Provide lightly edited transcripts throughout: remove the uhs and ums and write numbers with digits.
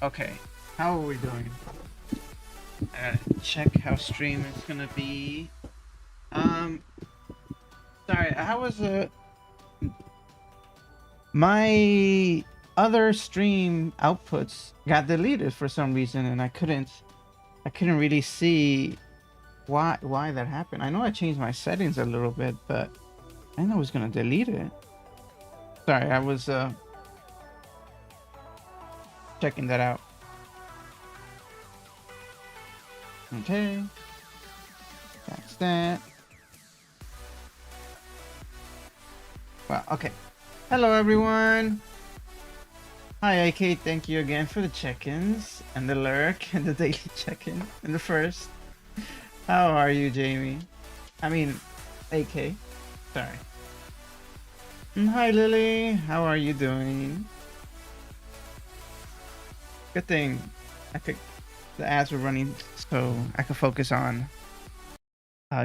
Okay, how are we doing? Check how stream is gonna be. Sorry, I was my other stream outputs got deleted for some reason, and I couldn't really see why that happened. I know I changed my settings a little bit, but I didn't know it was gonna delete it. Sorry, I was checking that out. Okay, that's that. Well, okay. Hello, everyone. Hi, AK. Thank you again for the check-ins and the lurk and the daily check-in and the first. How are you, Jamie? I mean, AK. Sorry. And hi, Lily. How are you doing? Good thing the ads were running, so I could focus on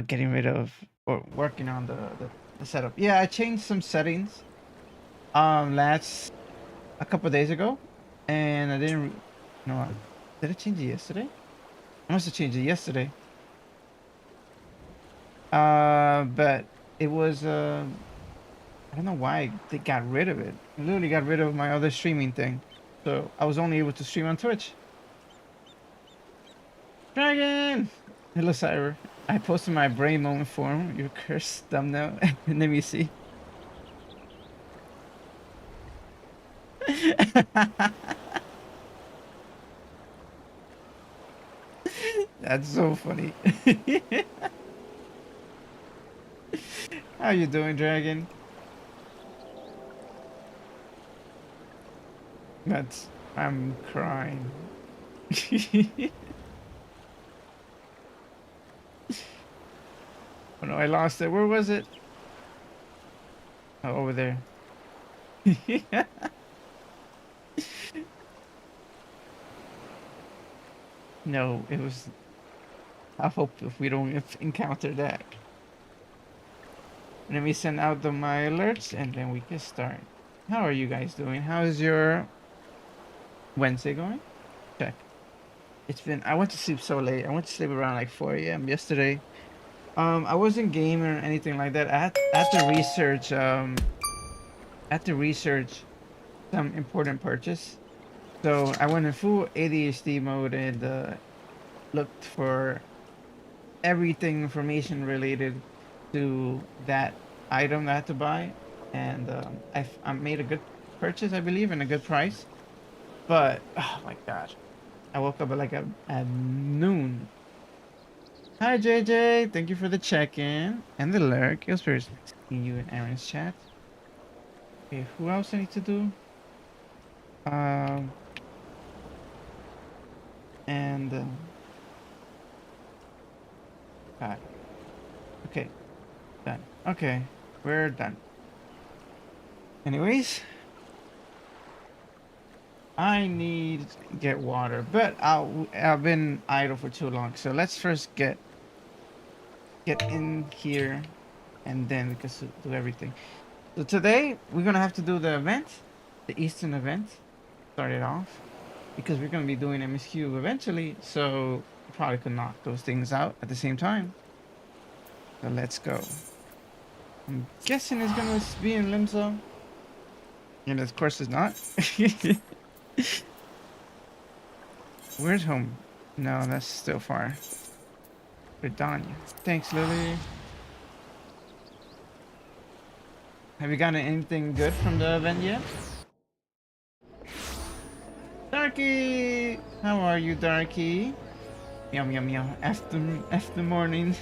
getting rid of or working on the setup. Yeah, I changed some settings last a couple days ago, and I didn't know. Did I change it yesterday? I must have changed it yesterday. But it was I don't know why they got rid of it. I literally got rid of my other streaming thing, so I was only able to stream on Twitch. Dragon! Hello, Cyber. I posted my brain moment form, your cursed thumbnail, and let me see. That's so funny. How you doing, Dragon? I'm crying. Oh no, I lost it. Where was it? Oh, over there. No, it was. I hope if we don't encounter that. Let me send out my alerts and then we can start. How are you guys doing? How is your Wednesday going? Check. It's been. I went to sleep so late. I went to sleep around like 4 a.m. yesterday. I wasn't gaming or anything like that. I had to research. I had to research some important purchase. So I went in full ADHD mode and looked for everything information related to that item that I had to buy, and I made a good purchase, I believe, and a good price. But oh my god, I woke up at noon. Hi JJ, thank you for the check-in and the lurk. It was very nice seeing you in Aaron's chat. Okay, who else I need to do? Um, and God. Okay, done. Okay, we're done. Anyways, I need to get water, but I've been idle for too long. So let's first get in here, and then we can do everything. So today we're gonna have to do the event, the Eastern event. Start it off because we're gonna be doing MSQ eventually. So we probably could knock those things out at the same time. So let's go. I'm guessing it's gonna be in Limso. And of course it's not. Where's home? No, that's still far. Britannia. Thanks, Lily. Have you gotten anything good from the event yet? Darky! How are you, Darky? Yum yum yum. After morning.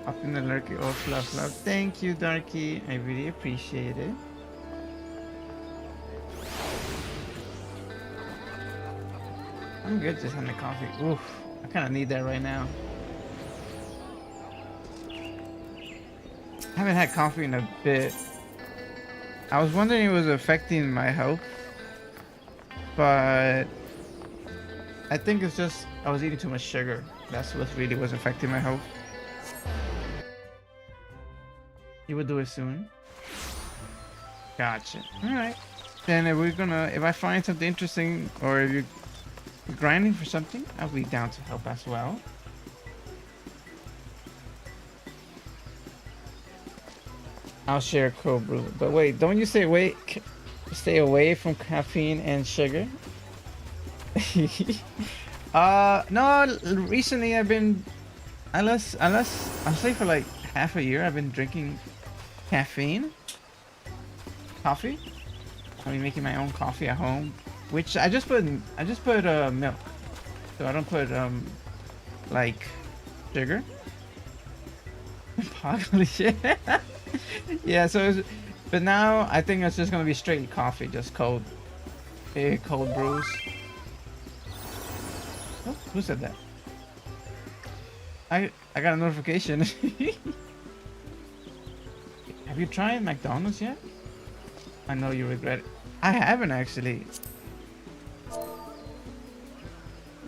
Up in the lurky. Oh, fluff love. Thank you, Darky. I really appreciate it. I'm good just having a coffee. Oof. I kind of need that right now. I haven't had coffee in a bit. I was wondering if it was affecting my health, but I think it's just I was eating too much sugar. That's what really was affecting my health. You will do it soon. Gotcha. All right. And if I find something interesting, or if you're grinding for something, I'll be down to help as well. I'll share cold brew. But wait, don't you say stay away from caffeine and sugar? No. Recently, I've been, unless I'll say for like half a year, I've been drinking coffee. I mean, making my own coffee at home, which I just put milk, so I don't put like sugar. Holy shit. Yeah. But now I think it's just gonna be straight coffee, just cold brews. Oh, who said that? I got a notification. Have you tried McDonald's yet? I know you regret it. I haven't actually. Oh,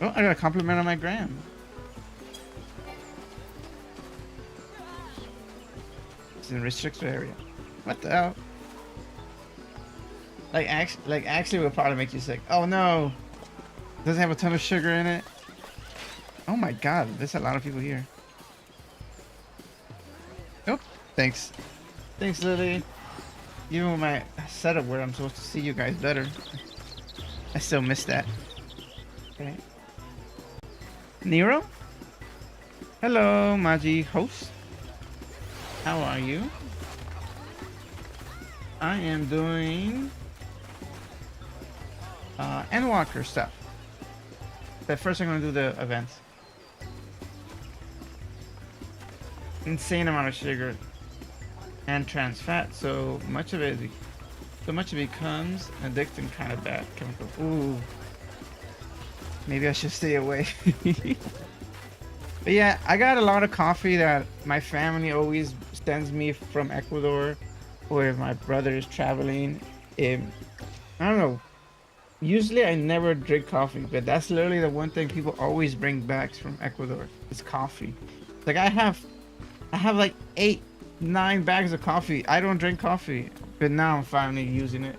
I got a compliment on my gram. It's in restricted area. What the hell? Actually will probably make you sick. Oh no! Does it have a ton of sugar in it? Oh my god, there's a lot of people here. Oh, thanks. Thanks, Lily. Even with my setup where I'm supposed to see you guys better, I still miss that. Okay. Nero? Hello, Maji host. How are you? I am doing Endwalker stuff. But first I'm gonna do the events. Insane amount of sugar and trans fat, so much of it becomes addicting, kind of bad chemical. Ooh, maybe I should stay away. But yeah, I got a lot of coffee that my family always sends me from Ecuador, or if my brother is traveling. I don't know. Usually I never drink coffee, but that's literally the one thing people always bring back from Ecuador is coffee. Like I have like 8-9 bags of coffee. I don't drink coffee, but now I'm finally using it.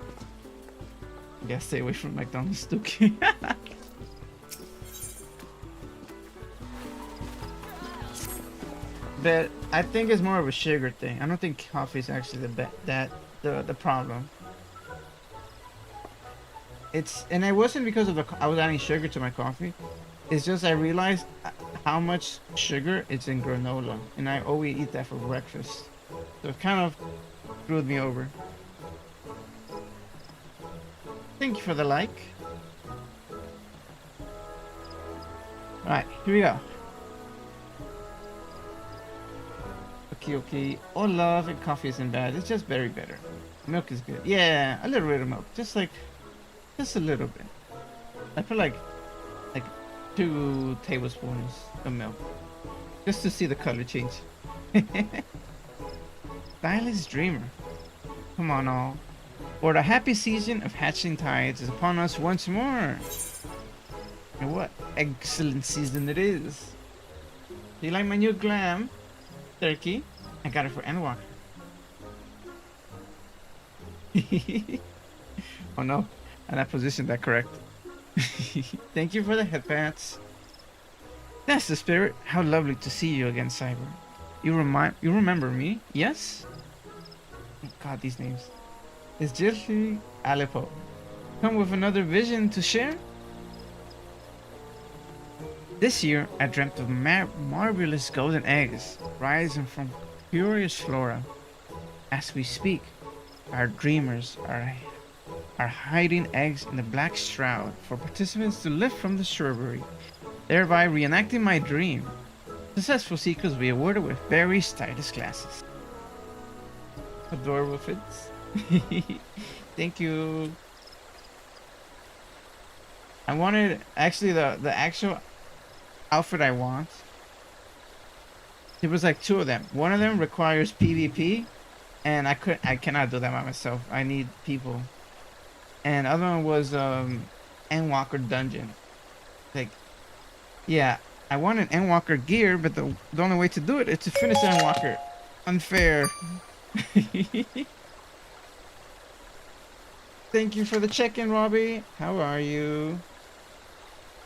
I guess stay away from McDonald's, Dookie. But I think it's more of a sugar thing. I don't think coffee is actually the problem. And it wasn't because of I was adding sugar to my coffee. It's just I realized how much sugar is in granola, and I always eat that for breakfast. So it kind of screwed me over. Thank you for the like. Alright, here we go. Okay. All love and coffee isn't bad. It's just very bitter. Milk is good. Yeah, a little bit of milk. Just a little bit. I put like 2 tablespoons of milk. Just to see the color change. Stylist Dreamer. Come on all. For the happy season of hatching tides is upon us once more. And what excellent season it is. Do you like my new glam? Turkey? I got it for Endwalker. Oh no, and I positioned that correct. Thank you for the headpats. That's the spirit. How lovely to see you again, Cyber. You remember me? Yes? Oh God, these names. It's Jilly Aleppo. Come with another vision to share? This year, I dreamt of marvelous golden eggs rising from curious flora. As we speak, our dreamers are hiding eggs in the black shroud for participants to lift from the shrubbery, thereby reenacting my dream. Successful seekers will be awarded with very stylish glasses. Adorable fits. Thank you. I wanted actually the actual outfit I want. It was like 2 of them. One of them requires PvP, and I cannot do that by myself. I need people. And the other one was Endwalker dungeon. Like, yeah, I want an Endwalker gear, but the only way to do it is to finish Endwalker. Unfair. Thank you for the check-in, Robbie. How are you?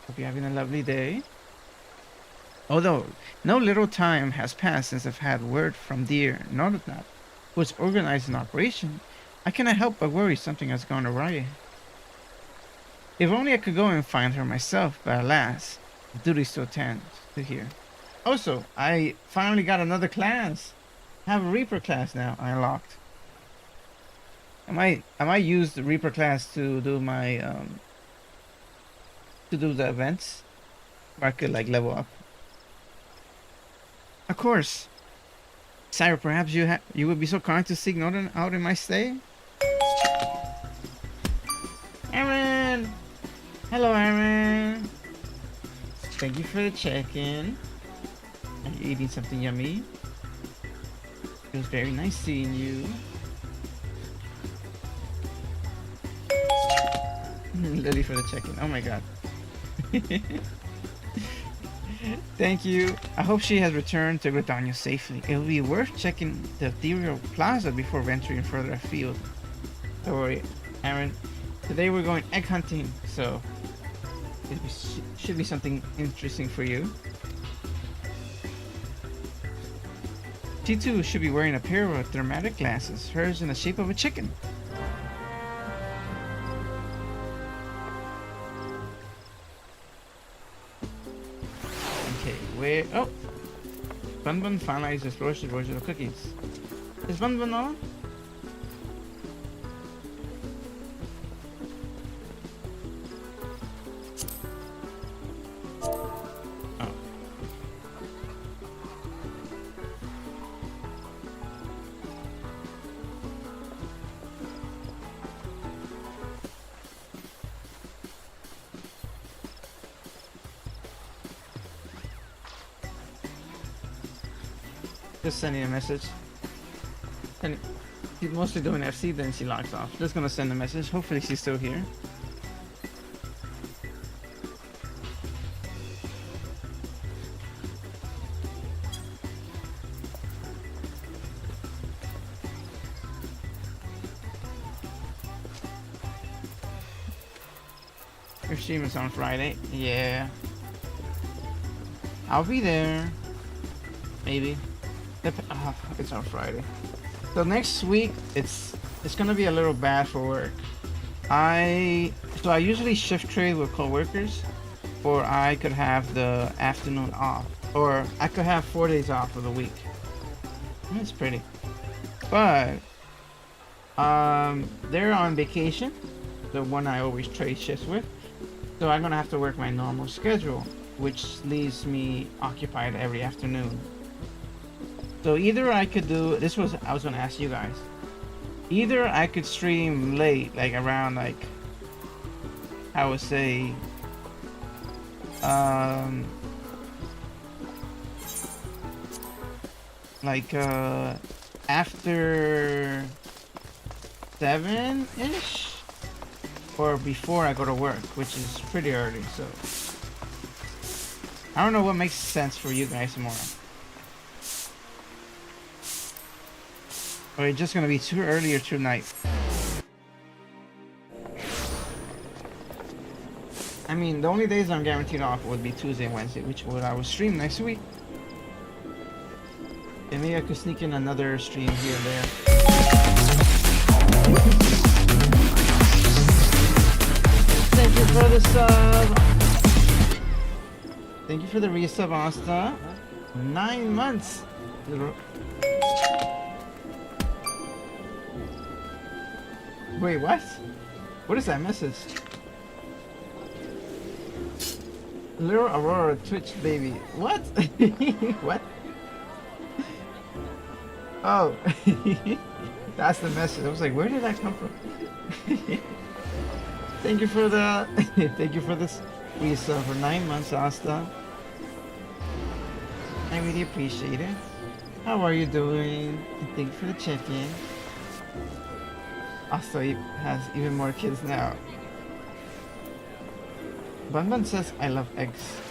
Hope you're having a lovely day. Although no little time has passed since I've had word from dear Nonotnap, who has organized an operation, I cannot help but worry something has gone awry. If only I could go and find her myself, but alas, the duty still tends to here. Also, I finally got another class. I have a Reaper class now unlocked. I might use the Reaper class to do my to do the events where I could like level up. Of course. Sire, perhaps you would be so kind to seek Northern out in my stay? Aaron! Hello, Aaron! Thank you for the check-in. Are you eating something yummy? It was very nice seeing you. Lily for the check-in. Oh my god. Thank you. I hope she has returned to Gridania safely. It will be worth checking the ethereal plaza before venturing further afield. Don't worry, Aaron. Today we're going egg hunting, so it should be something interesting for you. She too should be wearing a pair of thermatic glasses, hers in the shape of a chicken. Okay, where... Oh! Bun Bun finalized the exploration version of cookies. Is Bun Bun on? Oh. Just sending a message. And she's mostly doing FC, then she logs off. Just gonna send a message. Hopefully she's still here. Your stream is on Friday. Yeah. I'll be there. Maybe. It's on Friday. So next week it's gonna be a little bad for work. I usually shift trade with coworkers, or I could have the afternoon off, or I could have 4 days off of the week. It's pretty. But they're on vacation, the one I always trade shifts with. So I'm gonna have to work my normal schedule, which leaves me occupied every afternoon. So either I could do I was gonna ask you guys. Either I could stream late, like around like I would say like after 7-ish, or before I go to work, which is pretty early. So I don't know what makes sense for you guys tomorrow. Or it's just gonna be too early or too night. I mean, the only days I'm guaranteed off would be Tuesday and Wednesday, which I will stream next week. And maybe I could sneak in another stream here and there. Thank you for the sub. Thank you for the resub, Asta. 9 months. Wait, what? What is that message? Little Aurora Twitch baby. What? What? Oh. That's the message. I was like, where did that come from? Thank you for the thank you for this resub for 9 months, Asta. I really appreciate it. How are you doing? And thank you for the check-in. Also, he has even more kids now. Bun Bun says, I love eggs.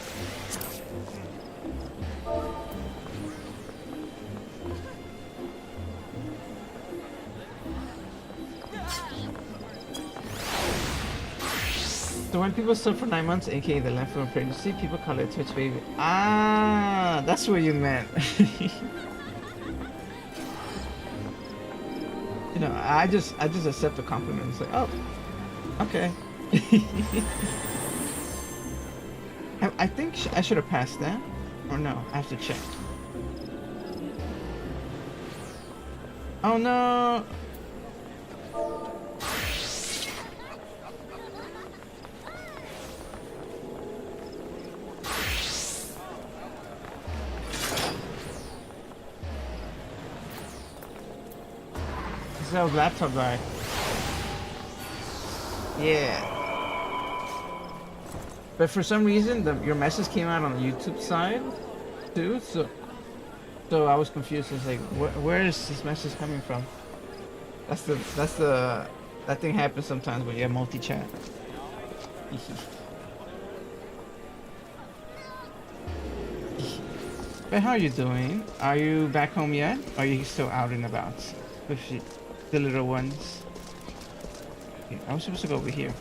So when people sub for 9 months, aka the length of pregnancy, people call it Twitch baby. Ah, that's what you meant. You know, I just accept the compliment and say, oh, okay. I think I should have passed that, or no? I have to check. Oh no! Zel's laptop died. Yeah. But for some reason, your message came out on the YouTube side too, so I was confused. It's like, where is this message coming from? That thing happens sometimes when you have multi-chat. But how are you doing? Are you back home yet? Or are you still out and about with the little ones? Okay, I was supposed to go over here.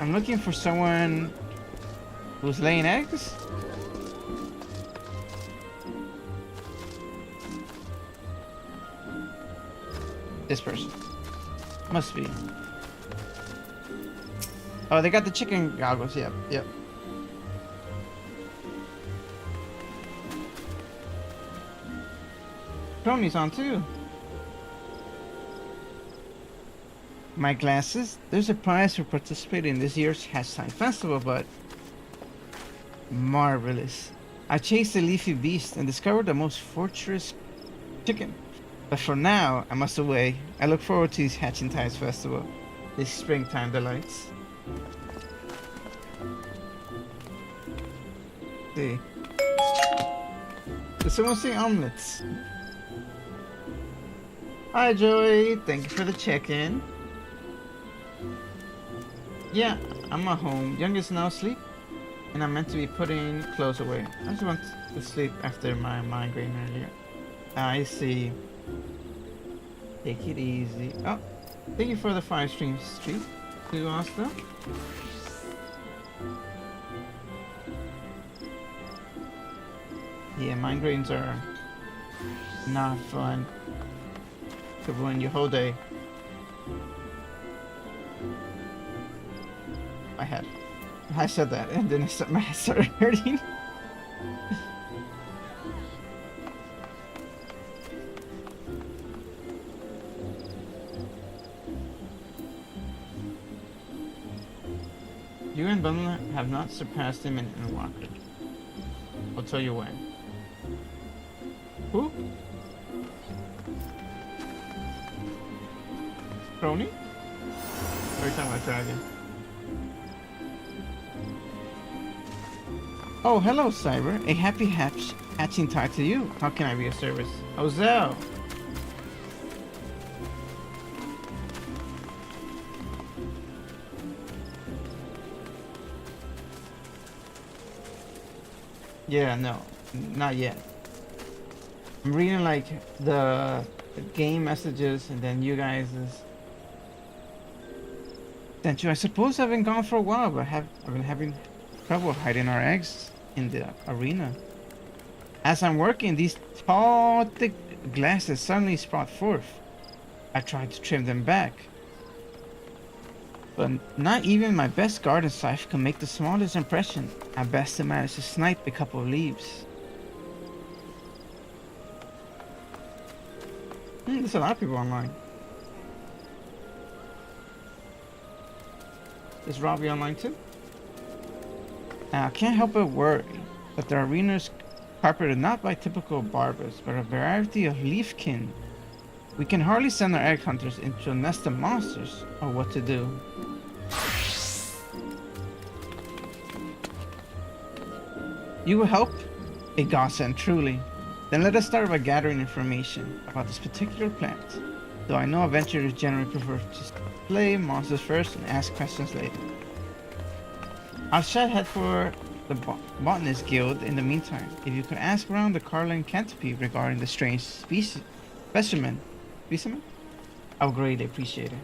I'm looking for someone who's laying eggs. This person. Must be. Oh, they got the chicken goggles. Yep, yep. Tony's on too. My glasses. There's a prize for participating in this year's Hashtag Festival, but marvelous. I chased the leafy beast and discovered the most fortress chicken. But for now, I must away. I look forward to this Hatching Tides Festival. These springtime delights. See. Did someone say omelets? Hi Joey, thank you for the check-in. Yeah, I'm at home. Youngest now asleep, and I'm meant to be putting clothes away. I just want to sleep after my migraine earlier. I see. Take it easy. Oh, thank you for the 5 streams, Street. To Asta. Yeah, migraines are not fun. Could ruin your whole day. My head. I said that, and then my head started hurting. You and Bundle have not surpassed him in Endwalker. I'll tell you when. Who? Crony? Or are you talking about Dragon? Oh, hello, Cyber. A happy hatching tide to you. How can I be of service? Oh, Zell. Yeah, no, not yet. I'm reading like the game messages, and then you guys sent you. I suppose I've been gone for a while, but I've been having trouble hiding our eggs in the arena. As I'm working, these tall, thick glasses suddenly sprout forth. I tried to trim them back, but not even my best garden scythe can make the smallest impression. At best, I managed to snipe a couple of leaves. There's a lot of people online. Is Robbie online too? I can't help but worry that the arena is carpeted not by typical barbers, but a variety of leafkin. We can hardly send our egg hunters into a nest of monsters, or what to do. You will help? A godsend, truly. Then let us start by gathering information about this particular plant, though I know adventurers generally prefer to slay monsters first and ask questions later. I'll shout head for the Botanist Guild in the meantime. If you could ask around the Carlin Canopy regarding the strange specimen, I would greatly appreciate it.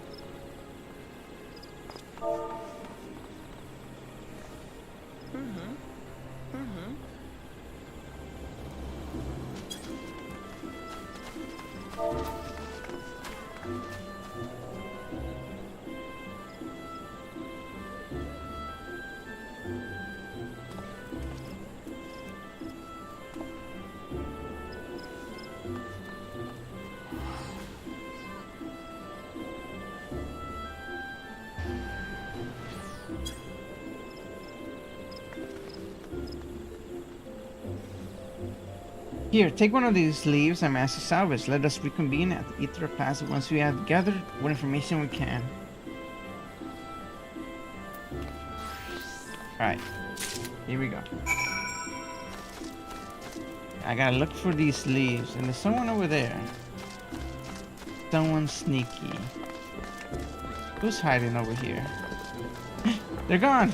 Here, take one of these leaves and master salvage. Let us reconvene at the Ether Pass once we have gathered what information we can. Alright, here we go. I gotta look for these leaves, and there's someone over there. Someone sneaky. Who's hiding over here? They're gone!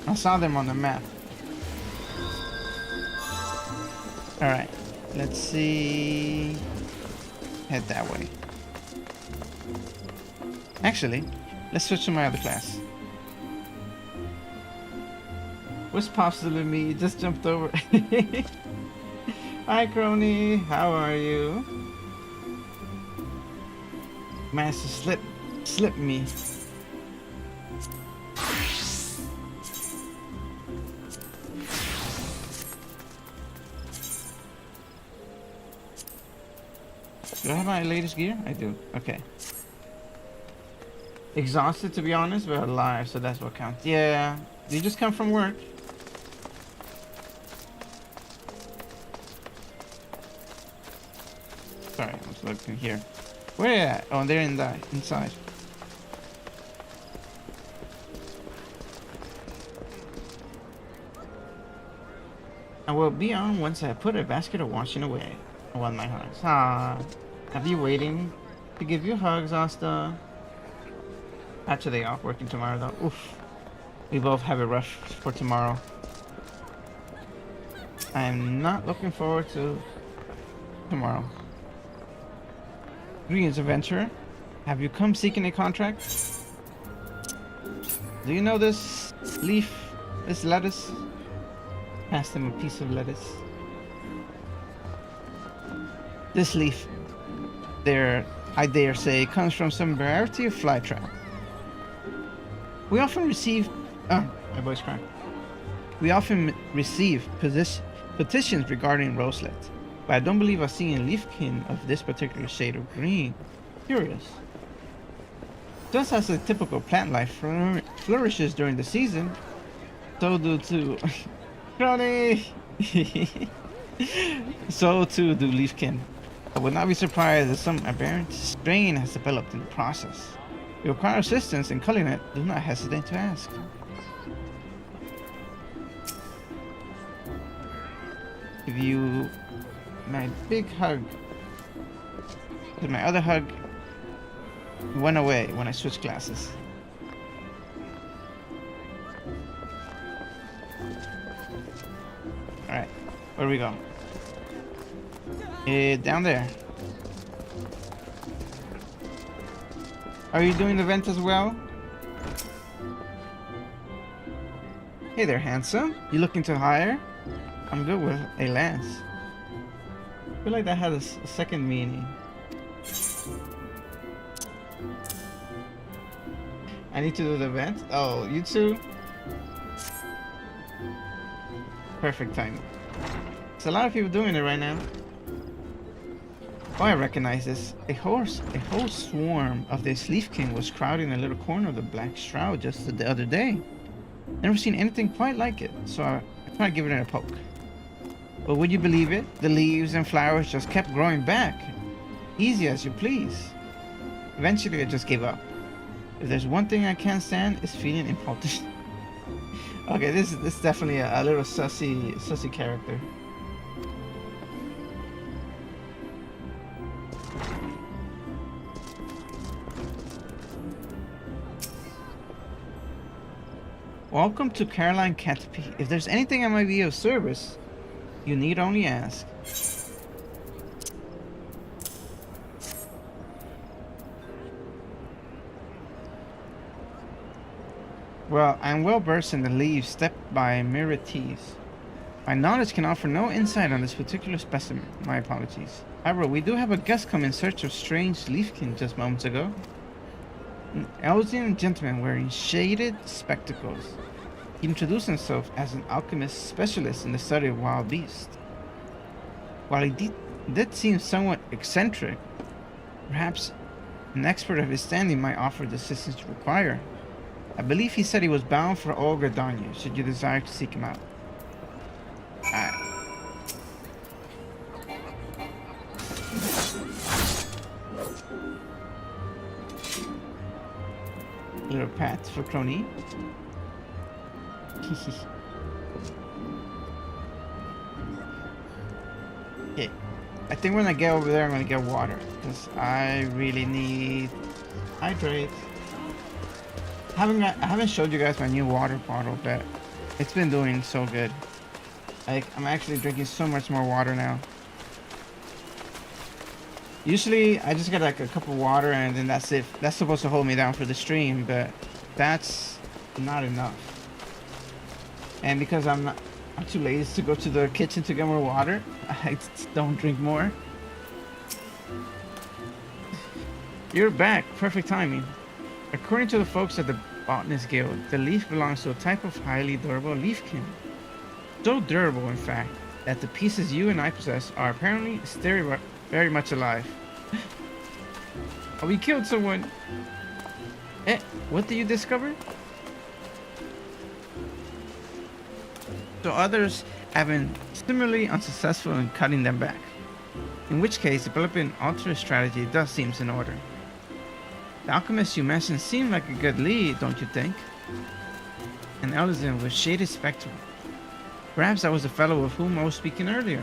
I saw them on the map. Alright, let's see. Head that way. Actually, let's switch to my other class. What's possibly me? You just jumped over. Hi, Crony. How are you? Managed to slip me. Do I have my latest gear? I do. Okay. Exhausted, to be honest, but alive, so that's what counts. Yeah. You just come from work. Sorry, I was looking here. Where are they at? Oh, they're inside. I will be on once I put a basket of washing away. I want my hugs. Ah, have you waiting to give you hugs, Asta? Actually, off working tomorrow though. Oof. We both have a rush for tomorrow. I am not looking forward to tomorrow. Greetings, adventurer. Have you come seeking a contract? Do you know this leaf, this lettuce? Pass him a piece of lettuce. This leaf, I dare say, comes from some variety of flytrap. We often receive... Oh, my voice cracked. We often receive petitions regarding roselet, but I don't believe I've seen a leafkin of this particular shade of green. Curious. Just as a typical plant life flourishes during the season, so do too... Crony! So too do leafkin. I would not be surprised if some aberrant strain has developed in the process. If you require assistance in culling it, do not hesitate to ask. Give you my big hug. Because my other hug went away when I switched classes. Alright, where do we go? Down there. Are you doing the vent as well? Hey there, handsome. You looking to hire? I'm good with a lance. I feel like that had a second meaning. I need to do the vent? Oh, you too? Perfect timing. There's a lot of people doing it right now. Oh, I recognize this. A whole swarm of this leafkin was crowding a little corner of the Black Shroud just the other day. Never seen anything quite like it, so I tried giving it a poke. But would you believe it? The leaves and flowers just kept growing back. Easy as you please. Eventually I just gave up. If there's one thing I can't stand, it's feeling impotent. Okay, this is definitely a little sussy character. Welcome to Caroline Catapy. If there's anything I might be of service, you need only ask. Well, I'm well versed in the leaves stepped by Mirites. My knowledge can offer no insight on this particular specimen. My apologies. However, we do have a guest come in search of strange leafkin just moments ago. An Elsian gentleman wearing shaded spectacles. He introduced himself as an alchemist specialist in the study of wild beasts. While he did seem somewhat eccentric, perhaps an expert of his standing might offer the assistance you require. I believe he said he was bound for Olga Danya, should you desire to seek him out. Alright. Little pat for Crony. Okay. I think when I get over there, I'm gonna get water. Because I really need hydrate. I haven't showed you guys my new water bottle, but it's been doing so good. Like, I'm actually drinking so much more water now. Usually, I just get like a cup of water and then that's it. That's supposed to hold me down for the stream, but that's not enough. And because I'm too lazy to go to the kitchen to get more water, I just don't drink more. You're back. Perfect timing. According to the folks at the Botanist Guild, the leaf belongs to a type of highly durable leafkin. So durable, in fact, that the pieces you and I possess are apparently still very much alive. Oh, we killed someone. What did you discover? So others have been similarly unsuccessful in cutting them back. In which case, developing an alternate strategy does seem in order. The alchemist you mentioned seemed like a good lead, don't you think? An Elysian with shaded spectrum. Perhaps that was the fellow with whom I was speaking earlier.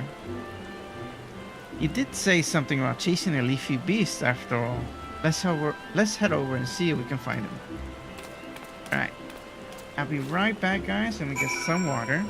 You did say something about chasing a leafy beast after all. Let's head over and see if we can find him. Alright. I'll be right back, guys, and we get some water.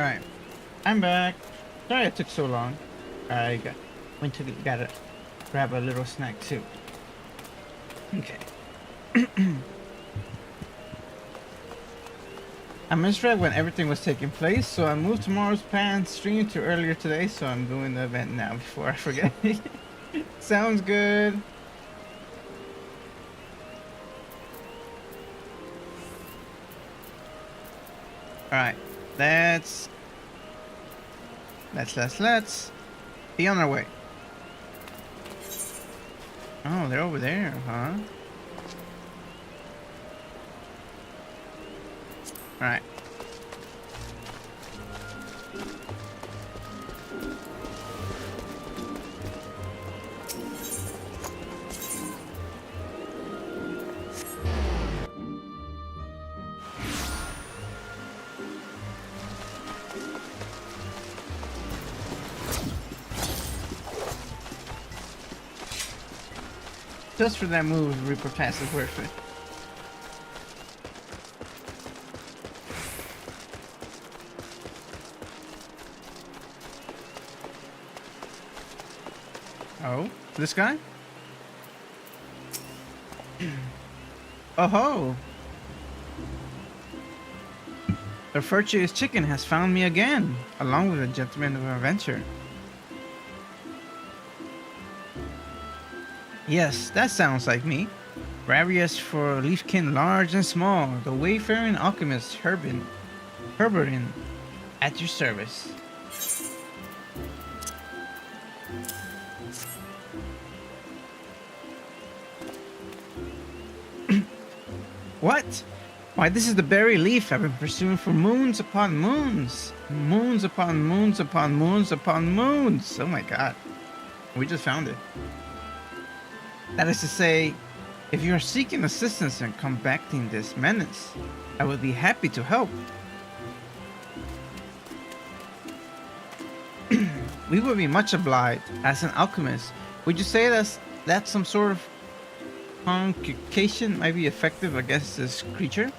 Alright, I'm back. Sorry it took so long. Went to gotta grab a little snack too. Okay. I misread when everything was taking place, so I moved tomorrow's planned stream to earlier today, so I'm doing the event now before I forget. Sounds good. Alright, let's be on our way. Oh, they're over there, huh? Alright. Just for that move, Reaper Pass is worth it. Oh, this guy? Oh ho! The virtuous chicken has found me again, along with a gentleman of adventure. Yes, that sounds like me. Ravious for leafkin large and small, the wayfaring alchemist Herberin, at your service. What? Why, this is the berry leaf I've been pursuing for moons upon moons. Moons upon moons upon moons upon moons. Oh my god. We just found it. That is to say, if you are seeking assistance in combating this menace, I would be happy to help. We would be much obliged. As an alchemist, would you say that's some sort of conjugation might be effective against this creature?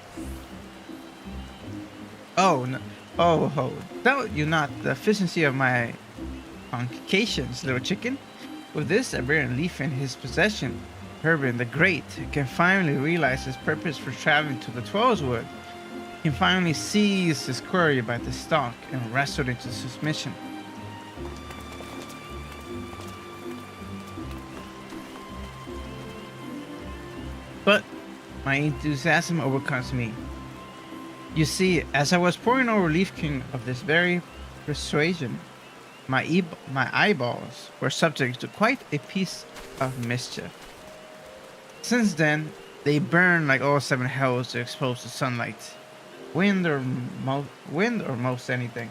Oh, no. Oh, doubt you not the efficiency of my conjugations, little chicken. With this aberrant leaf in his possession, Herbin the Great can finally realize his purpose for traveling to the Twelveswood. He can finally seize his quarry by the stalk and wrestle it into submission. But my enthusiasm overcomes me. You see, as I was poring over Leaf King of this very persuasion, my eyeballs were subject to quite a piece of mischief. Since then, they burn like all seven hells to expose to sunlight, wind or most anything.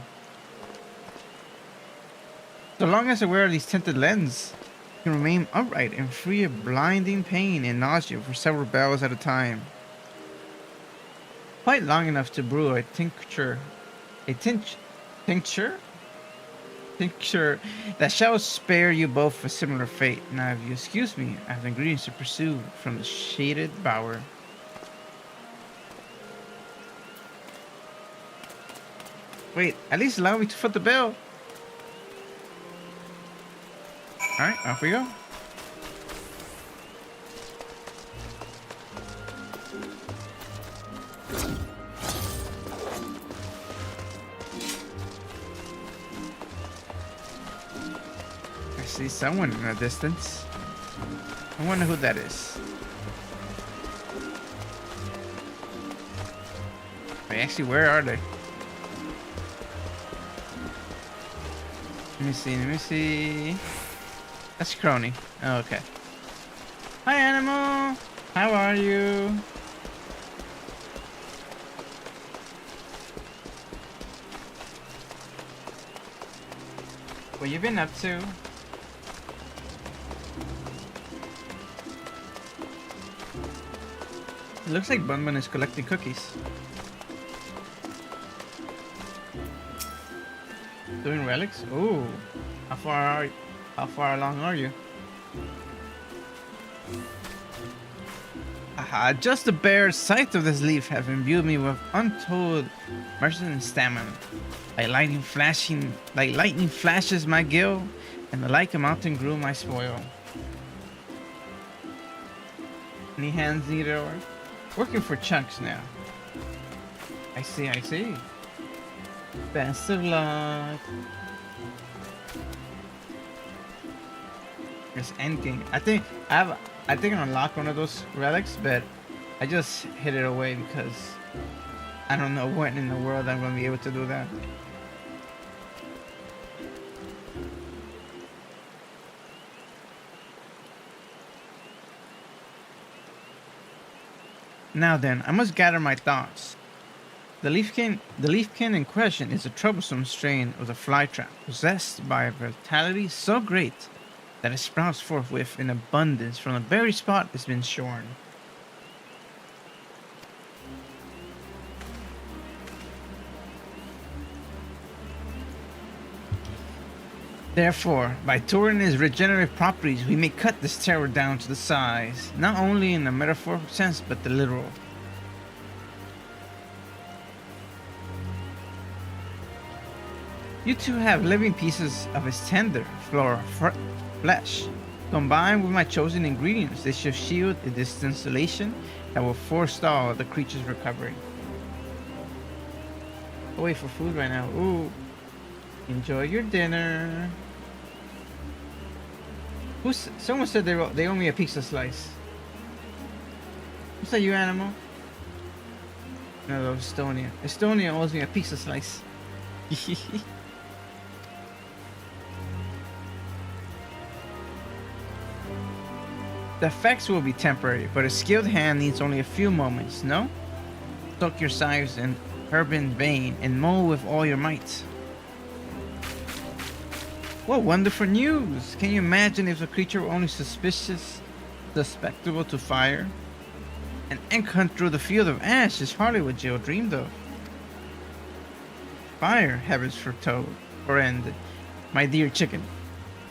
So long as I wear these tinted lenses, I can remain upright and free of blinding pain and nausea for several bells at a time. Quite long enough to brew a tincture that shall spare you both a similar fate. Now, if you excuse me, I have ingredients to pursue from the shaded bower. Wait, at least allow me to foot the bill. Alright, off we go. I see someone in the distance. I wonder who that is. Wait, actually, where are they? Let me see. That's Crony. Oh, okay. Hi, animal. How are you? What you been up to? It looks like Bun Bun is collecting cookies. Doing relics? Ooh. How far along are you? Ah, Just the bare sight of this leaf have imbued me with untold mercy and stamina. Like lightning flashes my gill, and like a mountain grew my spoil. Any hands needed or working for chunks now. I see. Best of luck. This endgame. I think I unlocked one of those relics, but I just hid it away because I don't know when in the world I'm gonna be able to do that. Now then, I must gather my thoughts. The leafkin in question is a troublesome strain of the flytrap, possessed by a vitality so great that it sprouts forthwith in abundance from the very spot it's been shorn. Therefore, by touring its regenerative properties, we may cut this terror down to the size, not only in the metaphorical sense, but the literal. You two have living pieces of its tender flesh. Combined with my chosen ingredients, they shall shield this installation that will forestall the creature's recovery. I'll wait for food right now. Ooh. Enjoy your dinner. Someone said they owe me a pizza slice. What's that, you animal? No, Estonia. Estonia owes me a pizza slice. The effects will be temporary, but a skilled hand needs only a few moments, no? Soak your sides in Herbin vein and mow with all your might. What wonderful news! Can you imagine if the creature were only susceptible to fire? An ink hunt through the field of ash is hardly what Jill dreamed of. Fire, heavens forend, my dear chicken.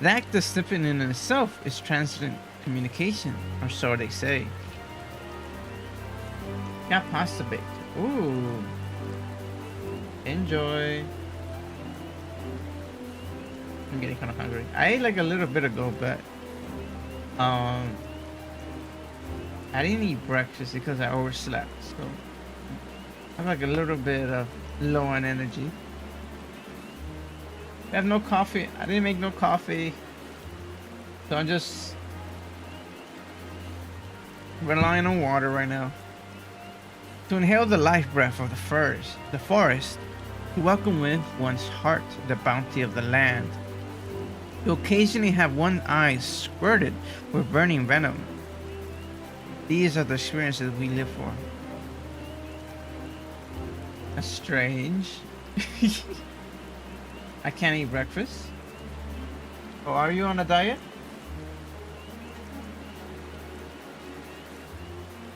The act of sniffing in itself is transient communication, or so they say. Got pasta baked. Ooh. Enjoy. I'm getting kind of hungry. I ate like a little bit ago, but I didn't eat breakfast because I overslept. So I'm like a little bit of low on energy. I have no coffee. I didn't make no coffee, so I'm just relying on water right now. To inhale the life breath of the forest, to welcome with one's heart the bounty of the land. To occasionally have one's eyes squirted with burning venom. These are the experiences we live for. That's strange. I can't eat breakfast. Oh, are you on a diet?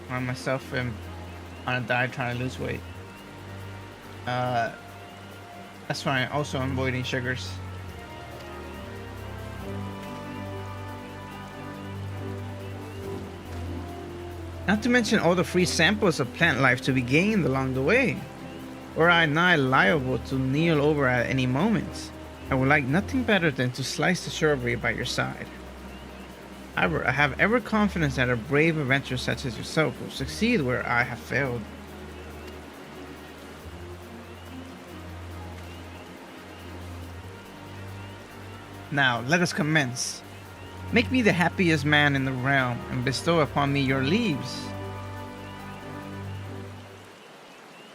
I myself am on a diet trying to lose weight. That's why also I'm avoiding sugars. Not to mention all the free samples of plant life to be gained along the way. Or I nigh liable to kneel over at any moment. I would like nothing better than to slice the strawberry by your side. However, I have ever confidence that a brave adventurer such as yourself will succeed where I have failed. Now, let us commence. Make me the happiest man in the realm, and bestow upon me your leaves.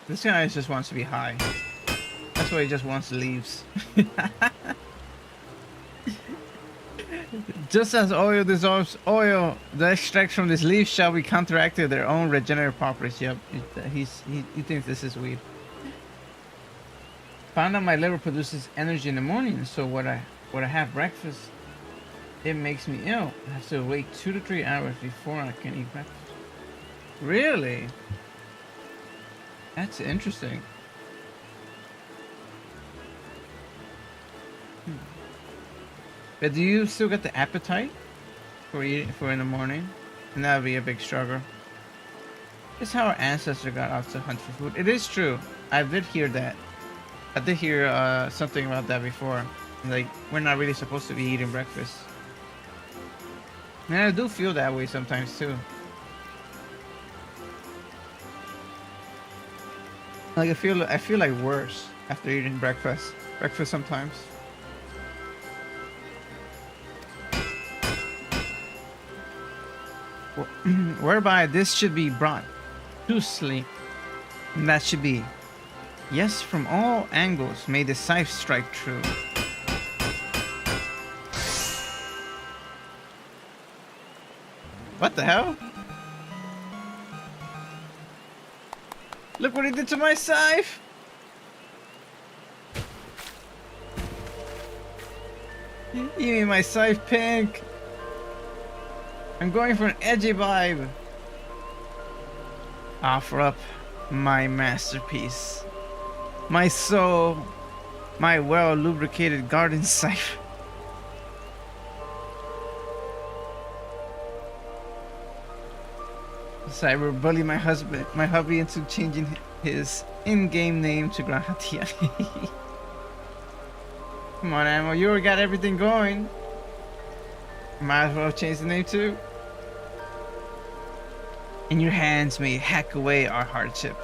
This guy just wants to be high. That's why he just wants leaves. Just as oil dissolves oil, the extract from this leaf shall be counteracted their own regenerative properties. Yep, he thinks this is weed. Found out my liver produces energy in the morning, so when I have breakfast, it makes me ill. I have to wait 2 to 3 hours before I can eat breakfast. Really? That's interesting. But do you still get the appetite for eating for in the morning? And that would be a big struggle. It's how our ancestors got out to hunt for food. It is true. I did hear that. I did hear something about that before. Like, we're not really supposed to be eating breakfast. And I do feel that way sometimes too. Like I feel like worse after eating breakfast. Breakfast sometimes. Whereby this should be brought to sleep. And that should be, yes, from all angles may the scythe strike true. What the hell? Look what he did to my scythe! You made my scythe pink! I'm going for an edgy vibe! Offer up my masterpiece. My soul. My well-lubricated garden scythe. Cyber bully my hubby into changing his in-game name to Grahatia. Come on, Ammo, you already got everything going. Might as well change the name too. In your hands may hack away our hardship.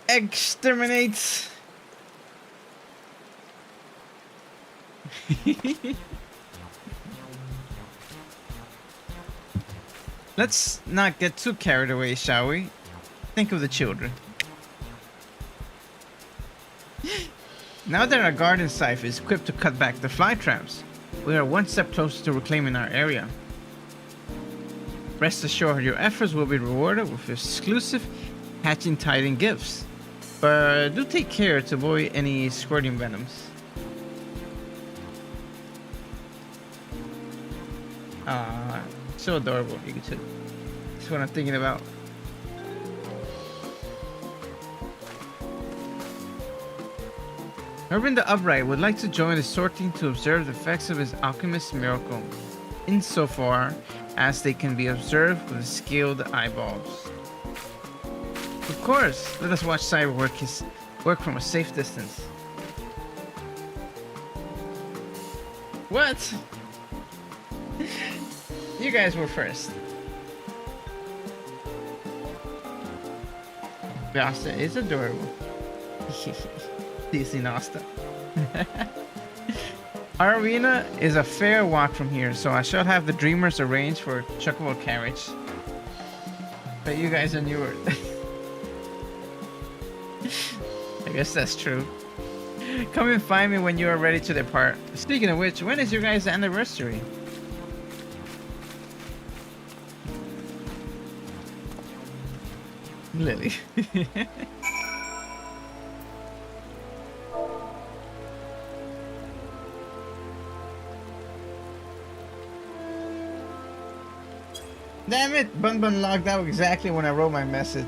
Exterminate! Let's not get too carried away, shall we? Think of the children. Now that our garden scythe is equipped to cut back the fly traps, we are one step closer to reclaiming our area. Rest assured, your efforts will be rewarded with exclusive hatching tiding gifts. But do take care to avoid any squirting venoms. So adorable, you too. That's what I'm thinking about. Urban the Upright would like to join the sorting to observe the effects of his alchemist's miracle, insofar as they can be observed with skilled eyeballs. Of course, let us watch Cyber work from a safe distance. What? You guys were first. Nasta is adorable. DC Nasta. Our arena is a fair walk from here, so I shall have the Dreamers arranged for a Chocobo carriage. But you guys are newer. I guess that's true. Come and find me when you are ready to depart. Speaking of which, when is your guys' anniversary? Lily. Damn it! Bun Bun logged out exactly when I wrote my message.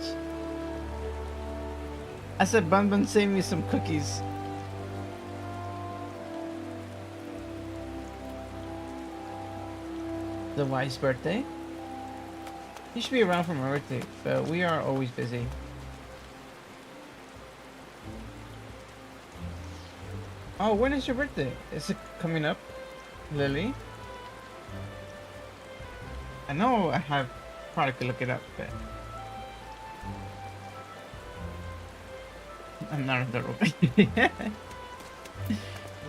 I said, Bun Bun, save me some cookies. The wife's birthday? You should be around for my birthday, but we are always busy. Oh, when is your birthday? Is it coming up, Lily? I know I have probably could look it up, but I'm not adorable.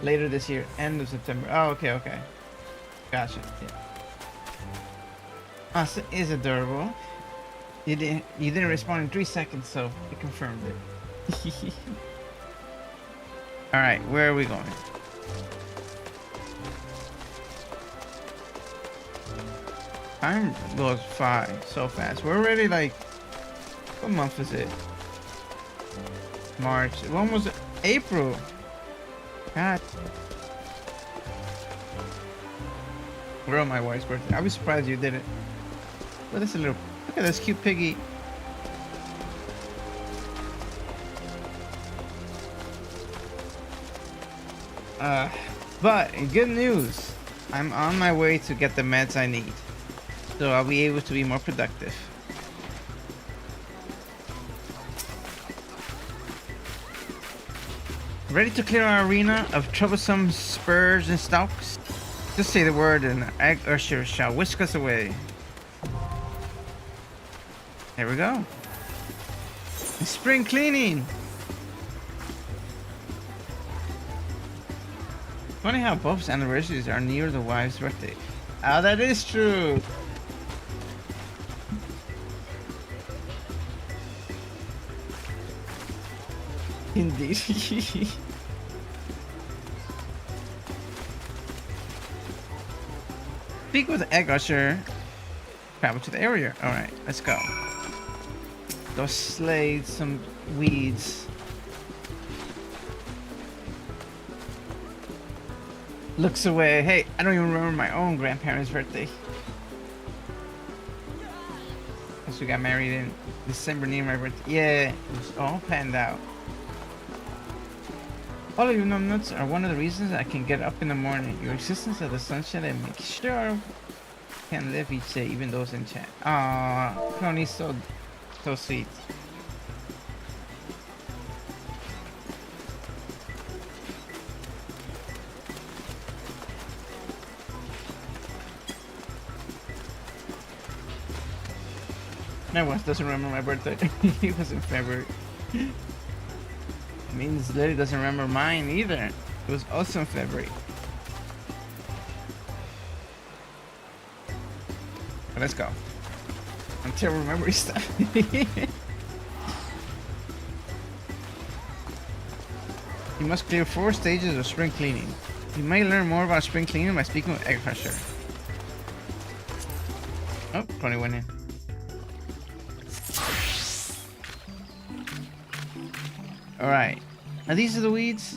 Later this year, end of September. Oh, okay. Gotcha. Yeah. Asa is adorable. You didn't respond in 3 seconds, so you confirmed it. All right, where are we going? Time goes by so fast. We're already like, what month is it? March. When was it? April. God. We're on my wife's birthday. I was surprised you didn't. Look at this little. Look at this cute piggy. But good news. I'm on my way to get the meds I need. So I'll be able to be more productive. Ready to clear our arena of troublesome spurs and stalks? Just say the word and the egg usher shall whisk us away. There we go. Spring cleaning! Funny how both anniversaries are near the wife's birthday. Ah, that is true! Indeed. Speak with the egg usher. Travel to the area. Alright, let's go. Go slay some weeds. Looks away. Hey, I don't even remember my own grandparents' birthday. Because we got married in December near my birthday. Yeah, it was all planned out. All of you numbnuts are one of the reasons I can get up in the morning. Your existence of the sunshine and make sure I can live each day, even those in chat. Aww, Crony's so sweet. No one doesn't remember my birthday. It was in February. Means Lily doesn't remember mine either. It was also in February. But let's go. Until remembering stuff. You must clear 4 stages of spring cleaning. You may learn more about spring cleaning by speaking with Egg Crusher. Oh, Tony went in. Alright. Now these are the weeds.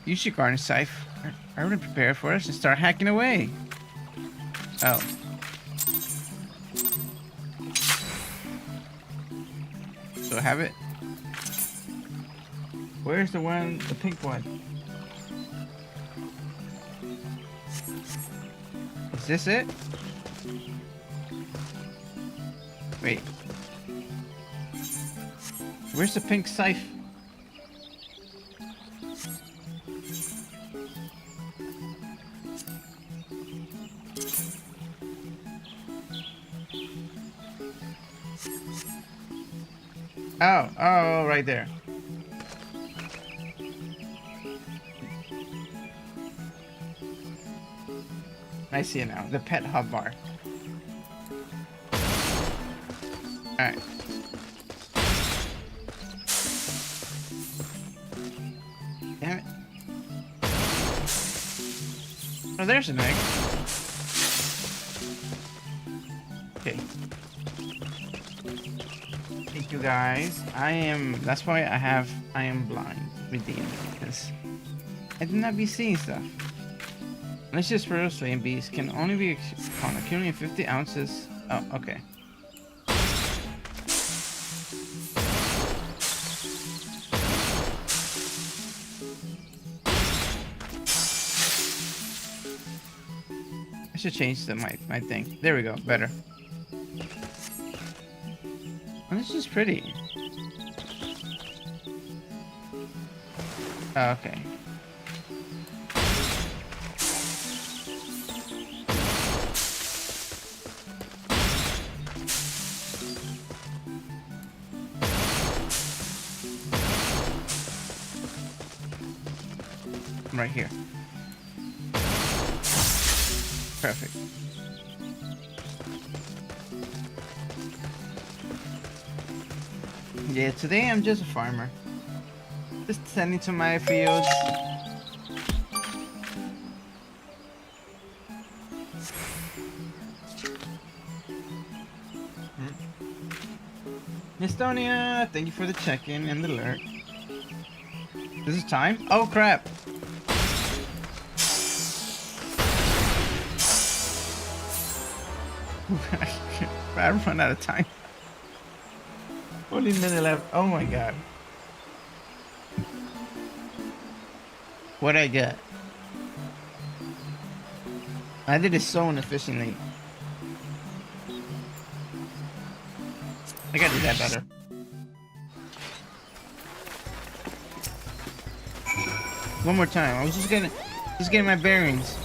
Use your garden scythe. I already prepared for us and start hacking away. Oh. So I have it. Where's the pink one? Is this it? Wait. Where's the pink scythe? Oh, right there. I see it now. The pet hotbar. Alright. Damn it. Oh, there's an egg. Okay. Thank you guys. That's why I am blind redeemed, because I did not be seeing stuff. Malicious for slain beasts can only be found accumulating 50 ounces. Oh, okay. I should change my thing. There we go. Better. Oh, this is pretty. Oh, okay. Right here. Perfect. Yeah, today I'm just a farmer. Just tending to my fields. Estonia, thank you for the check-in and the alert. This is time? Oh crap! I run out of time. Only a minute left. Oh my god. What I get? I did it so inefficiently. I gotta do that better. One more time. I was just getting my bearings.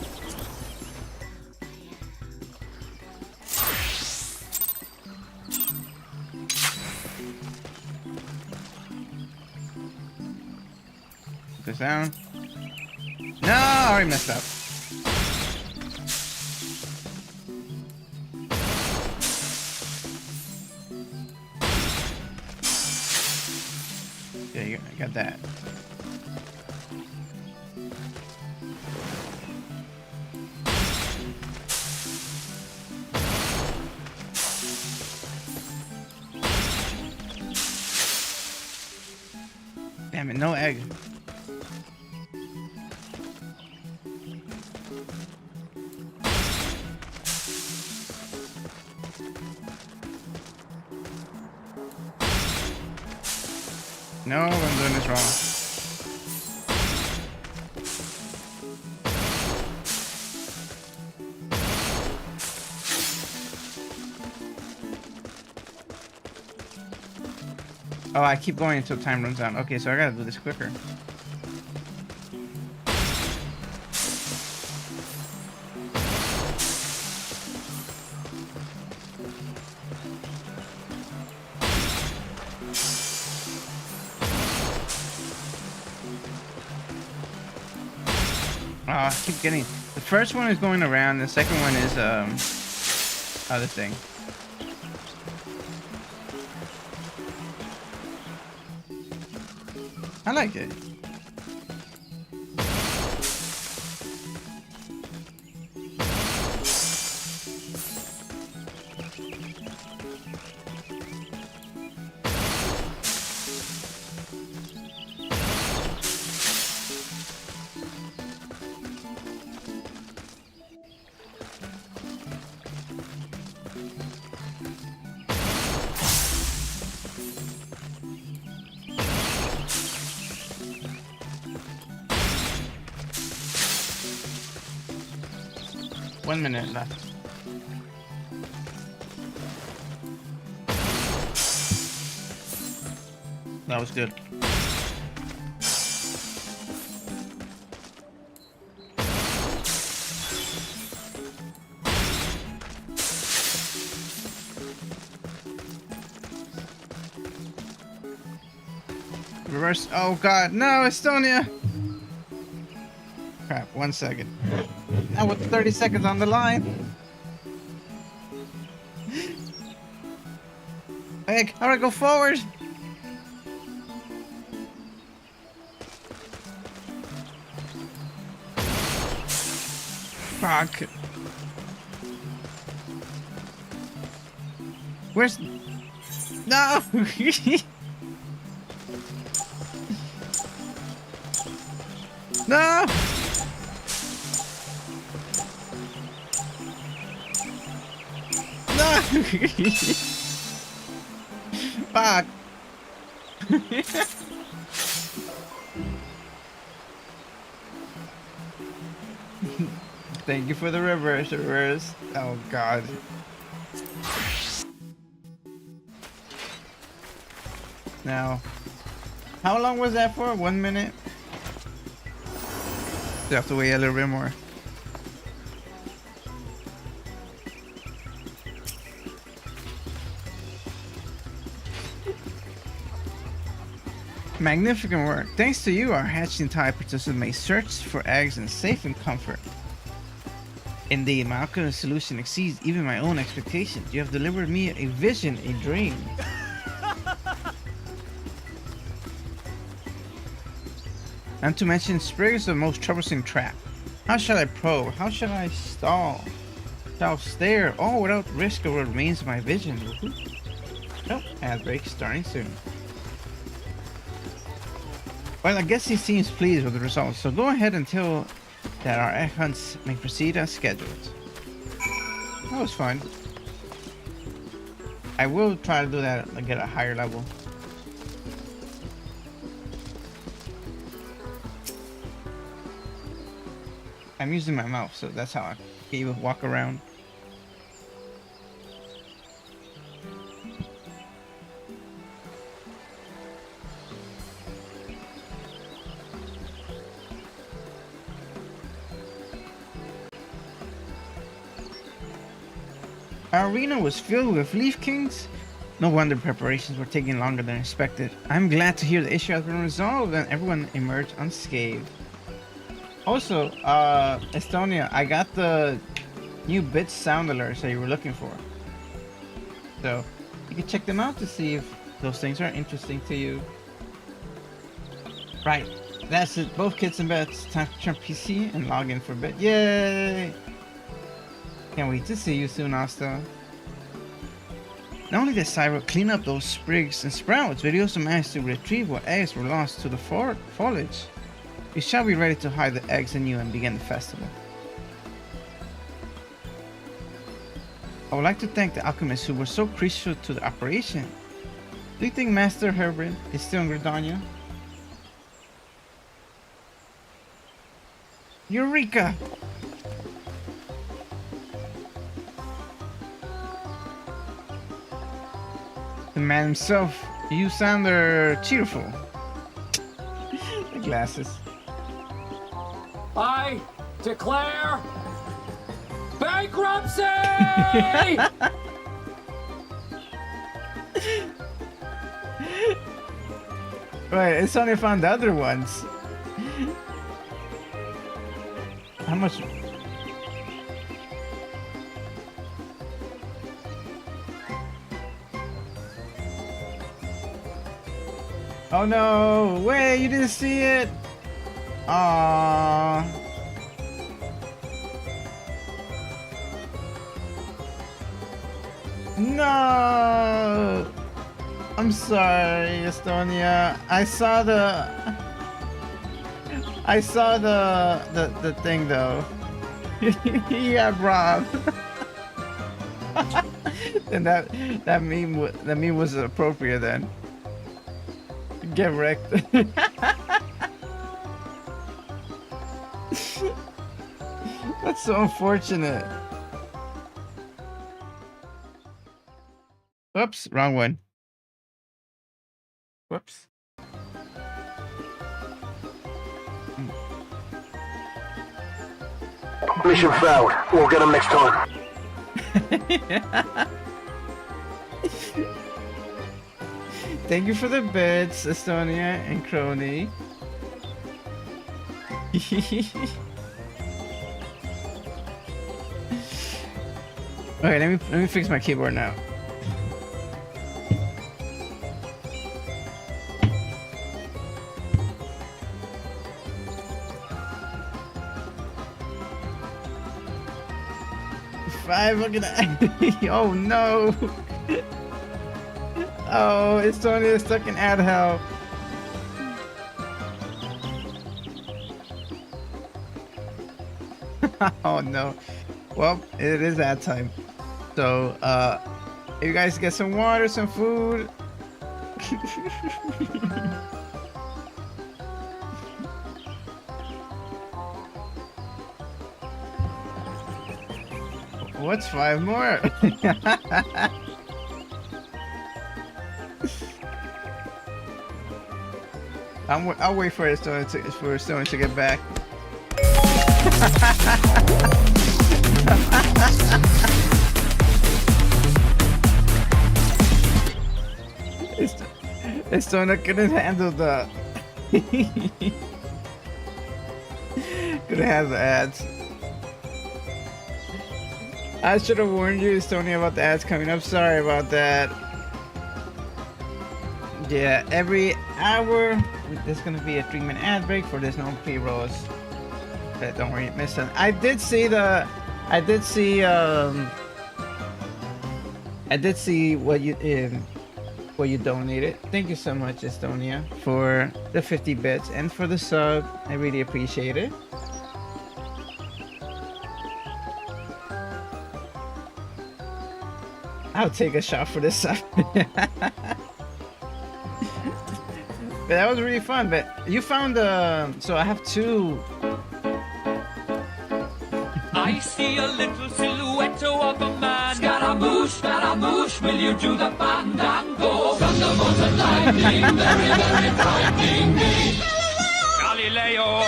Put this down. No, I already messed up. There you go. I got that. Damn it, no egg. No, I'm doing this wrong. Oh, I keep going until time runs out. Okay, so I gotta do this quicker. I keep getting... The first one is going around, the second one is, other thing. I like it. One minute left. That was good. Reverse. Oh god, no, Estonia! Crap, 1 second. Now with 30 seconds on the line. Hey, how do I go forward? Fuck. Where's... No! No! No! Fuck! Thank you for the reverse. Oh god. Now, how long was that for? 1 minute? You have to wait a little bit more. Magnificent work. Thanks to you, our hatching type participants may search for eggs in safe and comfort. Indeed, my alchemy solution exceeds even my own expectations. You have delivered me a vision, a dream. Not to mention, Sprig is the most troublesome trap. How shall I probe? How shall I stall? Shall stare all without risk of what remains of my vision. Nope, ad break starting soon. Well, I guess he seems pleased with the results, so go ahead and tell that our egg hunts may proceed as scheduled. That was fun. I will try to do that and get a higher level. I'm using my mouth, so that's how I can even walk around. Our arena was filled with Leaf Kings. No wonder preparations were taking longer than expected. I'm glad to hear the issue has been resolved and everyone emerged unscathed. Also, Estonia, I got the new bit sound alerts that you were looking for. So, you can check them out to see if those things are interesting to you. Right, that's it. Both kids in bed. It's time to turn PC and log in for a bit. Yay! Can't wait to see you soon, Asta. Not only did Cyber clean up those sprigs and sprouts, but he also managed to retrieve what eggs were lost to the foliage. We shall be ready to hide the eggs anew and begin the festival. I would like to thank the alchemists who were so crucial to the operation. Do you think Master Herbert is still in Gridania? Eureka! The man himself, you sound cheerful. The glasses. I declare bankruptcy! Right, it's only found the other ones. How much? Oh no! Wait, you didn't see it? Aww. No! I'm sorry, Estonia. I saw the thing though. Yeah, Rob. And that meme was appropriate then. Get wrecked. That's so unfortunate. Whoops, wrong one. Whoops. Mission failed. We'll get them next time. Thank you for the bits, Estonia and Crony. Okay, let me fix my keyboard now. Five, look at that. Oh no. Oh, Estonia is stuck in ad hell. Oh no. Well, it is ad time. So, you guys get some water, some food. What's 5 more? I'll wait for Estonia to get back. Estonia couldn't handle the couldn't handle the ads. I should have warned you, Estonia, about the ads coming up. Sorry about that. Yeah, every hour there's gonna be a 3-minute ad break for this no pre-rolls. But don't worry, miss it. I did see what you donated. Thank you so much, Estonia, for the 50 bits and for the sub. I really appreciate it. I'll take a shot for this sub. But that was really fun. But you found so I have 2. I see a little silhouette of a man. Scaramouche, Scaramouche, will you do the fandango? Thunderbolt and lightning, very, very frightening me. Galileo,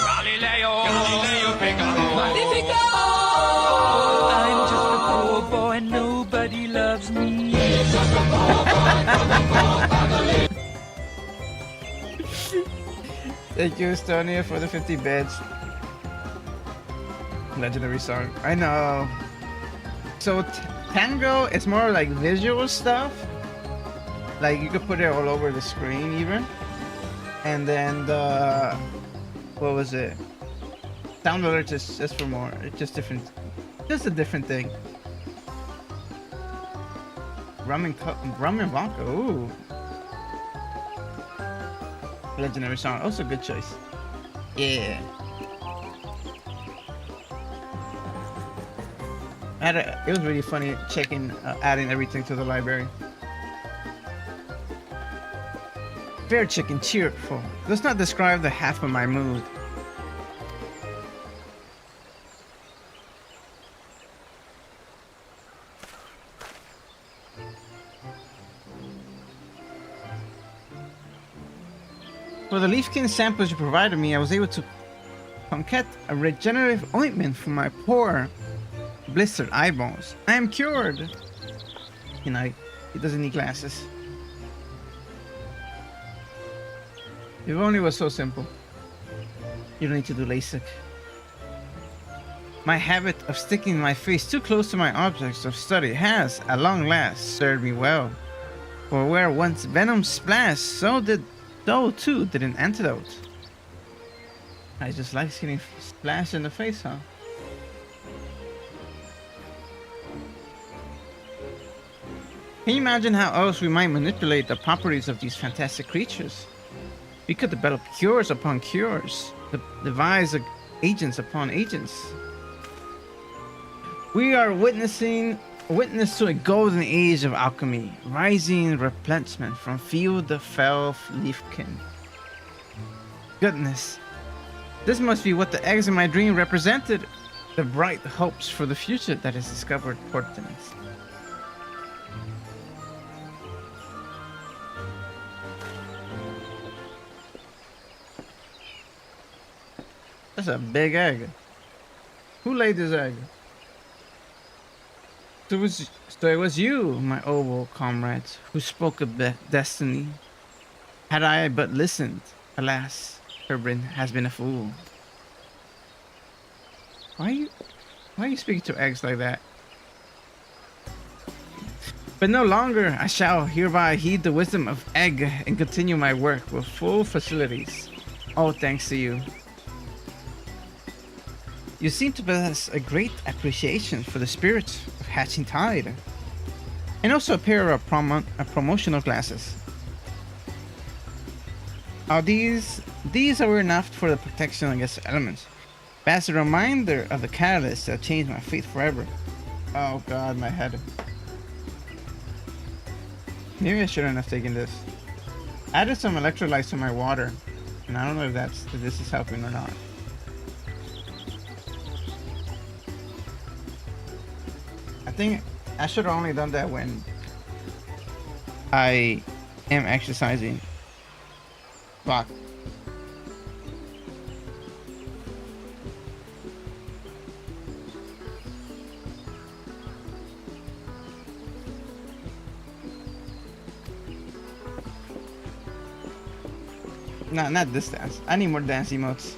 Galileo, Galileo Figaro. Magnifico! I'm just a poor boy, no loves me. Thank you, Estonia, for the 50 bits. Legendary song. I know. So Tango is more like visual stuff. Like you could put it all over the screen even. And then the what was it? Sound alerts is just for more. It's just different. Just a different thing. Rum and vodka. Ooh. Legendary song. Also good choice. Yeah. It was really funny checking, adding everything to the library. Fair chicken, cheerful. Does not describe the half of my mood. For the leafskin samples you provided me, I was able to concoct a regenerative ointment for my poor blistered eyeballs. I am cured. You know, he doesn't need glasses. If only it was so simple. You don't need to do LASIK. My habit of sticking my face too close to my objects of study has, at long last, served me well. For where once venom splashed, so too did an antidote. I just like getting splashed in the face, huh? Can you imagine how else we might manipulate the properties of these fantastic creatures? We could develop cures upon cures, devise agents upon agents. We are witness to a golden age of alchemy, rising replenishment from field of fell leafkin. Goodness, this must be what the eggs in my dream represented, the bright hopes for the future that has discovered portents. That's a big egg. Who laid this egg? So it was you, my oval comrades, who spoke of destiny. Had I but listened, alas, Herbrin has been a fool. Why are you speaking to eggs like that? But no longer, I shall hereby heed the wisdom of egg and continue my work with full facilities. All thanks to you. You seem to possess a great appreciation for the spirit of Hatching Tide, and also a pair of promotional glasses. These are enough for the protection against elements, but as a reminder of the catalyst that changed my fate forever. Oh god, my head. Maybe I shouldn't have taken this. I added some electrolytes to my water, and I don't know if this is helping or not. I think I should have only done that when I am exercising. Fuck. No, not this dance. I need more dance emotes.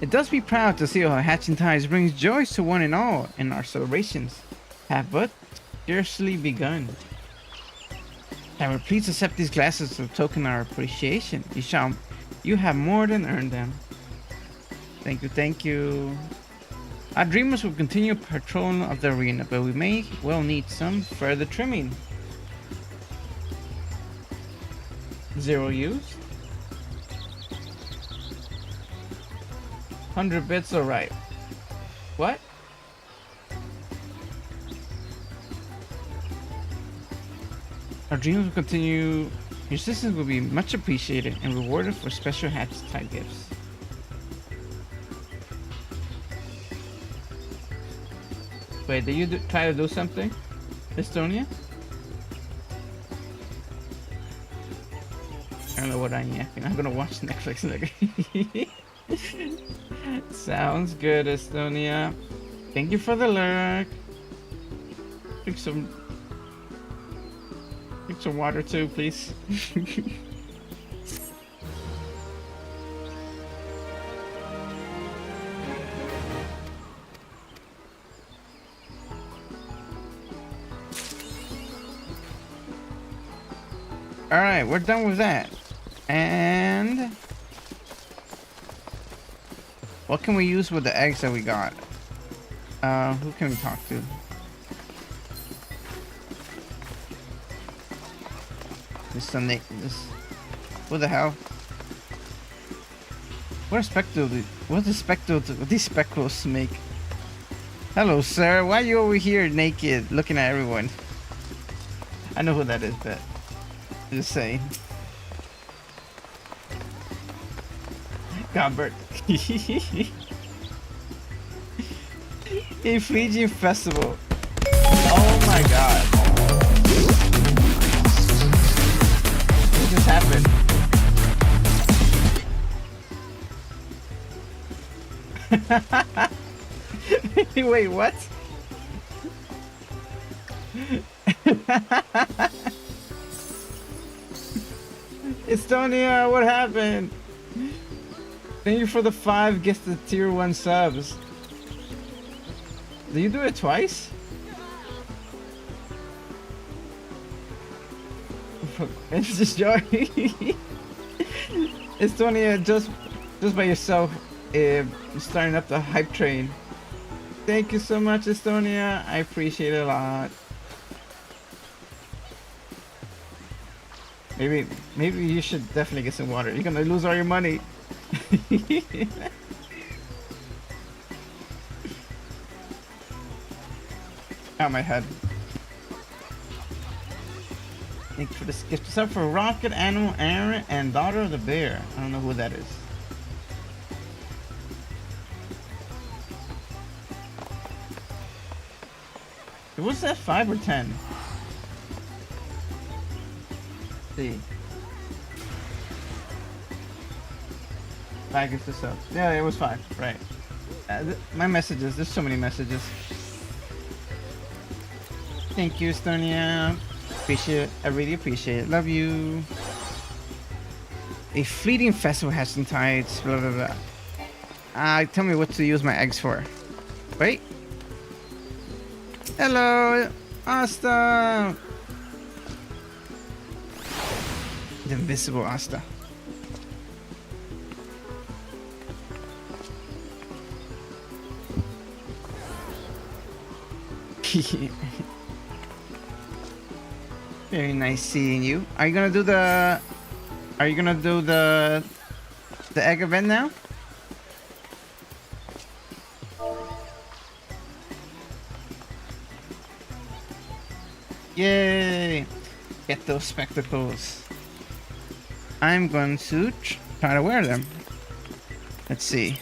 It does me proud to see how Hatching Tides brings joy to one and all, and our celebrations have but scarcely begun. However, please accept these glasses as a token of our appreciation. You have more than earned them. Thank you, thank you. Our dreamers will continue patrol of the arena, but we may well need some further trimming. 0 use. 100 bits, alright. What? Our dreams will continue. Your assistance will be much appreciated and rewarded for special Hatching Tide gifts. Wait, did you try to do something, Estonia? I don't know what I'm yapping. I'm gonna watch Netflix later. Sounds good, Estonia. Thank you for the lurk. Drink some water too, please. All right, we're done with that. And what can we use with the eggs that we got? Who can we talk to? This what the hell? What these speckles make? Hello, sir. Why are you over here naked, looking at everyone? I know who that is, but just saying. Gobert. A Fijian festival. Oh my god. What just happened? Wait, what? Estonia, what happened? Thank you for the 5 gifted tier 1 subs. Did you do it twice? It's just joy. Estonia, just by yourself, starting up the hype train. Thank you so much, Estonia. I appreciate it a lot. Maybe you should definitely get some water. You're gonna lose all your money. Out my head. Thank you for this gift sub for Rocket, Animal, Aaron, and Daughter of the Bear. I don't know who that is. What's that, 5 or 10? Let's see. 5 gifts to sub. Yeah, it was 5, right. My messages, there's so many messages. Thank you, Estonia. Appreciate it. I really appreciate it. Love you. A fleeting festival has some tides. Blah blah blah. Tell me what to use my eggs for. Wait. Hello, Asta. The invisible Asta. Very nice seeing you. Are you gonna do the egg event now? Yay! Get those spectacles. I'm going to try to wear them. Let's see.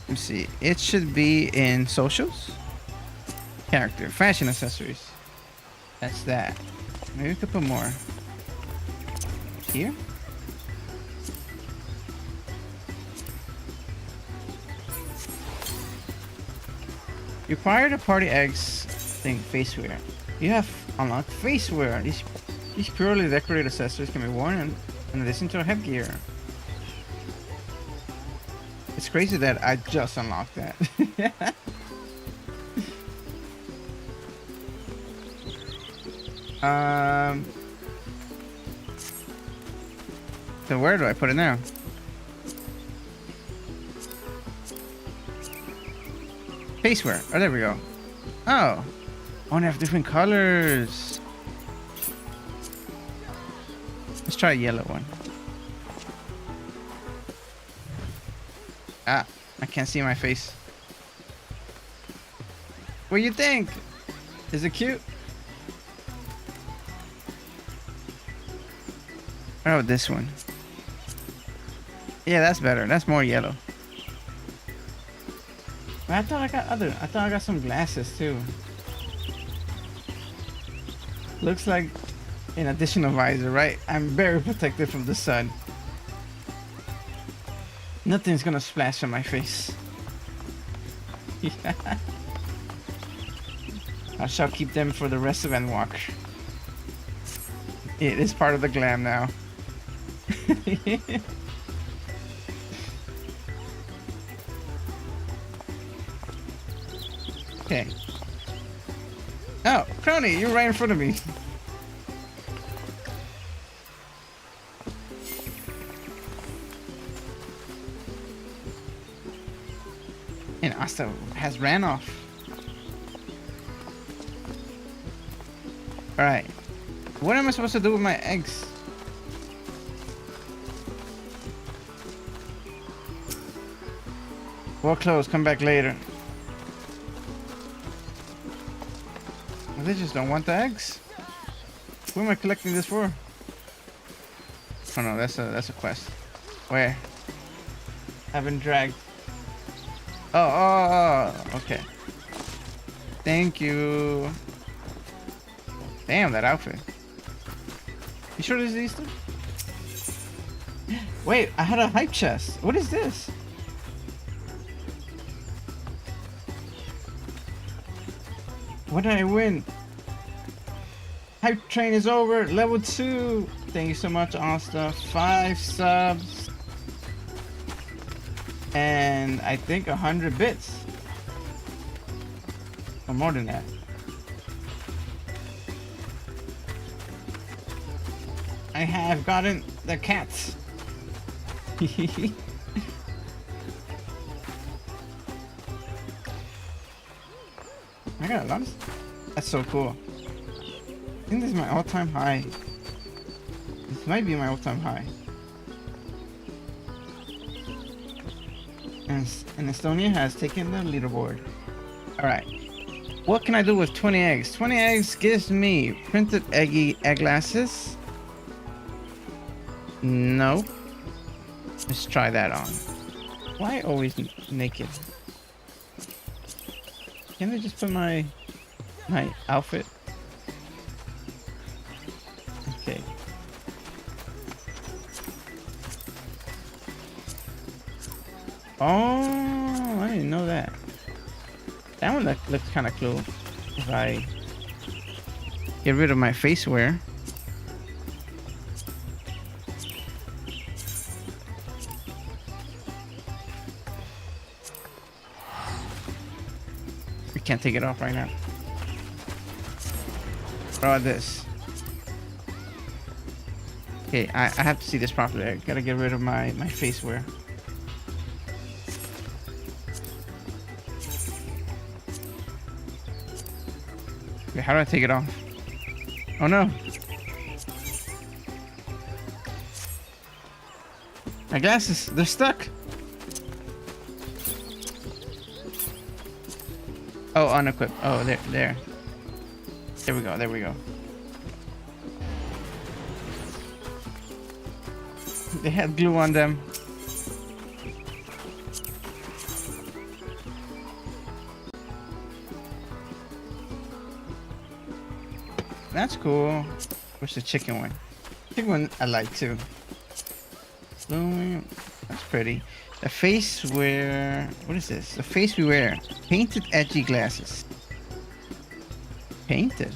Let's see. It should be in socials. Character, fashion accessories. That's that. Maybe we could put more. Here? You acquired a party eggs thing, faceware. You have unlocked faceware. These purely decorated accessories can be worn in addition to headgear. It's crazy that I just unlocked that. So where do I put it now? Faceware. Oh, there we go. Oh. Oh, they have different colors. Let's try a yellow one. Ah, I can't see my face. What do you think? Is it cute? Oh, this one. Yeah, that's better. That's more yellow. I thought I got some glasses too. Looks like an additional visor, right? I'm very protected from the sun. Nothing's gonna splash on my face. Yeah. I shall keep them for the rest of Endwalker. It is part of the glam now. Okay. Oh, Crony, you're right in front of me. And Asta has ran off. Alright. What am I supposed to do with my eggs? We're closed. Come back later. They just don't want the eggs. Who am I collecting this for? Oh no, that's a quest. Where? I've been dragged. Oh, okay. Thank you. Damn, that outfit. You sure this is Easter? Wait, I had a hype chest. What is this? What did I win? Hype train is over. Level 2. Thank you so much, Asta. 5 subs. And I think 100 bits. Or more than that. I have gotten the cats. I got a lot of... That's so cool. I think this is my all-time high. This might be my all-time high. And Estonia has taken the leaderboard. Alright. What can I do with 20 eggs? 20 eggs gives me printed egg glasses. No. Let's try that on. Why always naked? Can I just put my outfit? Okay. Oh, I didn't know that. That one looks kind of cool. If I get rid of my face wear. We can't take it off right now. What about this? Okay, I have to see this properly. I gotta get rid of my face wear. Okay, how do I take it off? Oh no! My glasses, they're stuck! Oh, unequipped. Oh, there. There we go, there we go. They had glue on them. That's cool. Where's the chicken one? Chicken one I like too. That's pretty. The face wear. What is this? The face we wear. Painted edgy glasses. Painted.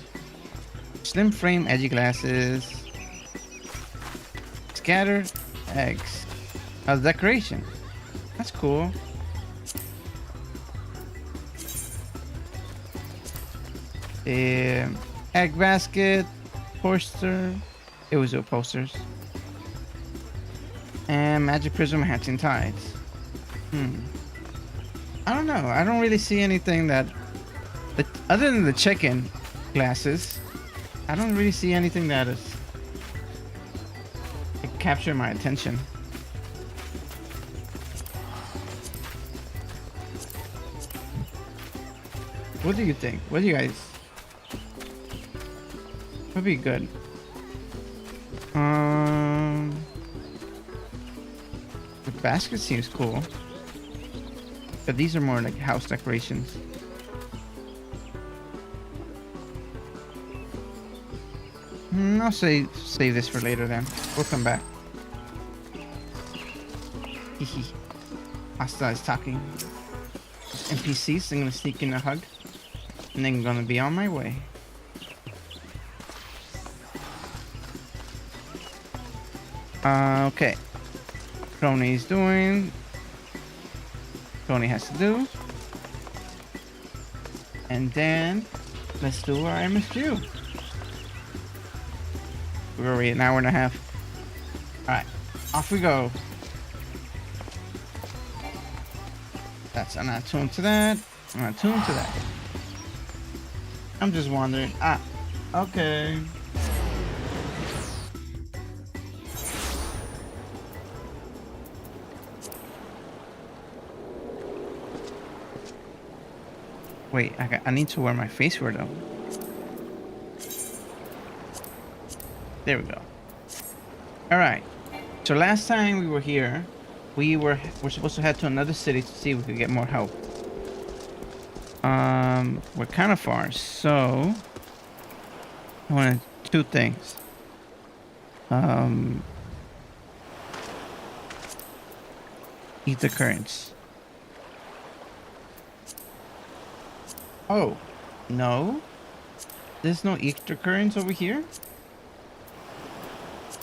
Slim frame edgy glasses. Scattered eggs. As decoration. That's cool. Egg basket. Poster. It was all posters. And magic prism hatching tides. I don't know. I don't really see anything that other than the chicken glasses. I don't really see anything that is capture my attention. What do you think? What do you guys? Would be good. The basket seems cool, but these are more like house decorations. I'll save this for later then. We'll come back. Hehe. Asta is talking. NPCs, I'm gonna sneak in a hug. And then I'm gonna be on my way. Okay. Crony's doing. Crony has to do. And then let's do our MSQ. We're already an hour and a half. Alright, off we go. I'm not tuned to that. I'm not tuned to that. I'm just wondering. Ah, okay. Wait, I need to wear my face wear though. There we go. All right. So last time we were here, we're supposed to head to another city to see if we could get more help. We're kind of far, so I want two things. Ether currents. Oh, no. There's no ether currents over here?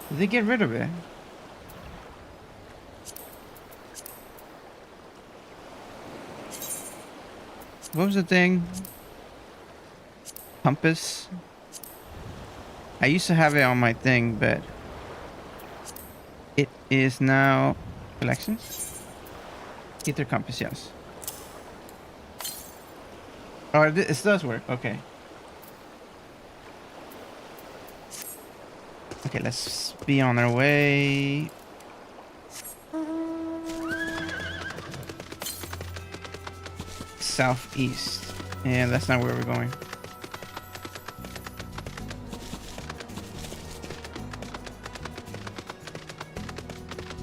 Did they get rid of it? What was the thing? Compass? I used to have it on my thing, but it is now collections. Ether compass, yes. Oh, this does work. Okay. Okay, let's be on our way. Southeast. Yeah, that's not where we're going.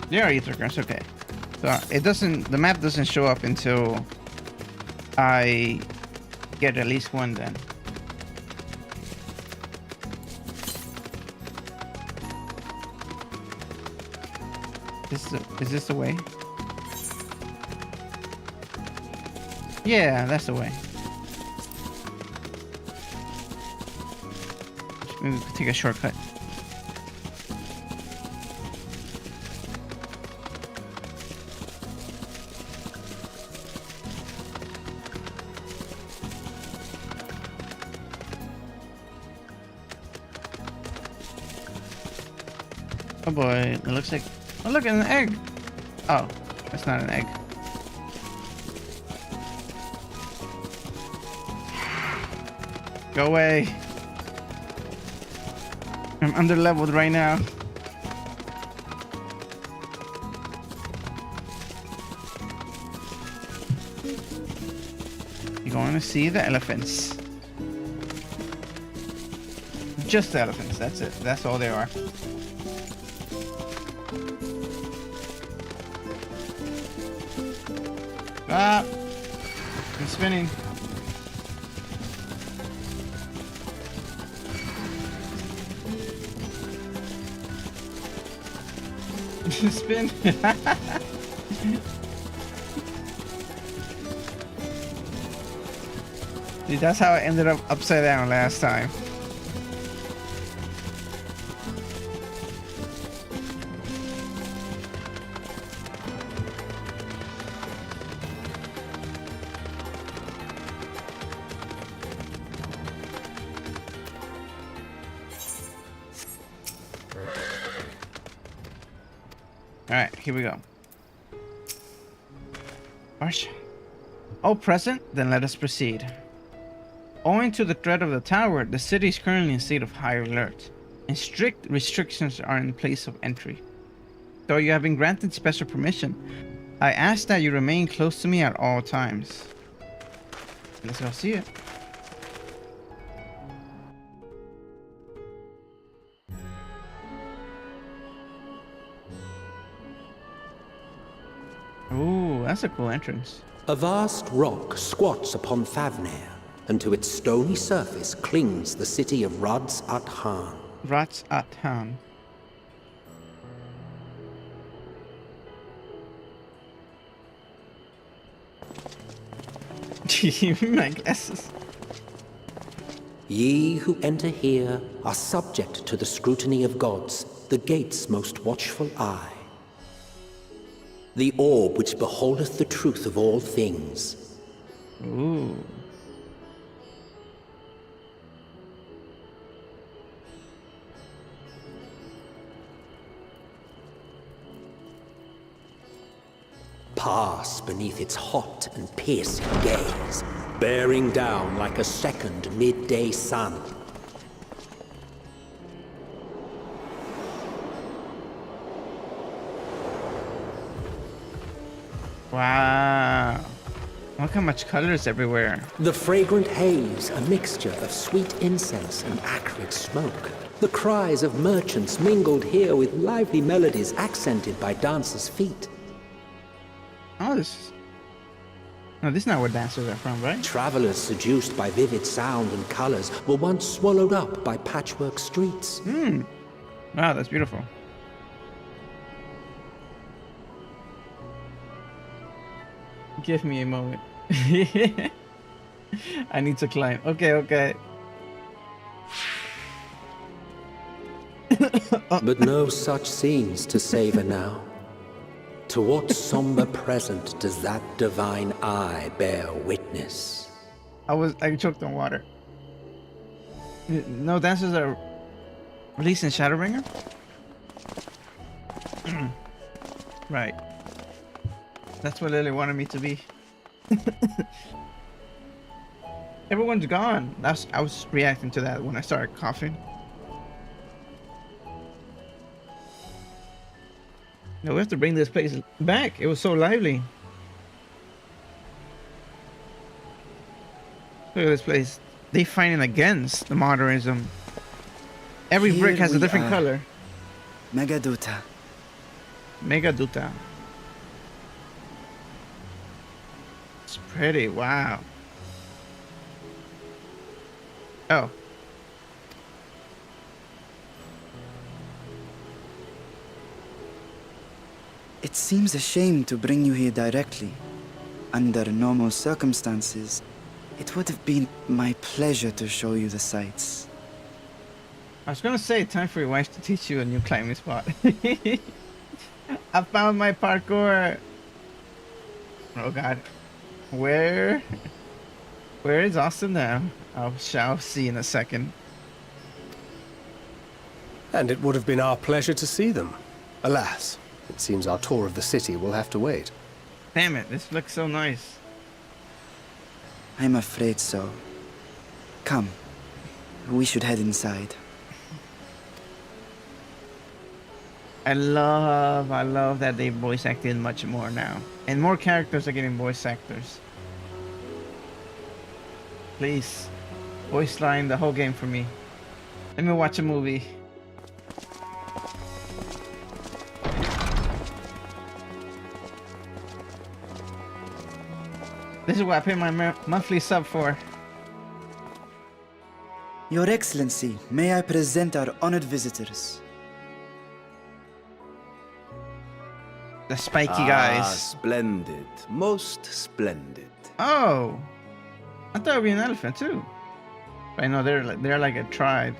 There are ether currents. Okay. So the map doesn't show up until I get at least one then. Is this the way? Yeah, that's the way. Maybe we could take a shortcut. Oh boy, it looks like... Oh look, an egg! Oh, that's not an egg. Go away. I'm under leveled right now. You're going to see the elephants. Just the elephants, that's it. That's all they are. Ah! I'm spinning. Spin. Dude, that's how I ended up upside down last time. Alright, here we go. March. All present? Then let us proceed. Owing to the threat of the tower, the city is currently in state of high alert, and strict restrictions are in place of entry. Though you have been granted special permission, I ask that you remain close to me at all times. Let's go see it. Ooh, that's a cool entrance. A vast rock squats upon Favnir, and to its stony surface clings the city of Radz-at-Han. Radz-at-Han. My glasses. Ye who enter here are subject to the scrutiny of gods, the gate's most watchful eye. The orb which beholdeth the truth of all things. Ooh. Pass beneath its hot and piercing gaze, bearing down like a second midday sun. Wow. Look how much colors everywhere. The fragrant haze, a mixture of sweet incense and acrid smoke. The cries of merchants mingled here with lively melodies accented by dancers' feet. Oh, this... No, this is not where dancers are from, right? Travelers seduced by vivid sound and colors were once swallowed up by patchwork streets. Wow, that's beautiful. Give me a moment. I need to climb. Okay, okay. But no such scenes to savor now. To what somber present does that divine eye bear witness? I choked on water. No dancers are released in Shadowbringer? Right. That's what Lily wanted me to be. Everyone's gone. I was reacting to that when I started coughing. No, we have to bring this place back. It was so lively. Look at this place. They fighting against the modernism. Every Here brick has a we different are. color. Megaduta. Megaduta. It's pretty. Wow. Oh. It seems a shame to bring you here directly. Under normal circumstances, it would have been my pleasure to show you the sights. I was gonna say, time for your wife to teach you a new climbing spot. I found my parkour. Oh god. Where is Austin now? I shall see in a second. And it would have been our pleasure to see them. Alas, it seems our tour of the city will have to wait. Damn it, this looks so nice. I'm afraid so. Come, we should head inside. I love that they voice acted much more now. And more characters are getting voice actors. Please, voice line the whole game for me. Let me watch a movie. This is what I pay my monthly sub for. Your Excellency, may I present our honored visitors? The spiky guys. Splendid. Most splendid. Oh, I thought it would be an elephant too. But I know they're like a tribe.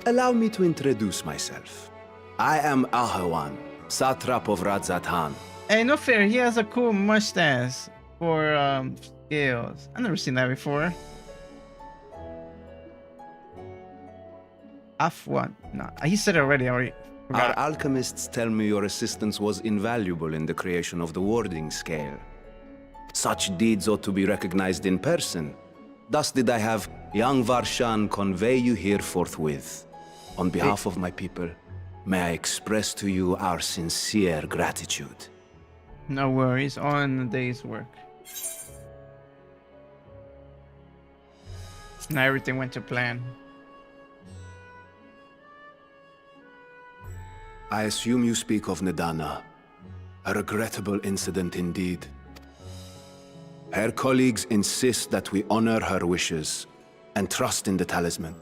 Allow me to introduce myself. I am Ahawan, satrap of Radz-at-Han. Hey, no fair. He has a cool mustache for scales. I've never seen that before. Afwan. No, he said it already. I already Our forgot. alchemists tell me your assistance was invaluable in the creation of the warding scale. Such deeds ought to be recognized in person. Thus did I have young Varshan convey you here forthwith. On behalf of my people, may I express to you our sincere gratitude. No worries. On the day's work. Now everything went to plan. I assume you speak of Nidana. A regrettable incident indeed. Her colleagues insist that we honor her wishes and trust in the talisman.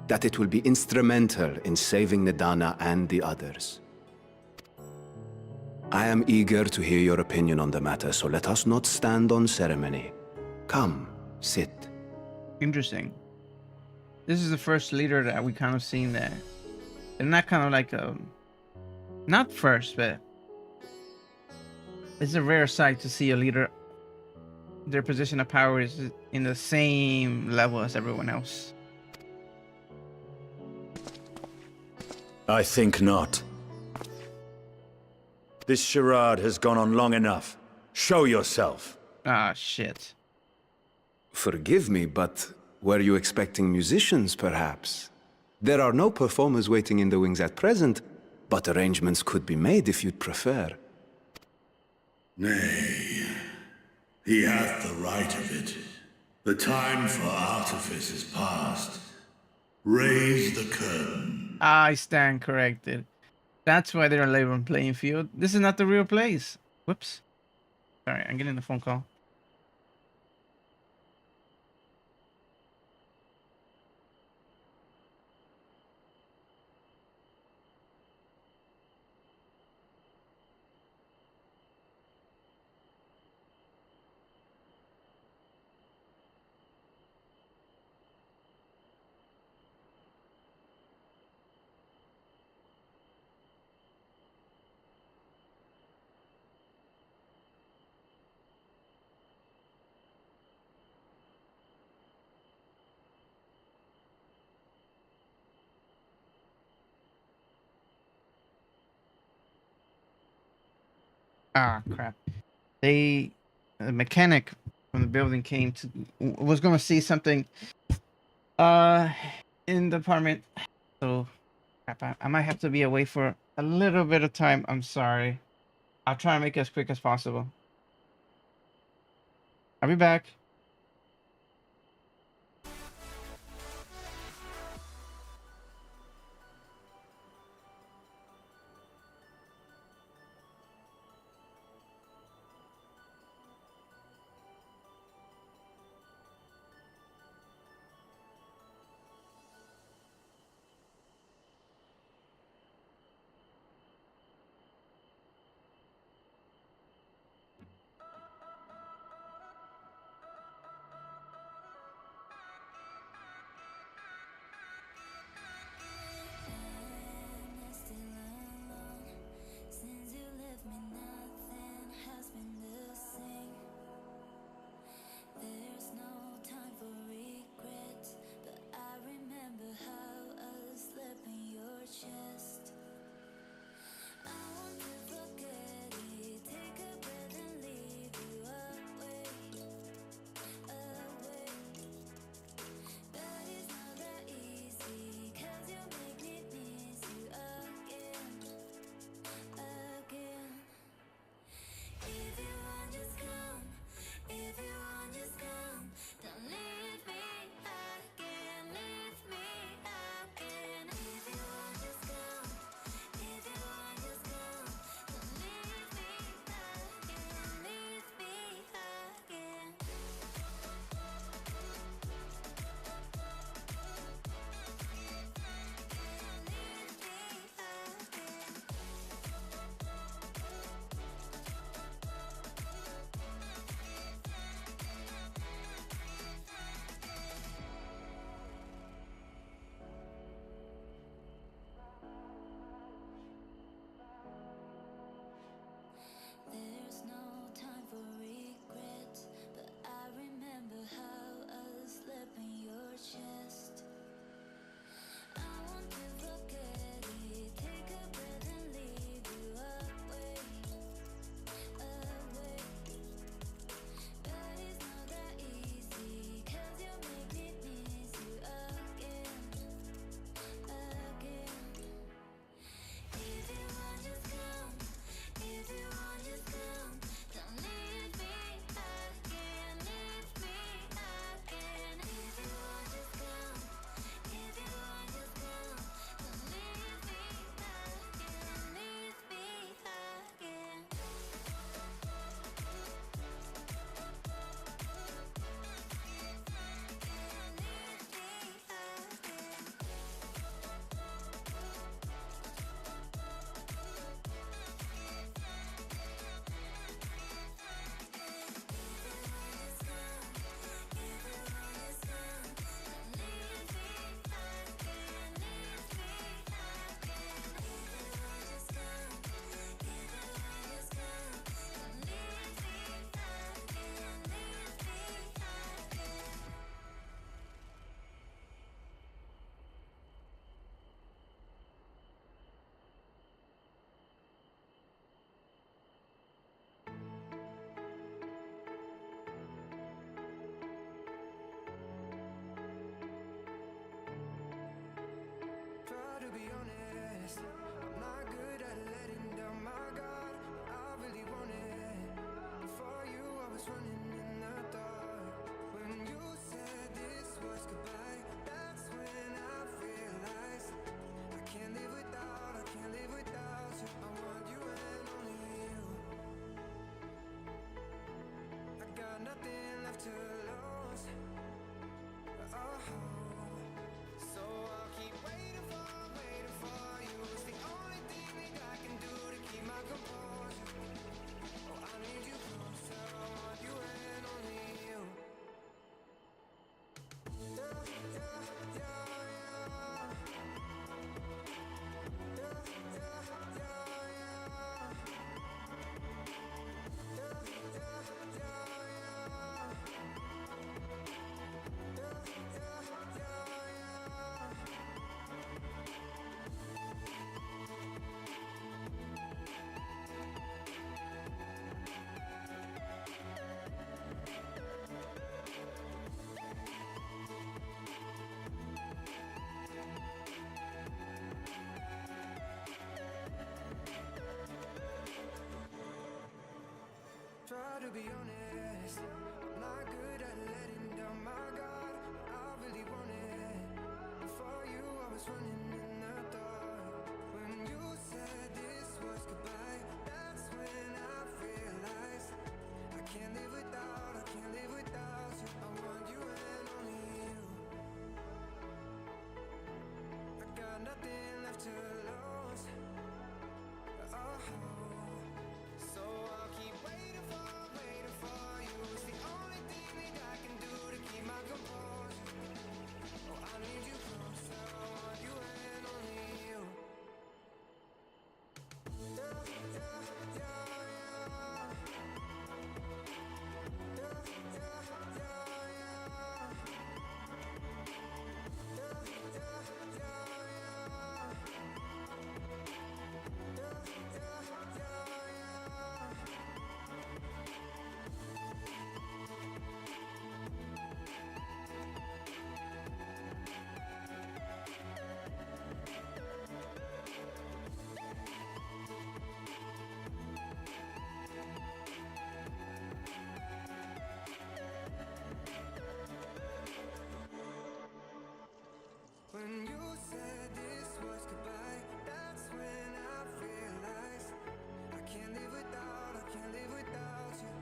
that it will be instrumental in saving Nidana and the others. I am eager to hear your opinion on the matter, so let us not stand on ceremony. Come, sit. Interesting. This is the first leader that we kind of seen there. They're not kind of like not first, but it's a rare sight to see a leader. Their position of power is in the same level as everyone else. I think not. This charade has gone on long enough. Show yourself. Ah, shit. Forgive me, but were you expecting musicians, perhaps? There are no performers waiting in the wings at present, but arrangements could be made if you'd prefer. Nay, he hath the right of it. The time for artifice is past. Raise the curtain. I stand corrected. That's why they're on level playing field. This is not the real place. Whoops. Sorry, I'm getting a phone call. Ah, crap. The mechanic from the building came to was going to see something in the apartment. So crap, I might have to be away for a little bit of time. I'm sorry. I'll try and make it as quick as possible. I'll be back. honest, I'm not good at letting down my guard. I really want it. Before you, I was running in the dark. When you said this was goodbye, that's when I realized I can't live without you. I want you and only you. I got nothing left to lose. Oh, so I'll keep waiting for you. It's the only thing that I can do to keep my composure. Oh, I need you closer. I want you and only you. Yeah, yeah, yeah, yeah. Yeah, yeah, yeah, yeah. Yeah, yeah, try to be honest, I'm not good at letting down my guard. I really want it. Before you, I was running in the dark. When you said this was goodbye, that's when I realized I can't live without you. I want you and only you. I got nothing left to lose. Oh, so I'll keep waiting for you. It's the only thing that I can do to keep my composure. Oh, I need you closer. I want you and only you. Yeah, yeah, yeah, yeah. Yeah, yeah, yeah, yeah. Yeah, yeah, yeah, yeah. When you said this was goodbye, that's when I realized I can't live without you.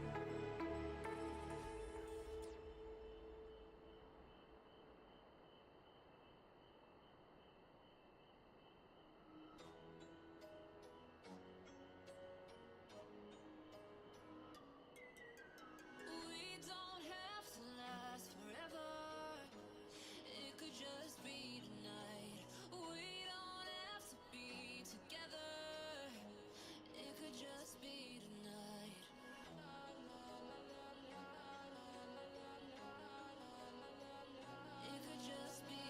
We don't have to last forever. It could just be tonight. We don't have to be together. It could just be tonight. It could just be.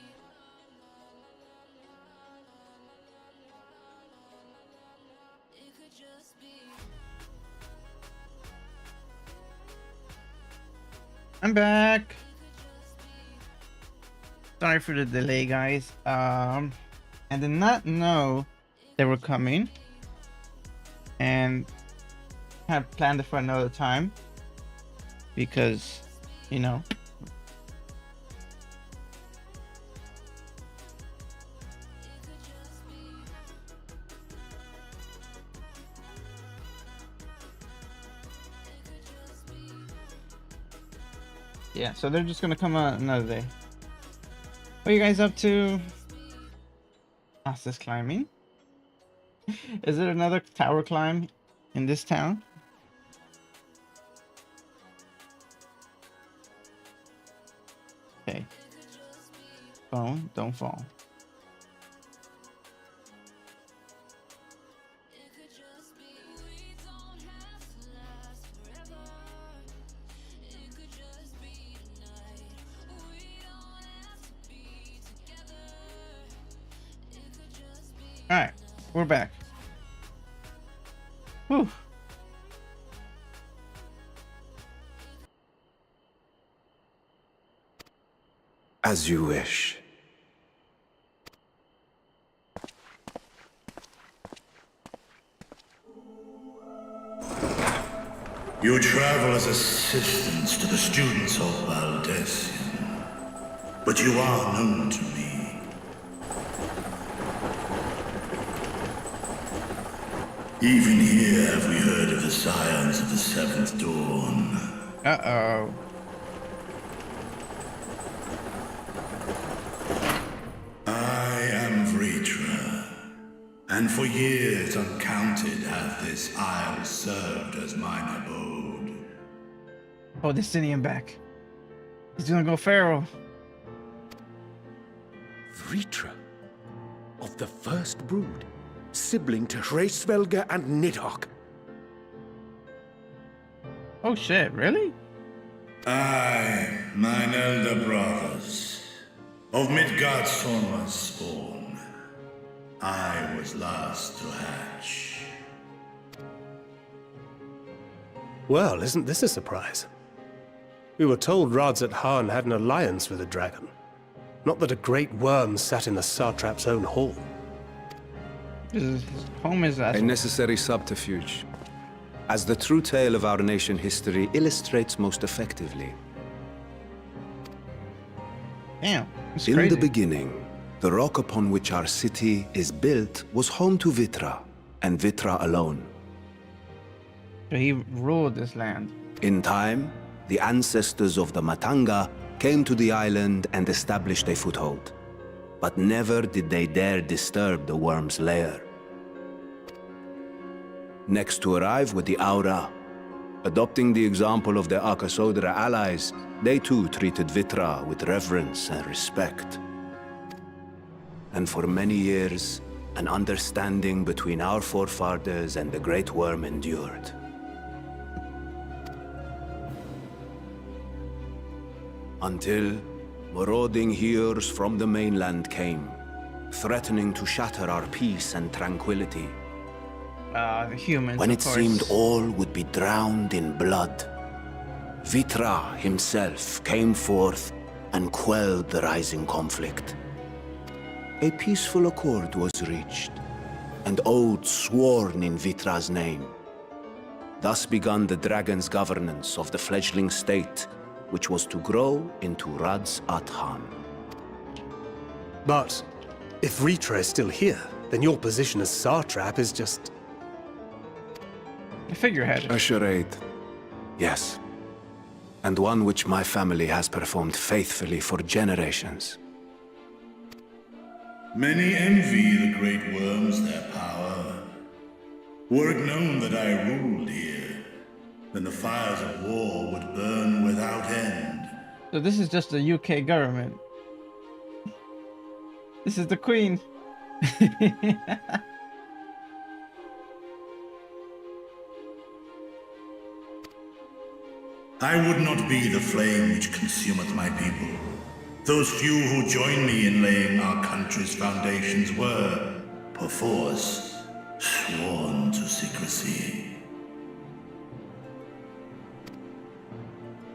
It could just be. I'm back. It could just be. Sorry for the delay, guys. I did not know they were coming, and had planned it for another time because, you know. Yeah, so they're just gonna come another day. What are you guys up to? Fastest climbing? Is there another tower climb in this town? Okay. Phone, don't fall. It could just be. We don't have to last forever. It could just be tonight. We don't have to be together. It could just be. Alright, we're back. Whew. As you wish. You travel as assistants to the students of Valdesian, but you are known to me. Even here have we heard of the scions of the Seventh Dawn. Uh-oh. I am Vritra, and for years uncounted hath this isle served as mine abode. Oh, the city and back. He's gonna go Pharaoh. Vritra, of the First Brood, sibling to Hraesvelga and Nidhogg. Oh shit, really? I, mine elder brothers, of Midgard Sorma's spawn, I was last to hatch. Well, isn't this a surprise? We were told Radz-at-Han had an alliance with a dragon. Not that a great worm sat in the satrap's own hall. His home is A necessary subterfuge, as the true tale of our nation history illustrates most effectively. Damn, it's In crazy. the beginning, the rock upon which our city is built was home to Vitra, and Vitra alone. So he ruled this land. In time, the ancestors of the Matanga came to the island and established a foothold. But never did they dare disturb the worm's lair. Next to arrive were the Aura. Adopting the example of their Akasodra allies, they too treated Vitra with reverence and respect. And for many years, an understanding between our forefathers and the Great Worm endured. Until marauding heroes from the mainland came, threatening to shatter our peace and tranquility. The humans, When of it course. seemed all would be drowned in blood, Vitra himself came forth and quelled the rising conflict. A peaceful accord was reached, and oaths sworn in Vitra's name. Thus began the dragon's governance of the fledgling state, which was to grow into Radz-at-Han. But if Vritra is still here, then your position as satrap is just... A figurehead. A charade, yes. And one which my family has performed faithfully for generations. Many envy the great worms their power. Were it known that I ruled here, then the fires of war would burn without end. So this is just the UK government. This is the Queen. I would not be the flame which consumeth my people. Those few who joined me in laying our country's foundations were, perforce, sworn to secrecy.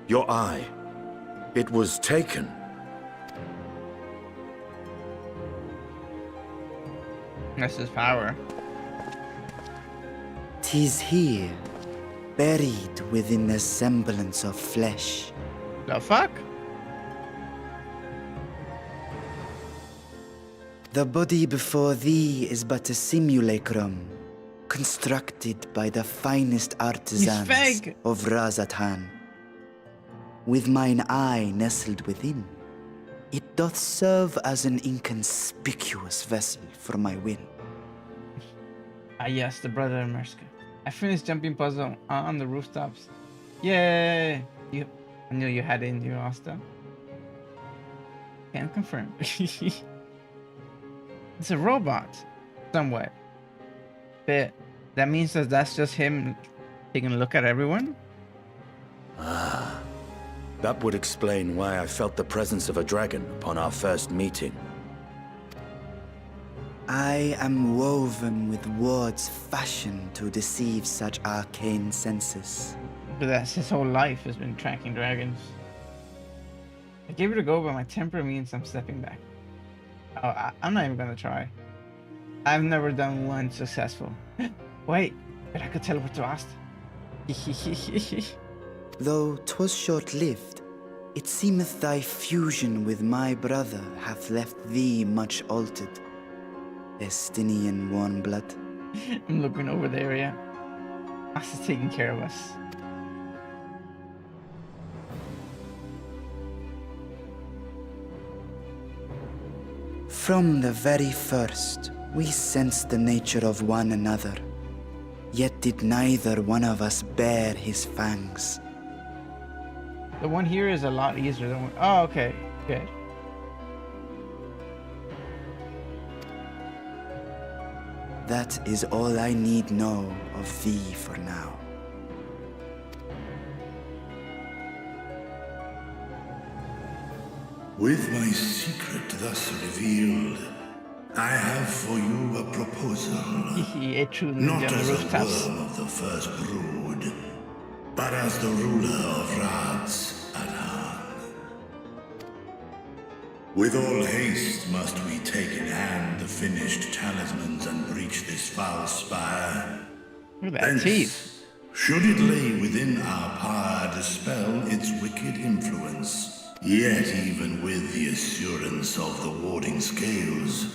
Your eye. It was taken. That's his power. 'Tis here, buried within the semblance of flesh. The fuck? The body before thee is but a simulacrum, constructed by the finest artisans fake. of Radz-at-Han. With mine eye nestled within, it doth serve as an inconspicuous vessel for my will. Ah yes, the brother of Merska. I finished jumping puzzle on the rooftops. Yay! I knew you had it in you, Asta. Can confirm. It's a robot, somewhat. But that means that that's just him taking a look at everyone? That would explain why I felt the presence of a dragon upon our first meeting. I am woven with words fashioned to deceive such arcane senses. But that's his whole life has been tracking dragons. I gave it a go, but my temper means I'm stepping back. Oh, I'm not even gonna try. I've never done one successful. Wait, but I could teleport to Asta. Though 'twas short-lived, it seemeth thy fusion with my brother hath left thee much altered. Estinian warm blood. I'm looking over the area. Us is taking care of us. From the very first, we sensed the nature of one another. Yet did neither one of us bear his fangs. The one here is a lot easier than one. Oh, okay. Good. That is all I need know of thee for now. With my secret thus revealed, I have for you a proposal. He ate through Not the as a rooftops. worm of the first brood, but as the ruler of Radz-at-Han. With all haste must we take in hand the finished talismans and breach this foul spire. Look at that teeth. Should it lay within our power, dispel its wicked influence. Yet even with the assurance of the warding scales,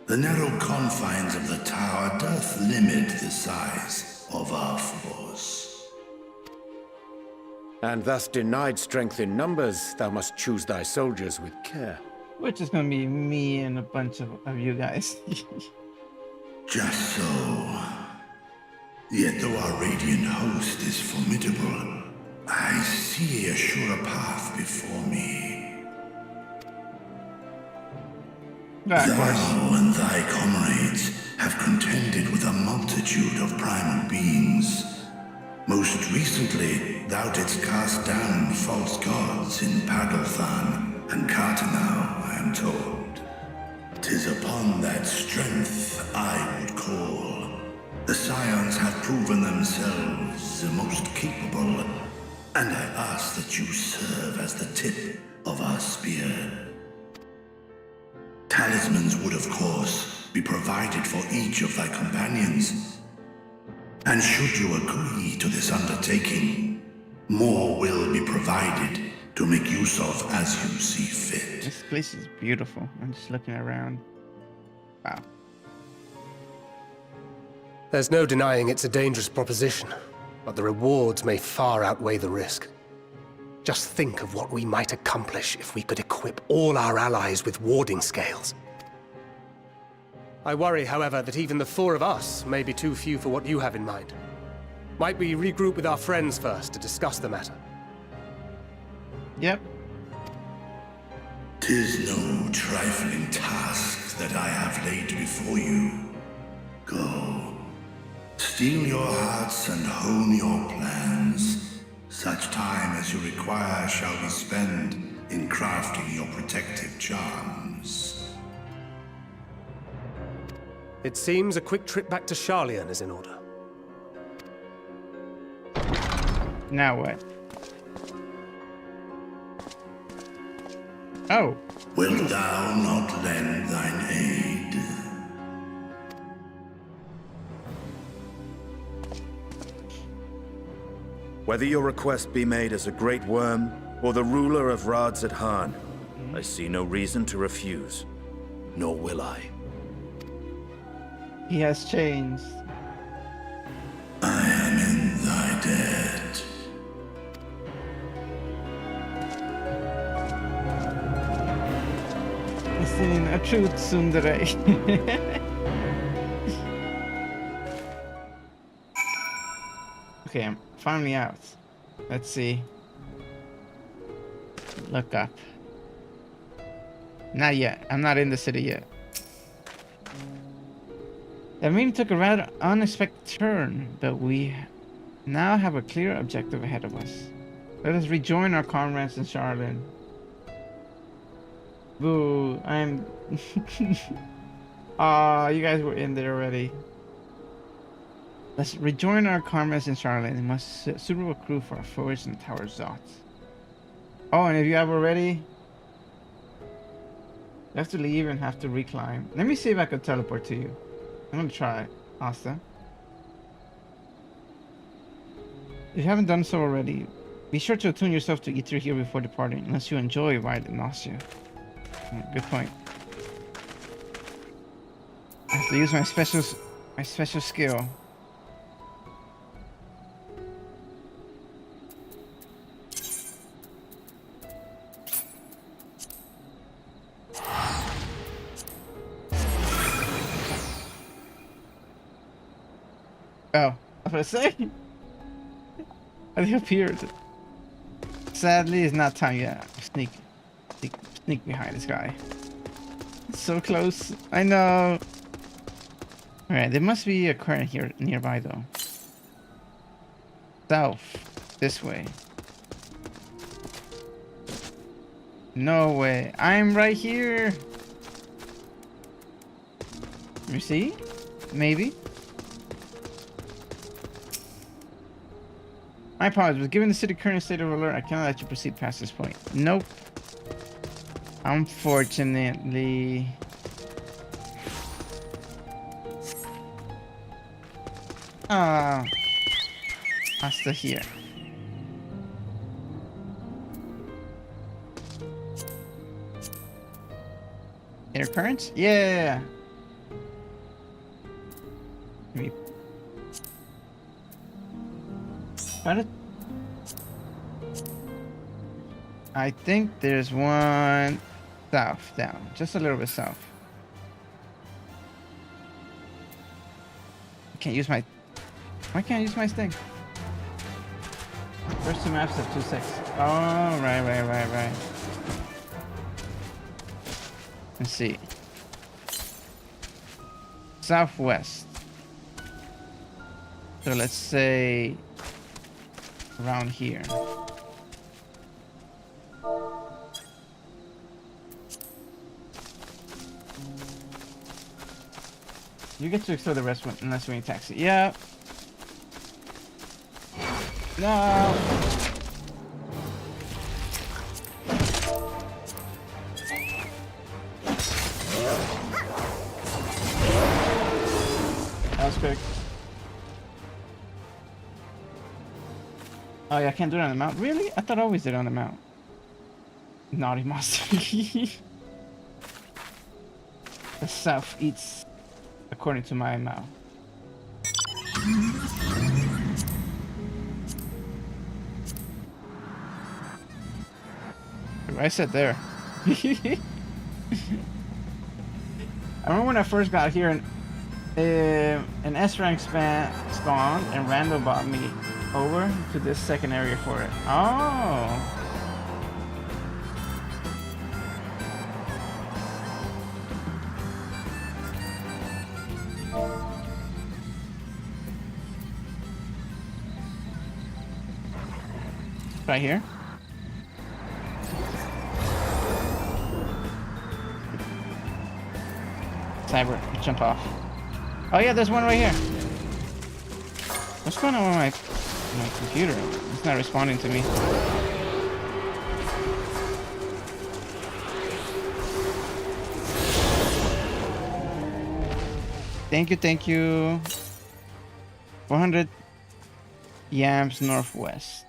the narrow confines of the tower doth limit the size of our force. And thus denied strength in numbers, thou must choose thy soldiers with care. Which is gonna be me and a bunch of you guys. Just so. Yet though our radiant host is formidable, I see a surer path before me. Thou and thy comrades have contended with a multitude of primal beings. Most recently, thou didst cast down false gods in Padalthan and Cartanau, I am told. 'Tis upon that strength I would call. The Scions have proven themselves the most capable, and I ask that you serve as the tip of our spear. Talismans would, of course, be provided for each of thy companions. And should you agree to this undertaking, more will be provided to make use of as you see fit. This place is beautiful. I'm just looking around. Wow. There's no denying it's a dangerous proposition, but the rewards may far outweigh the risk. Just think of what we might accomplish if we could equip all our allies with warding scales. I worry, however, that even the four of us may be too few for what you have in mind. Might we regroup with our friends first to discuss the matter? Yep. 'Tis no trifling task that I have laid before you. Go. Steel your hearts and hone your plans. Such time as you require shall be spent in crafting your protective charms. It seems a quick trip back to Sharlayan is in order. Now what? Oh. Wilt thou not lend thine aid? Whether your request be made as a great worm or the ruler of Radz-at-Han, I see no reason to refuse, nor will I. He has changed. I am in thy debt. He's seen a truth tsundere. Okay, I'm finally out. Let's see. Look up. Not yet. I'm not in the city yet. That meeting took a rather unexpected turn, but we now have a clear objective ahead of us. Let us rejoin our comrades in Sharlayan. Boo, I'm... Aw, you guys were in there already. Let's rejoin our comrades in Sharlayan and must suitable crew for our forage in the Tower of Zot. Oh, and if you have already... You have to leave and have to reclimb. Let me see if I can teleport to you. I'm gonna try, Asta. If you haven't done so already, be sure to attune yourself to E3 here before departing, unless you enjoy ride and nausea. Good point. I have to use my special skill. Oh, I was gonna say. They appeared. Sadly, it's not time yet. Sneak behind this guy. It's so close. I know. All right, there must be a current here nearby, though. South, this way. No way. I'm right here. You see? Maybe. My apologies, but given the city current state of alert, I cannot let you proceed past this point. Nope. Unfortunately. I'm still here. Air currents? Yeah. Maybe. Got it. I think there's one south down, just a little bit south. I can't use my. Why can't I use my stick? First two maps have 2-6. Oh, right. Let's see. Southwest. So let's say around here. You get to explore the rest unless we taxi. Yeah. No. That was quick. Oh yeah, I can't do it on the mount. Really? I thought I always did it on the mount. Naughty monster. The south eats according to my mouth. I said there. I remember when I first got here, an S rank spawned and Randall brought me over to this second area for it. Oh. Right here. Cyber, jump off. Oh yeah, there's one right here. What's going on with my computer? It's not responding to me. Thank you. 400 yams northwest.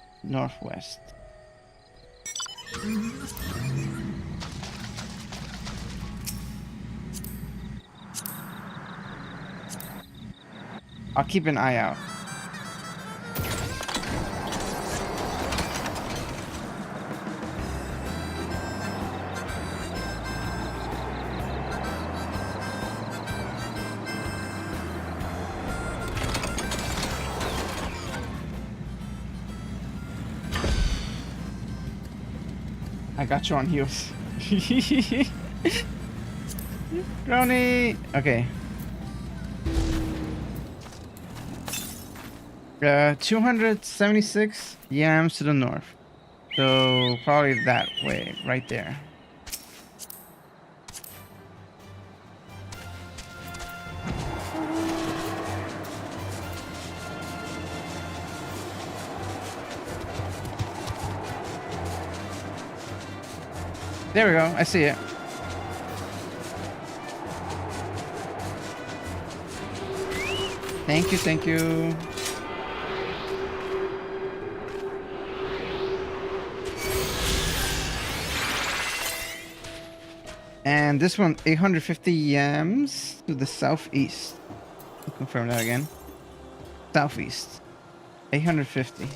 I'll keep an eye out. I got you on heels. Brownie! Okay. 276 yams to the north. So probably that way, right there. There we go, I see it. Thank you. And this one, 850 yams to the southeast. I'll confirm that again. Southeast. 850.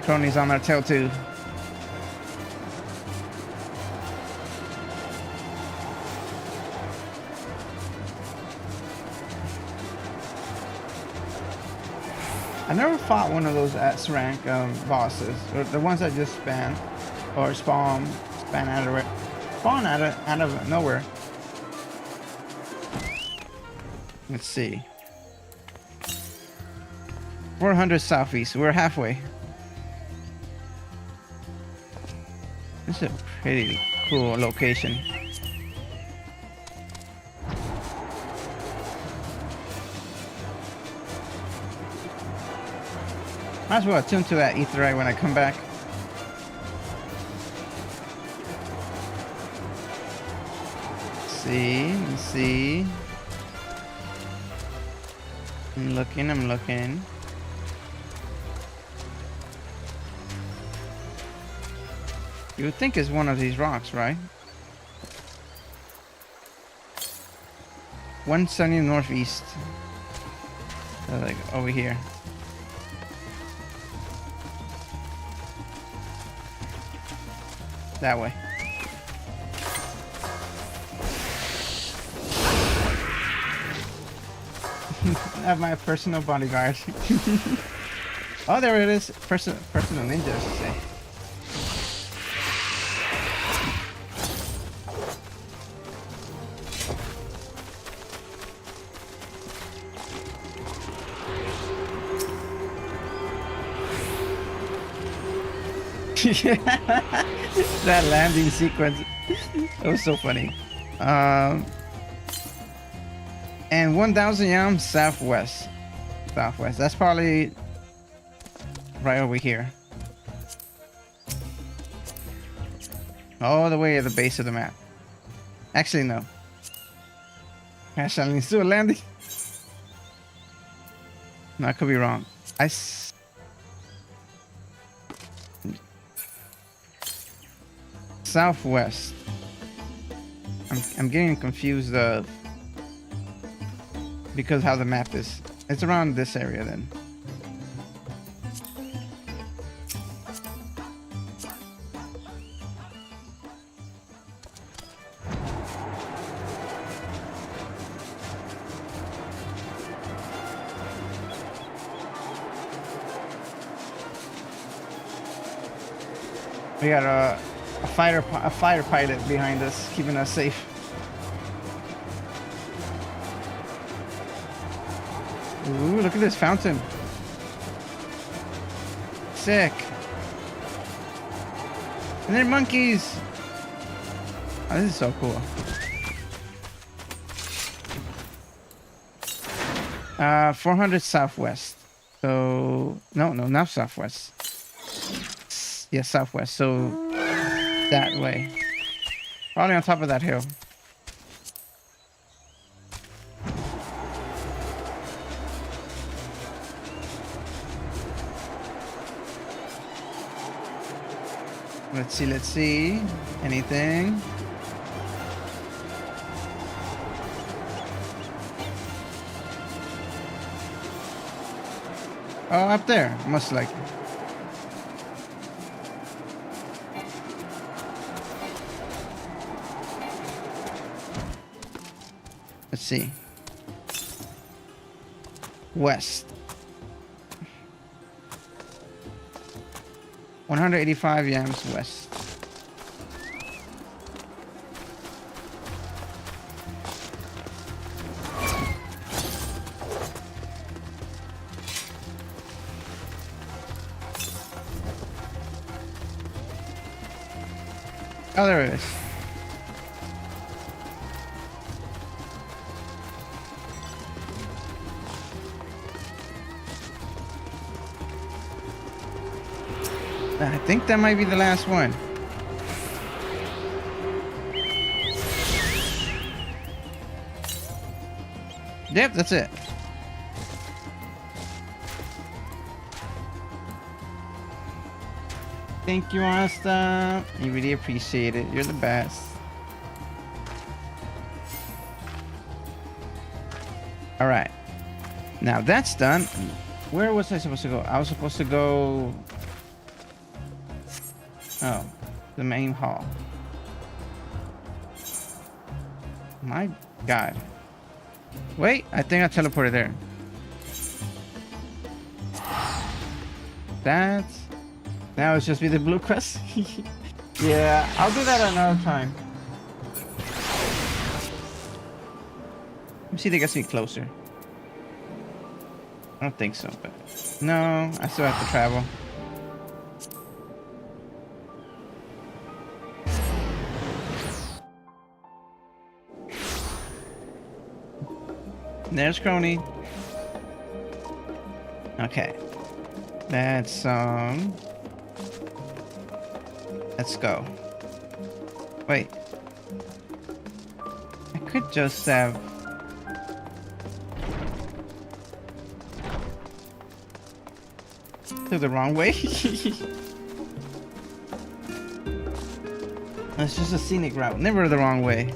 Crony's on our tail too. I never fought one of those S rank bosses, or the ones that just span or spawn out of nowhere. Let's see. 400 southeast. We're halfway. This is a pretty cool location. Might as well attune to that etherite when I come back. Let's see. I'm looking. You would think it's one of these rocks, right? 170 northeast. So like over here. That way. I have my personal bodyguard. Oh, there it is. Personal ninja, I should say. That landing sequence, it was so funny. And 1,000 yams southwest. That's probably right over here, all the way at the base of the map. Actually, no. Actually, still landing. No, I could be wrong. Southwest. I'm getting confused because how the map is. It's around this area then. We got a fighter pilot behind us, keeping us safe. Ooh, look at this fountain. Sick. And they're monkeys. Oh, this is so cool. 400 southwest. So no, not southwest. Yeah, southwest. So that way. Probably on top of that hill. Let's see. Anything? Oh, up there, most likely. Let's see. West. 185 yams west. Oh, there it is. I think that might be the last one. Yep, that's it. Thank you, Asta. I really appreciate it. You're the best. All right. Now that's done. Where was I supposed to go? I was supposed to go... Oh, the main hall. My God. Wait, I think I teleported there. That's... Now it's just be the blue quest. Yeah, I'll do that another time. Let me see if they gets me closer. I don't think so, but... No, I still have to travel. There's Crony. Okay. That's let's go. Wait. I could just have... To the wrong way. It's just a scenic route, never the wrong way.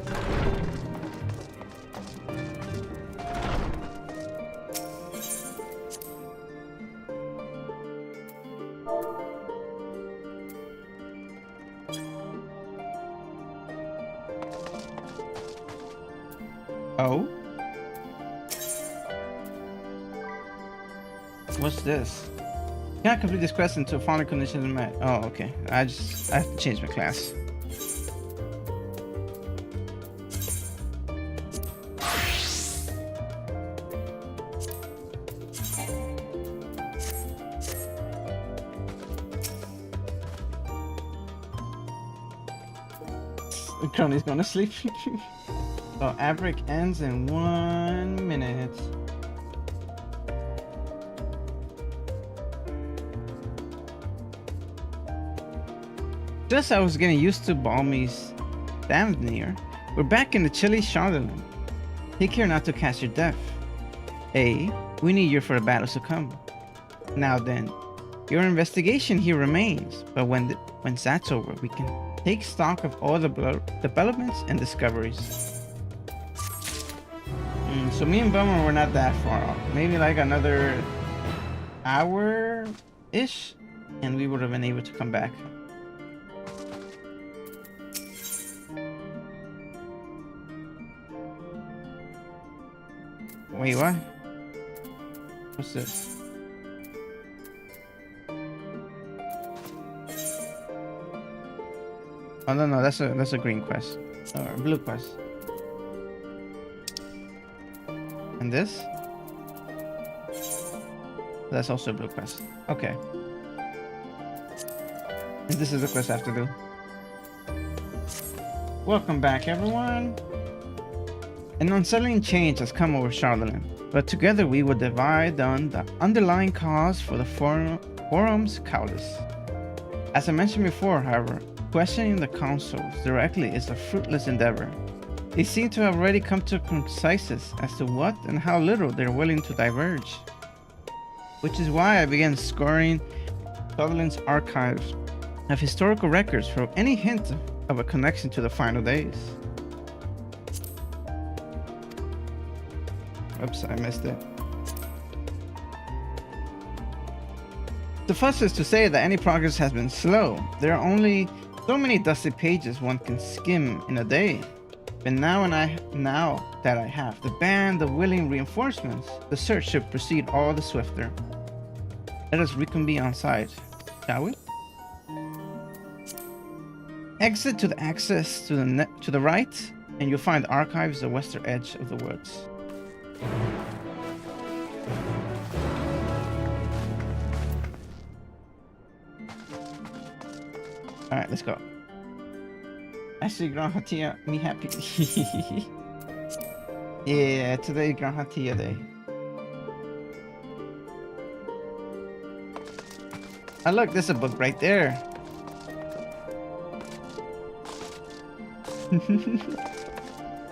Oh? What's this? Can't complete this quest until final conditions are met. Oh, okay. I have to change my class. Crony's gonna sleep. So Averick ends in 1 minute. Just as I was getting used to Balmy's damned near, we're back in the chilly Charlotte. Take care not to cast your death. A, we need you for the battles to come. Now then, your investigation here remains, but when that's over, we can take stock of all the developments and discoveries. So me and Bummer were not that far off. Maybe like another hour-ish, and we would have been able to come back. Wait, what? What's this? Oh no, that's a green quest or a blue quest. And this? That's also a blue quest. Okay. And this is the quest I have to do. Welcome back, everyone. An unsettling change has come over Charlotte, but together we will divide on the underlying cause for the forum's cowardice. As I mentioned before, however, questioning the councils directly is a fruitless endeavor. They seem to have already come to a consensus as to what and how little they're willing to diverge. Which is why I began scouring Charlotte's archives of historical records for any hint of a connection to the final days. Oops, I missed it. Suffice it to say that any progress has been slow. There are only so many dusty pages one can skim in a day. But now that I have the band of willing reinforcements, the search should proceed all the swifter. Let us reconvene on site, shall we? Exit to the access to the right, and you'll find the archives at the western edge of the woods. All right, let's go. Actually, Grand Hatia, me happy. Yeah, today Grand Hatia day. Oh look, there's a book right there.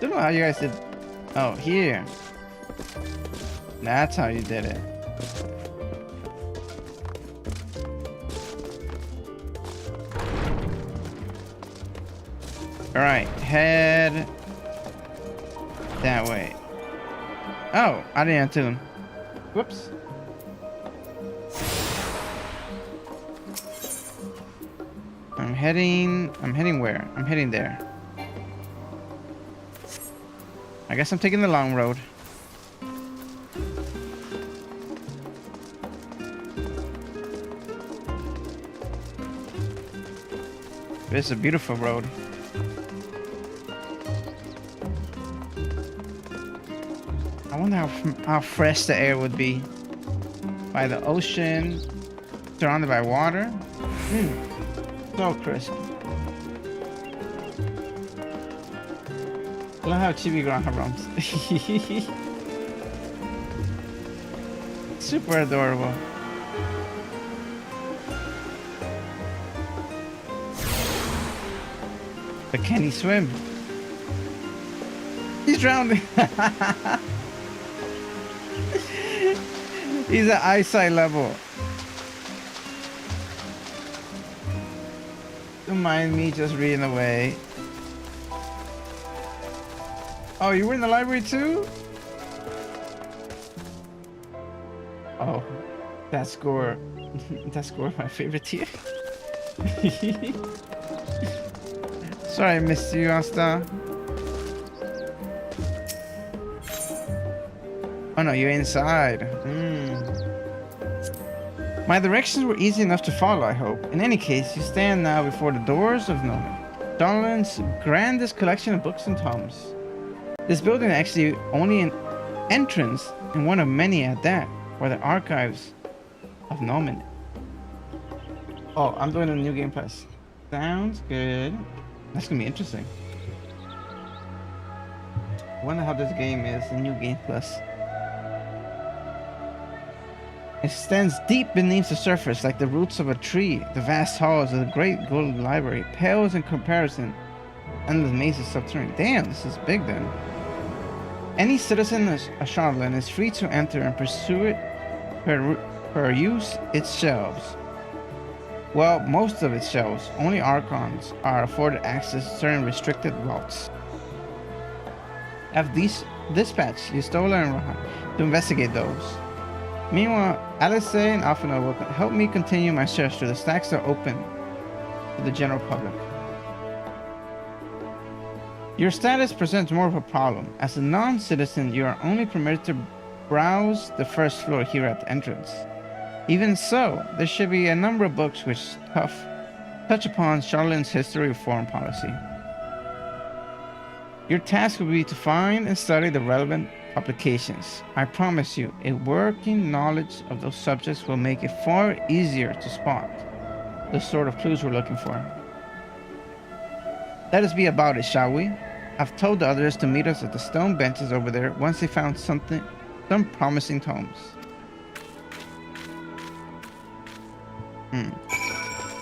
Don't know how you guys did. Oh, here. That's how you did it. All right, head that way. Oh, I didn't tune. Whoops. I'm heading where? I'm heading there. I guess I'm taking the long road. This is a beautiful road. I wonder how fresh the air would be. By the ocean, surrounded by water. So crisp. I love how chibi Granja runs. Super adorable. But can he swim? He's drowning. He's at eyesight level. Don't mind me just reading away. Oh, you were in the library too? Oh, that score. That score my favorite tier. Sorry I missed you, Asta. Oh no, you're inside. My directions were easy enough to follow, I hope. In any case, you stand now before the doors of Nomen, Darlin's grandest collection of books and tomes. This building is actually only an entrance, and one of many at that, for the archives of Nomen. Oh, I'm doing a new game plus. Sounds good. That's gonna be interesting. I wonder how this game is, the new game plus. It stands deep beneath the surface like the roots of a tree. The vast halls of the great gold library pales in comparison. Endless mazes subterranean. Damn, this is big then. Any citizen of Charlotte is free to enter and pursue it, peruse its shelves. Well, most of its shelves. Only Archons are afforded access to certain restricted vaults. Have dispatch Yustola and Rohan to investigate those. Meanwhile, Alice and Alphino will help me continue my search through the stacks that are open to the general public. Your status presents more of a problem. As a non-citizen, you are only permitted to browse the first floor here at the entrance. Even so, there should be a number of books which touch upon Charlott's history of foreign policy. Your task will be to find and study the relevant publications. I promise you, a working knowledge of those subjects will make it far easier to spot the sort of clues we're looking for. Let us be about it, shall we? I've told the others to meet us at the stone benches over there once they found some promising tomes.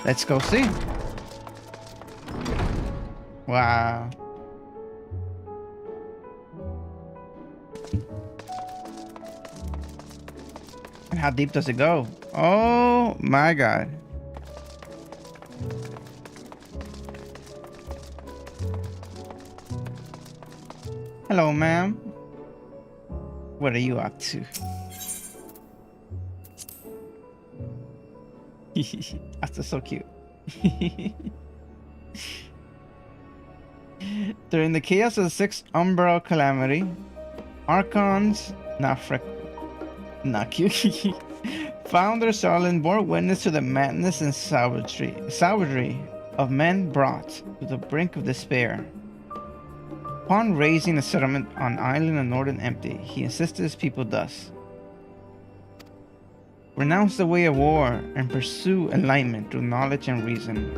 Let's go see. Wow. And how deep does it go? Oh my god. Hello, ma'am. What are you up to? That's so cute. During the chaos of the Sixth Umbral Calamity, Archons, not cute, Founder Charlene bore witness to the madness and savagery of men brought to the brink of despair. Upon raising a settlement on island of Northern Empty, he insisted his people thus: renounce the way of war and pursue enlightenment through knowledge and reason.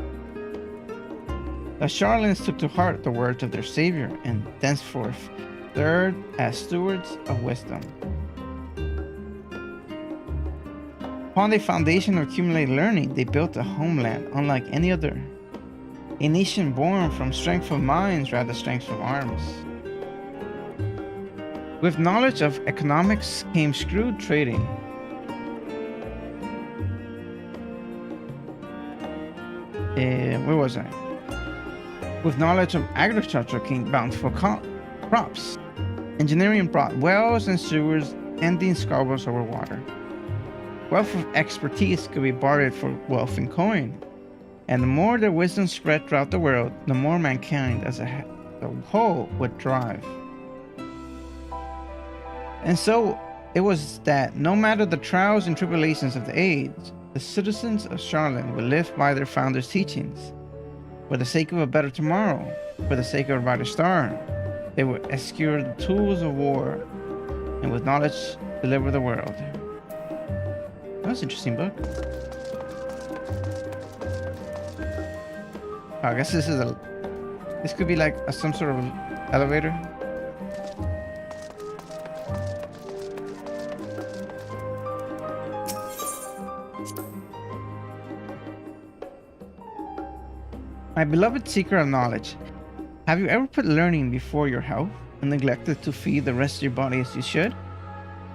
The Charlans took to heart the words of their savior and thenceforth served as stewards of wisdom. Upon the foundation of accumulated learning, they built a homeland unlike any other. A nation born from strength of minds rather than strength of arms. With knowledge of economics came shrewd trading. Where was I? With knowledge of agriculture came bountiful crops. Engineering brought wells and sewers, ending squabbles over water. Wealth of expertise could be bartered for wealth in coin. And the more their wisdom spread throughout the world, the more mankind as a whole would thrive. And so it was that no matter the trials and tribulations of the age, the citizens of Charlotte would live by their founders' teachings. For the sake of a better tomorrow, for the sake of a brighter star, they would eschew the tools of war and with knowledge deliver the world. That was an interesting book. Oh, I guess this could be like some sort of elevator. My beloved seeker of knowledge, have you ever put learning before your health and neglected to feed the rest of your body as you should?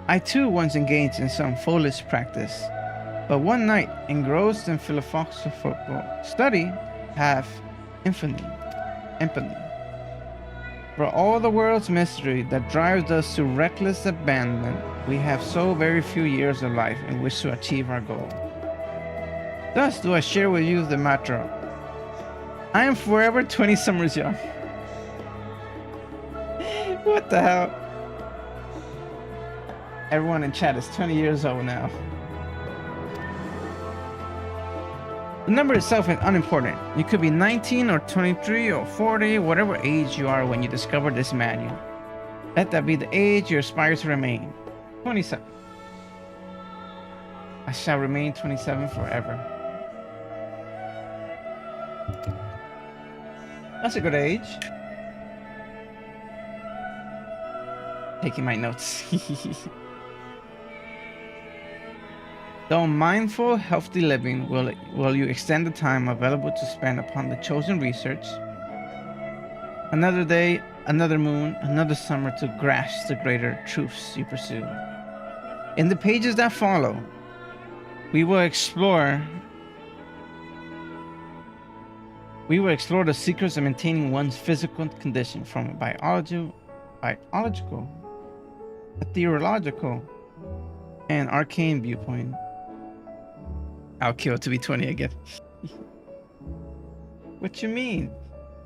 I too once engaged in some foolish practice, but one night, engrossed in philosophical study, have empathy. For all the world's mystery that drives us to reckless abandon, we have so very few years of life in which to achieve our goal. Thus do I share with you the matter. I am forever 20 summers young. What the hell? Everyone in chat is 20 years old now. The number itself is unimportant. You could be 19 or 23 or 40, whatever age you are when you discover this manual. Let that be the age you aspire to remain. 27. I shall remain 27 forever. That's a good age. Taking my notes. Though mindful, healthy living will you extend the time available to spend upon the chosen research. Another day, another moon, another summer to grasp the greater truths you pursue. In the pages that follow, we will explore the secrets of maintaining one's physical condition from a biological, a theological, and arcane viewpoint. I'll kill to be 20 again. What you mean?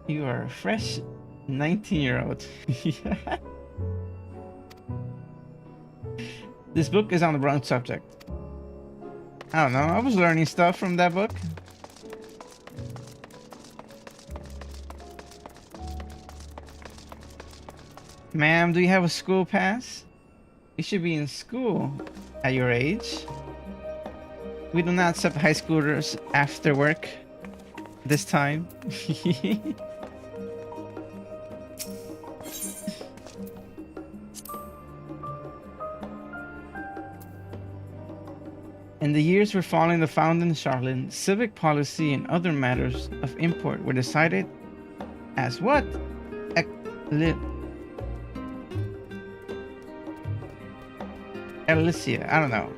You are a fresh 19-year-old. This book is on the wrong subject. I don't know. I was learning stuff from that book. Ma'am, do you have a school pass? You should be in school at your age. We do not accept high schoolers after work this time. In the years following the founding of Charlotte, civic policy and other matters of import were decided as what? Alicia, I don't know.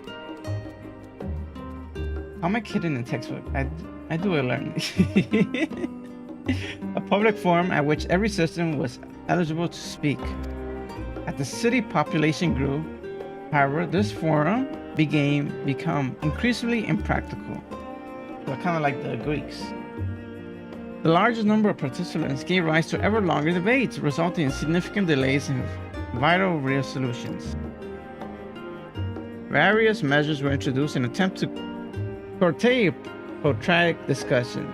How am I kidding in the textbook? I do learn. A public forum at which every citizen was eligible to speak. As the city population grew, however, this forum become increasingly impractical. So kind of like the Greeks. The largest number of participants gave rise to ever longer debates, resulting in significant delays in vital resolutions. Various measures were introduced in an attempt to curtail protracted discussion.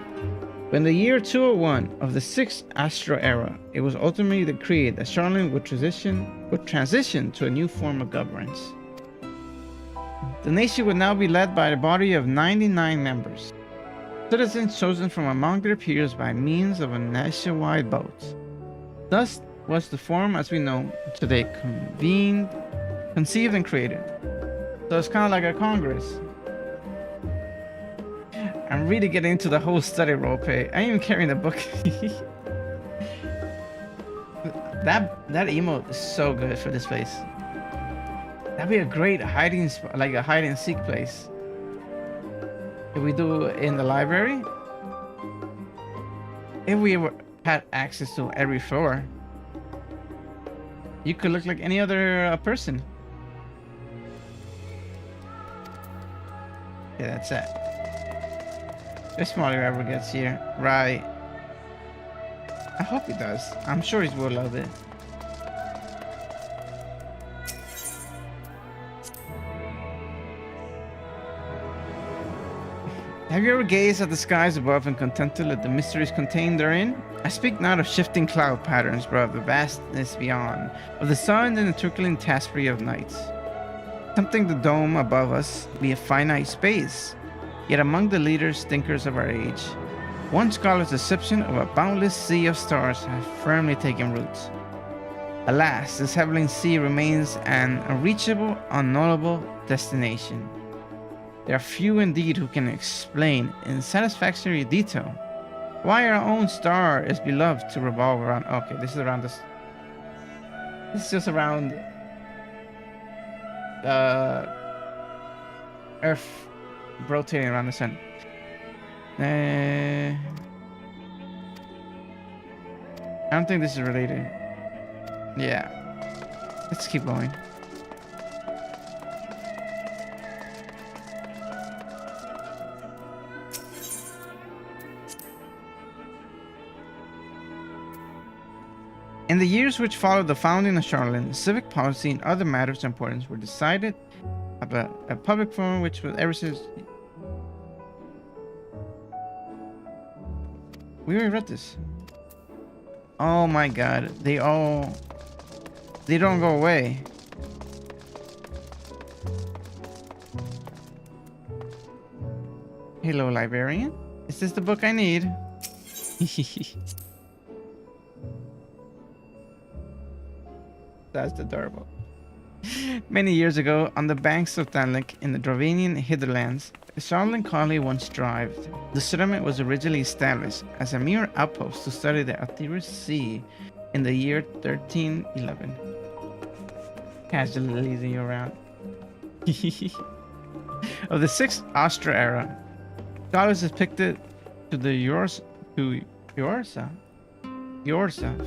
When the year 201 of the 6th Astro era, it was ultimately decreed that Charlotte would transition to a new form of governance. The nation would now be led by a body of 99 members, citizens chosen from among their peers by means of a nationwide vote. Thus was the forum as we know today conceived and created. So it's kind of like a Congress. I'm really getting into the whole study roleplay. I ain't even carrying the book. that emote is so good for this place. That'd be a great hiding spot, like a hide and seek place. If we do in the library, if we had access to every floor. You could look like any other person. Yeah, that's it. If Smolly ever gets here, right? I hope he does. I'm sure he will love it. Have you ever gazed at the skies above and contemplated at the mysteries contained therein? I speak not of shifting cloud patterns, but of the vastness beyond, of the sun and the trickling tapestry of nights. Something the dome above us be a finite space, yet among the leaders, thinkers of our age, one scholar's deception of a boundless sea of stars has firmly taken roots. Alas, this heavenly sea remains an unreachable, unknowable destination. There are few indeed who can explain in satisfactory detail why our own star is beloved to revolve around. Okay, this is around this. This is just around Earth rotating around the sun. I don't think this is related. Yeah, let's keep going. In the years which followed the founding of Charlotte, civic policy and other matters of importance were decided about a public forum which was ever since. We already read this. Oh my god, they don't go away. Hello, librarian. Is this the book I need? That's adorable. Many years ago, on the banks of Danlik in the Dravanian hinterlands, a Charlotte colony once thrived. The settlement was originally established as a mere outpost to study the Aetherius Sea in the year 1311. Casually leading you around. Of the 6th Austria era, scholars depicted to the Yorsa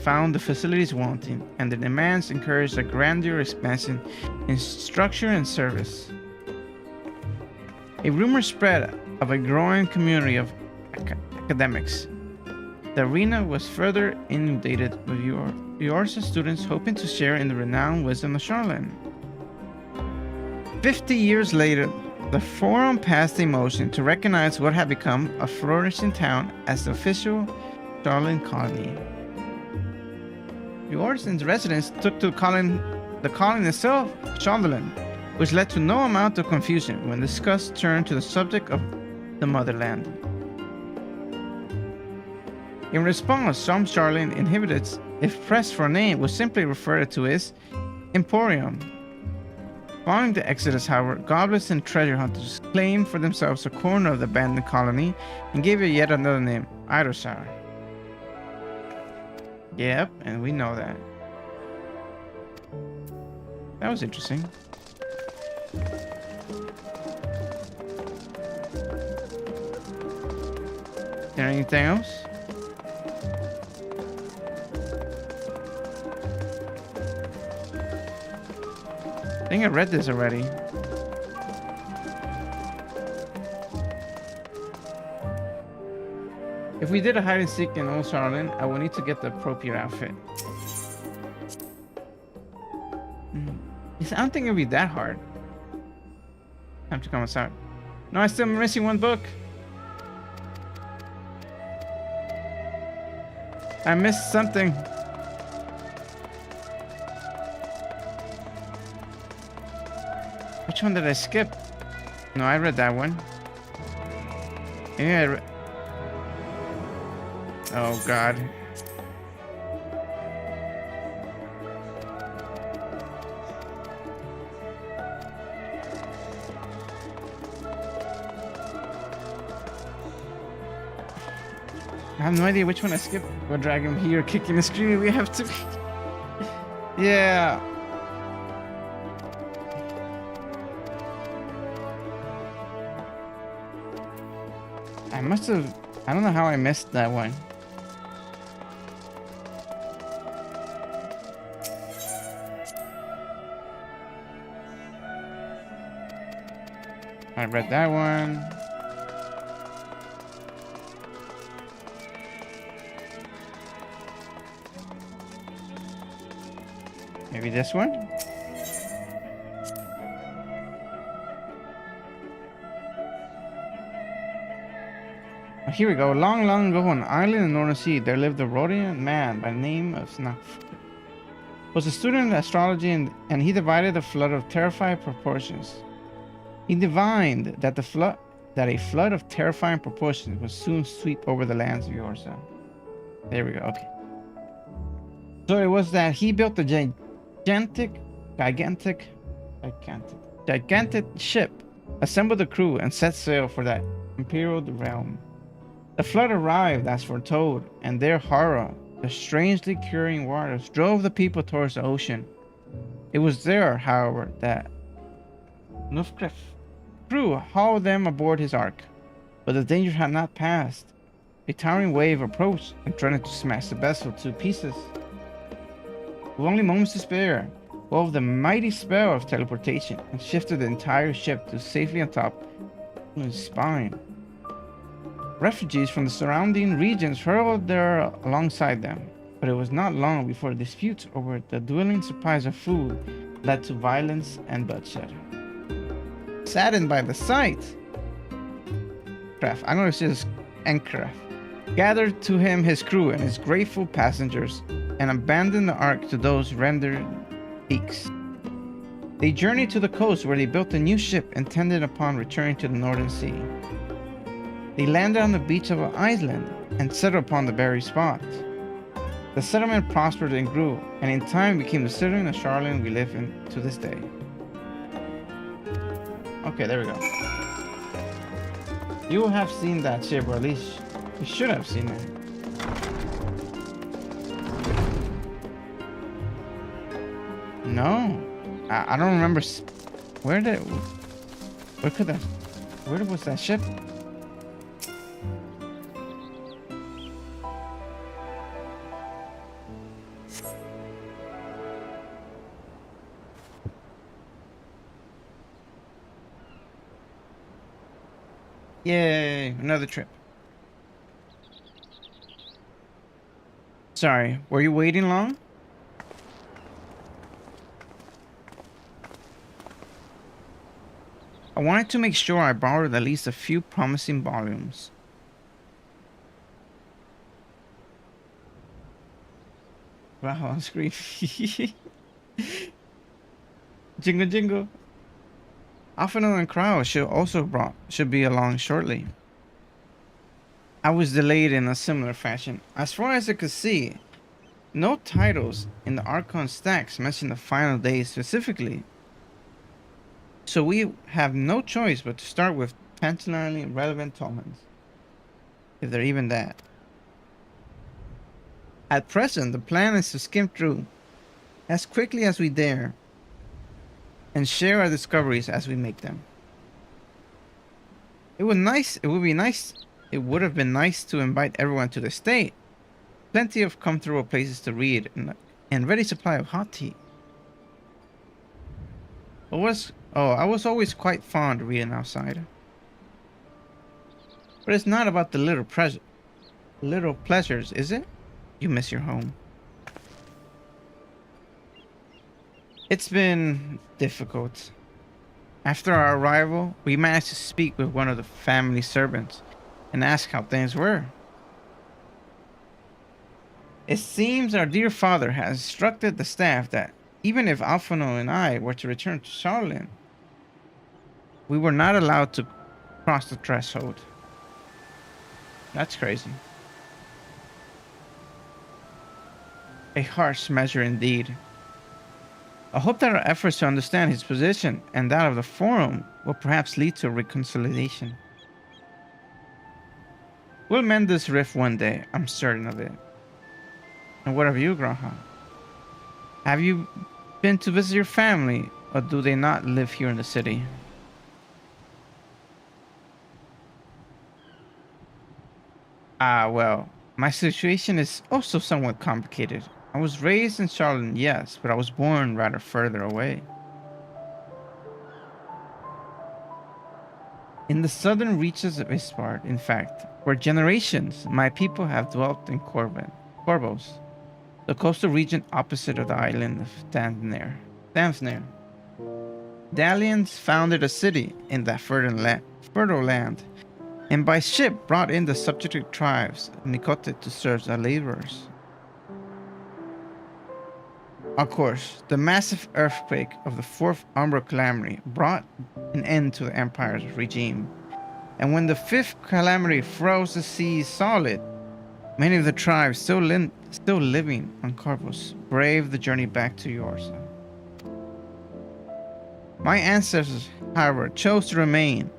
found the facilities wanting, and the demands encouraged a grander expansion in structure and service. A rumor spread of a growing community of academics. The arena was further inundated with Yorsa students hoping to share in the renowned wisdom of Charlotte. 50 years later, the forum passed a motion to recognize what had become a flourishing town as the official Charlotte colony. The Ordson's residents took to calling the colony itself Charlotte, which led to no amount of confusion when discussed turned to the subject of the motherland. In response, some Charlotte inhabitants, if pressed for a name, would simply refer to as Emporium. Following the exodus, however, goblins and treasure hunters claimed for themselves a corner of the abandoned colony and gave it yet another name, Idosar. Yep, and we know that. That was interesting. Is there anything else? I think I read this already. If we did a hide and seek in Old Charlotte, I would need to get the appropriate outfit. I don't think it'll be that hard. Time to come outside. No, I'm still missing one book. I missed something. Which one did I skip? No, I read that one. Maybe I read... Oh god. I have no idea which one I skipped. We'll drag him here, kicking the screen. We have to. Yeah. I must have. I don't know how I missed that one. I read that one. Maybe this one? Here we go. Long, long ago on an island in the Northern Sea, there lived a Rhodian man by the name of Snuff. Was a student of astrology and he divided a flood of terrifying proportions. He divined that a flood of terrifying proportions would soon sweep over the lands of Yorsa. There we go. Okay. So it was that he built a gigantic ship, assembled a crew, and set sail for that imperial realm. The flood arrived as foretold, and their horror, the strangely curing waters, drove the people towards the ocean. It was there, however, that Nufkref crew hauled them aboard his ark, but the danger had not passed. A towering wave approached and threatened to smash the vessel to pieces. With only moments to spare, wove the mighty spell of teleportation and shifted the entire ship to safely on top of his spine. Refugees from the surrounding regions hurled there alongside them, but it was not long before disputes over the dwindling supplies of food led to violence and bloodshed. Saddened by the sight, I'm going to say this, Enkraf gathered to him his crew and his grateful passengers and abandoned the ark to those rendered peaks. They journeyed to the coast where they built a new ship intended upon returning to the Northern Sea. They landed on the beach of an island and settled upon the very spot. The settlement prospered and grew, and in time became the settlement of Charlene we live in to this day. Okay, there we go. You have seen that ship, or at least you should have seen it. No, I don't remember. Where was that ship? Yay, another trip. Sorry, were you waiting long? I wanted to make sure I borrowed at least a few promising volumes. Wow, on screen. Jingle jingle. Afano and Crow should be along shortly. I was delayed in a similar fashion. As far as I could see, no titles in the Archon stacks mention the final day specifically. So we have no choice but to start with particularly relevant Tomans, if they're even that. At present, the plan is to skim through as quickly as we dare and share our discoveries as we make them. It would have been nice to invite everyone to the estate. Plenty of comfortable places to read and ready supply of hot tea. I was always quite fond of reading outside. But it's not about the little pleasures, is it? You miss your home. It's been difficult. After our arrival, we managed to speak with one of the family servants and ask how things were. It seems our dear father has instructed the staff that even if Alphano and I were to return to Charlene, we were not allowed to cross the threshold. That's crazy. A harsh measure indeed. I hope that our efforts to understand his position and that of the Forum will perhaps lead to a reconciliation. We'll mend this rift one day, I'm certain of it. And what of you, Graha? Have you been to visit your family, or do they not live here in the city? Well, my situation is also somewhat complicated. I was raised in Charlene, yes, but I was born rather further away. In the southern reaches of Ispard, in fact, for generations, my people have dwelt in Corvos, the coastal region opposite of the island of Thamnir. Dalians founded a city in that fertile land, and by ship brought in the subject tribes of Nikote to serve as laborers. Of course, the massive earthquake of the Fourth Umbra Calamity brought an end to the Empire's regime, and when the Fifth Calamity froze the seas solid, many of the tribes still living on Corvus braved the journey back to Yorsa. My ancestors, however, chose to remain,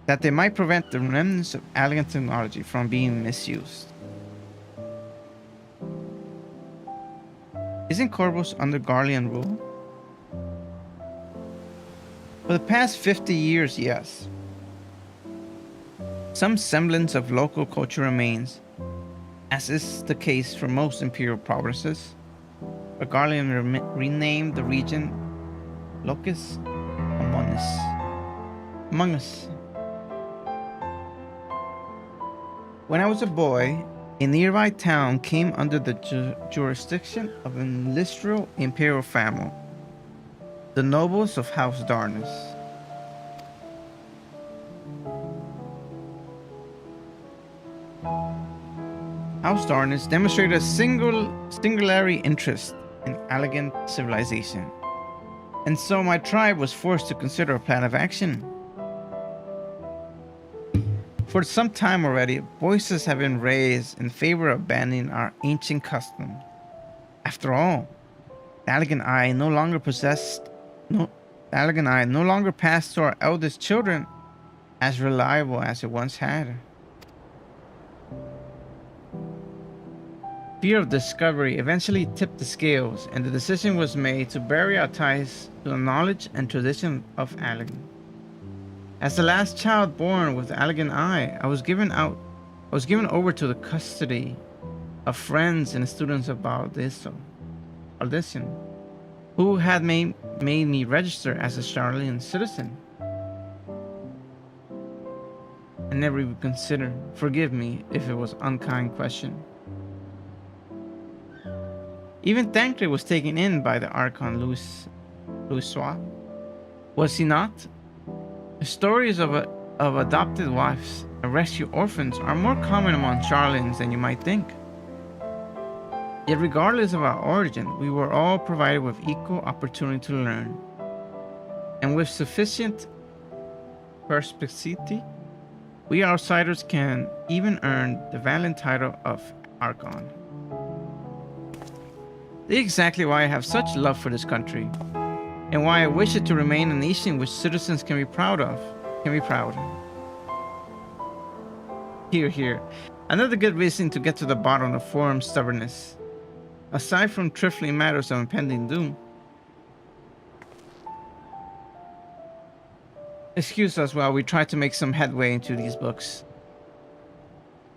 that they might prevent the remnants of alien technology from being misused. Isn't Corvus under Garlean rule? For the past 50 years, yes. Some semblance of local culture remains, as is the case for most imperial provinces, but Garlean renamed the region Locus Among Us. When I was a boy, a nearby town came under the jurisdiction of an illustrious imperial family, the nobles of House Darnus. House Darnus demonstrated a singular interest in elegant civilization, and so my tribe was forced to consider a plan of action. For some time already, voices have been raised in favor of banning our ancient custom. After all, the elegant eye no longer passed to our eldest children as reliable as it once had. Fear of discovery eventually tipped the scales, and the decision was made to bury our ties to the knowledge and tradition of Allegan. As the last child born with the Allegan eye, I was given over to the custody of friends and students of Baldesion, who had made me register as a Charlian citizen. I never even considered. Forgive me if it was an unkind question. Even Thancred was taken in by the Archon Louisois. Was he not? The stories of adopted wives and rescued orphans are more common among Charlians than you might think. Yet regardless of our origin, we were all provided with equal opportunity to learn. And with sufficient perspicacity, we outsiders can even earn the valiant title of Archon. This is exactly why I have such love for this country, and why I wish it to remain a nation which citizens can be proud of. Here. Another good reason to get to the bottom of Forum's stubbornness, aside from trifling matters of impending doom. Excuse us while we try to make some headway into these books.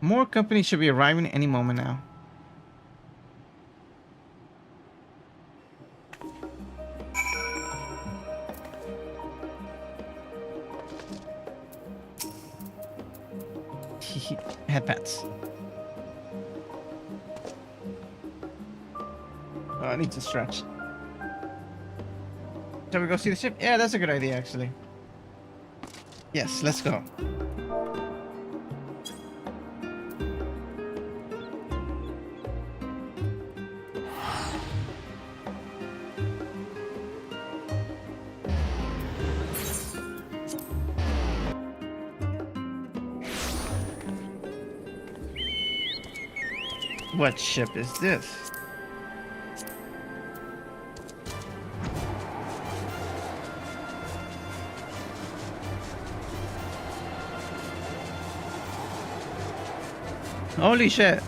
More company should be arriving any moment now. Headpats. Oh, I need to stretch. Shall we go see the ship? Yeah, that's a good idea, actually. Yes, let's go. What ship is this? Holy shit.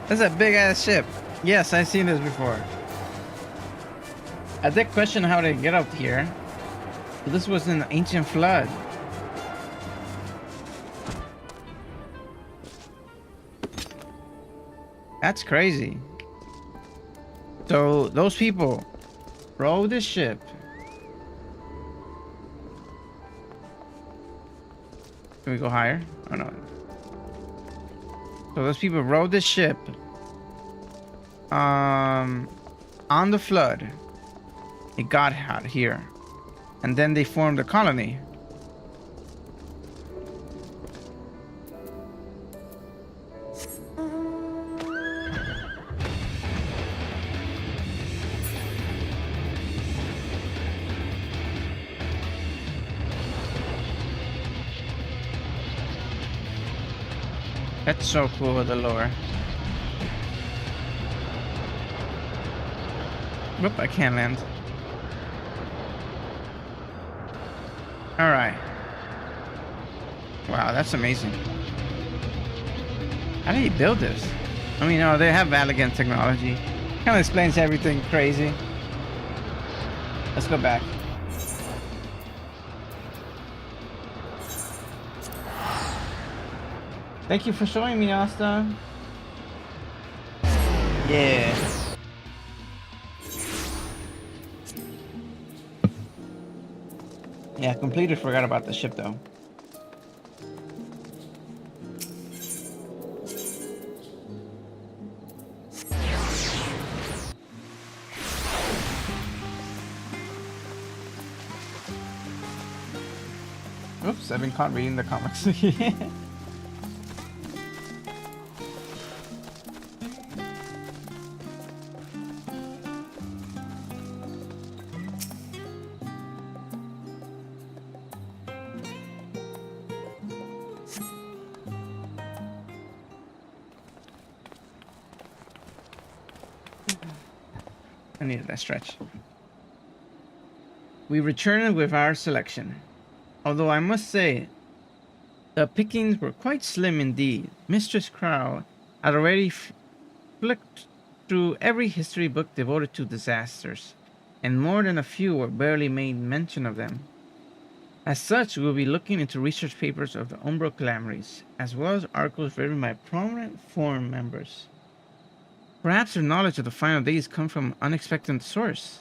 That's a big ass ship. Yes, I've seen this before. I did question how they get up here. This was an ancient flood. That's crazy. So those people rowed this ship Can we go higher? Oh no. So those people rode this ship on the flood. It got out here. And then they formed a colony. That's so cool with the lore. Whoop, I can't land. Alright. Wow, that's amazing. How did he build this? I mean, they have elegant technology. Kind of explains everything crazy. Let's go back. Thank you for showing me, Asta. Yeah. Yeah, completely forgot about the ship though. Oops, I've been caught reading the comics. I needed that stretch. We returned with our selection. Although I must say, the pickings were quite slim indeed. Mistress Crow had already flicked through every history book devoted to disasters, and more than a few were barely made mention of them. As such, we will be looking into research papers of the Umbro calamities, as well as articles written by prominent forum members. Perhaps their knowledge of the final days come from an unexpected source.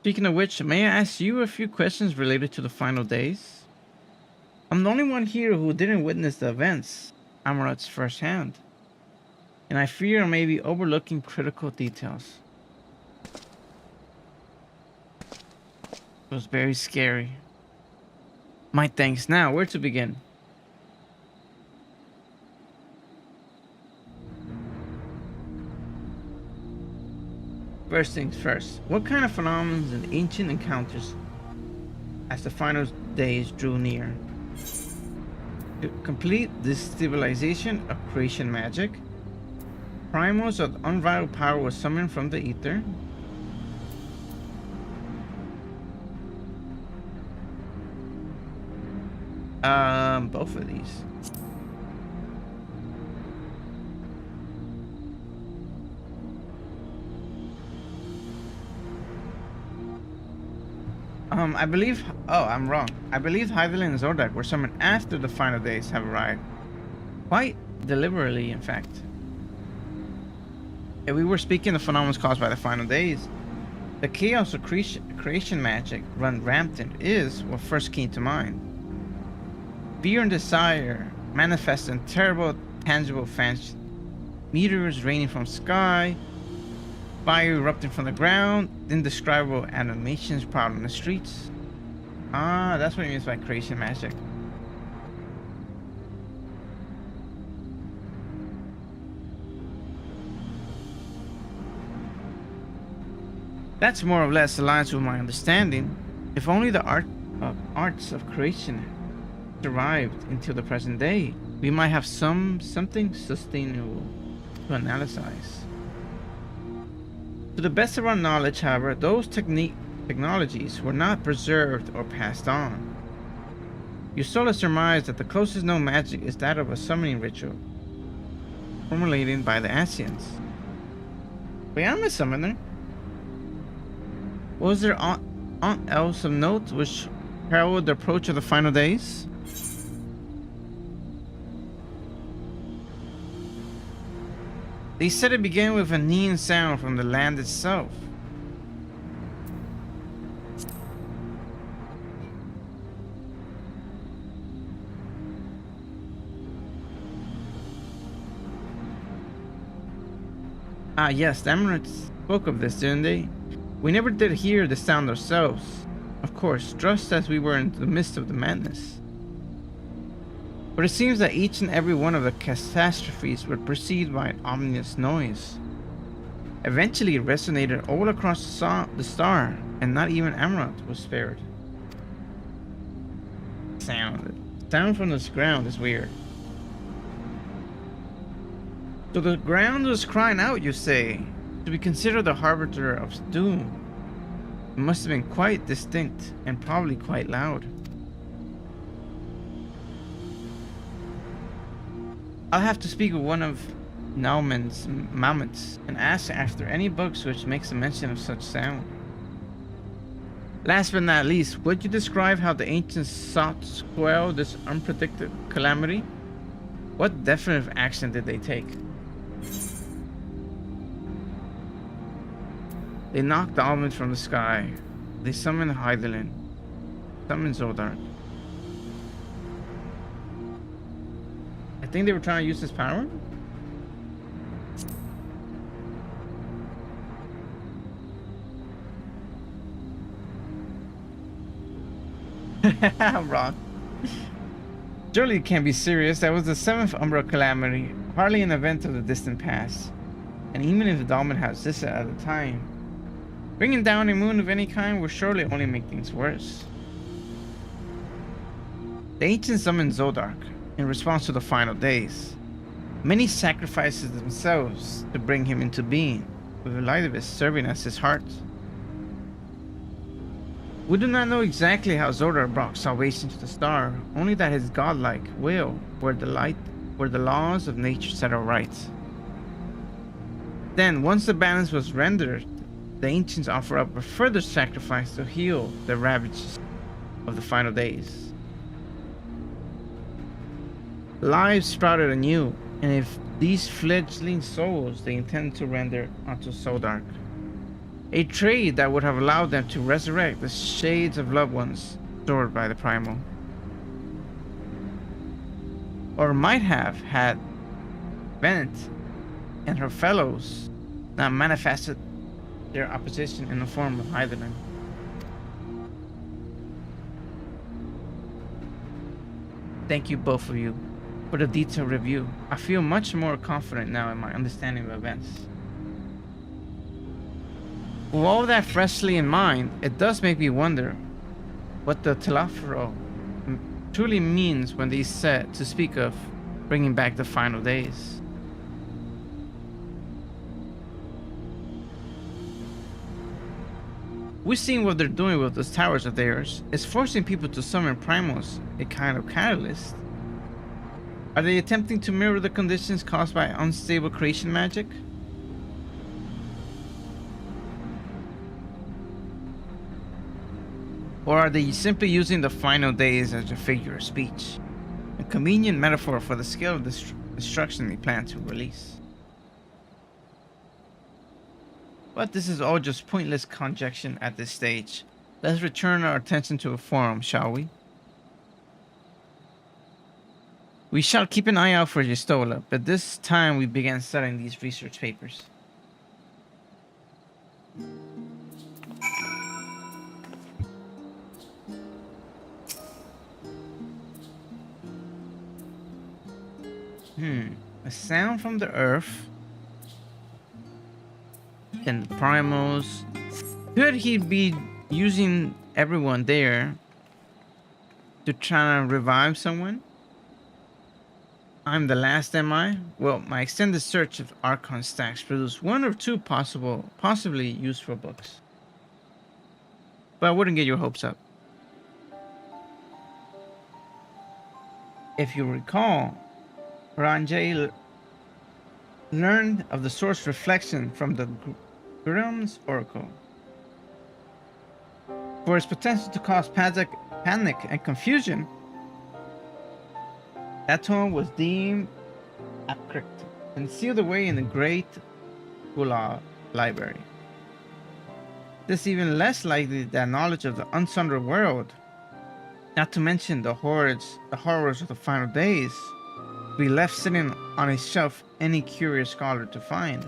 Speaking of which, may I ask you a few questions related to the final days? I'm the only one here who didn't witness the events, Amaranth's firsthand, and I fear I may be overlooking critical details. It was very scary. My thanks. Now, where to begin? First things first, what kind of phenomena and ancient encounters as the final days drew near? To complete this civilization of creation magic, primals of unrivaled power was summoned from the ether. Both of these. I believe... Oh, I'm wrong. I believe Hydaelyn and Zordak were summoned after the final days have arrived. Quite deliberately, in fact. If we were speaking of phenomena caused by the final days, the chaos of creation magic run rampant is what first came to mind. Fear and desire manifest in terrible, tangible fancy. Meteors raining from sky, fire erupting from the ground, indescribable animations prowling the streets. Ah, that's what he means by creation magic. That's more or less aligns with my understanding. If only the arts of creation survived until the present day, we might have something sustainable to analyze. To the best of our knowledge, however, those technologies were not preserved or passed on. You solely surmise that the closest known magic is that of a summoning ritual, formulated by the Asians. Wait, I'm a summoner. Was there aught else of note which heralded the approach of the final days? They said it began with a neon sound from the land itself. Ah, yes, the Emirates spoke of this, didn't they? We never did hear the sound ourselves. Of course, just as we were in the midst of the madness. But it seems that each and every one of the catastrophes were preceded by an ominous noise. Eventually, it resonated all across the star, and not even Amaranth was spared. Sound from this ground is weird. So the ground was crying out, you say, to be considered the harbinger of doom. It must have been quite distinct and probably quite loud. I'll have to speak with one of Nauman's mammoths and ask after any books which makes a mention of such sound. Last but not least, would you describe how the ancients sought to quell this unpredicted calamity? What definitive action did they take? They knocked the almonds from the sky. They summoned Hydaelyn, summoned Zodark. I think they were trying to use his power? I'm wrong. Surely it can't be serious. That was the 7th Umbra calamity, hardly an event of the distant past. And even if the Dahlman had existed at the time, bringing down a moon of any kind would surely only make things worse. The ancients summoned Zodark in response to the final days. Many sacrificed themselves to bring him into being, with Elidibus serving as his heart. We do not know exactly how Zodark brought salvation to the star, only that his godlike will, where the laws of nature settled right. Then, once the balance was rendered, the ancients offer up a further sacrifice to heal the ravages of the final days. Lives sprouted anew, and if these fledgling souls they intend to render unto Zodark, a trade that would have allowed them to resurrect the shades of loved ones stored by the Primal. Or might have had Bennett and her fellows not manifested their opposition in the form of Hydaelyn. Thank you both of you for the detailed review. I feel much more confident now in my understanding of events. With all that freshly in mind, it does make me wonder what the Telafro truly means when they said to speak of bringing back the final days. We've seen what they're doing with those towers of theirs. It's forcing people to summon primals, a kind of catalyst. Are they attempting to mirror the conditions caused by unstable creation magic? Or are they simply using the final days as a figure of speech? A convenient metaphor for the scale of destruction they plan to release. But this is all just pointless conjecture at this stage. Let's return our attention to the forum, shall we? We shall keep an eye out for Yestola, but this time we began studying these research papers. A sound from the earth. And the primals. Could he be using everyone there to try to revive someone? I'm the last, am I? Well, my extended search of Archon stacks produced one or two possibly useful books. But I wouldn't get your hopes up. If you recall, Ranjay learned of the source reflection from the Grimm's Oracle. For its potential to cause panic and confusion, At-Han was deemed apocryptic and sealed away in the Great Gula Library. This even less likely that knowledge of the unsundered world, not to mention the horrors of the final days, be left sitting on a shelf any curious scholar to find.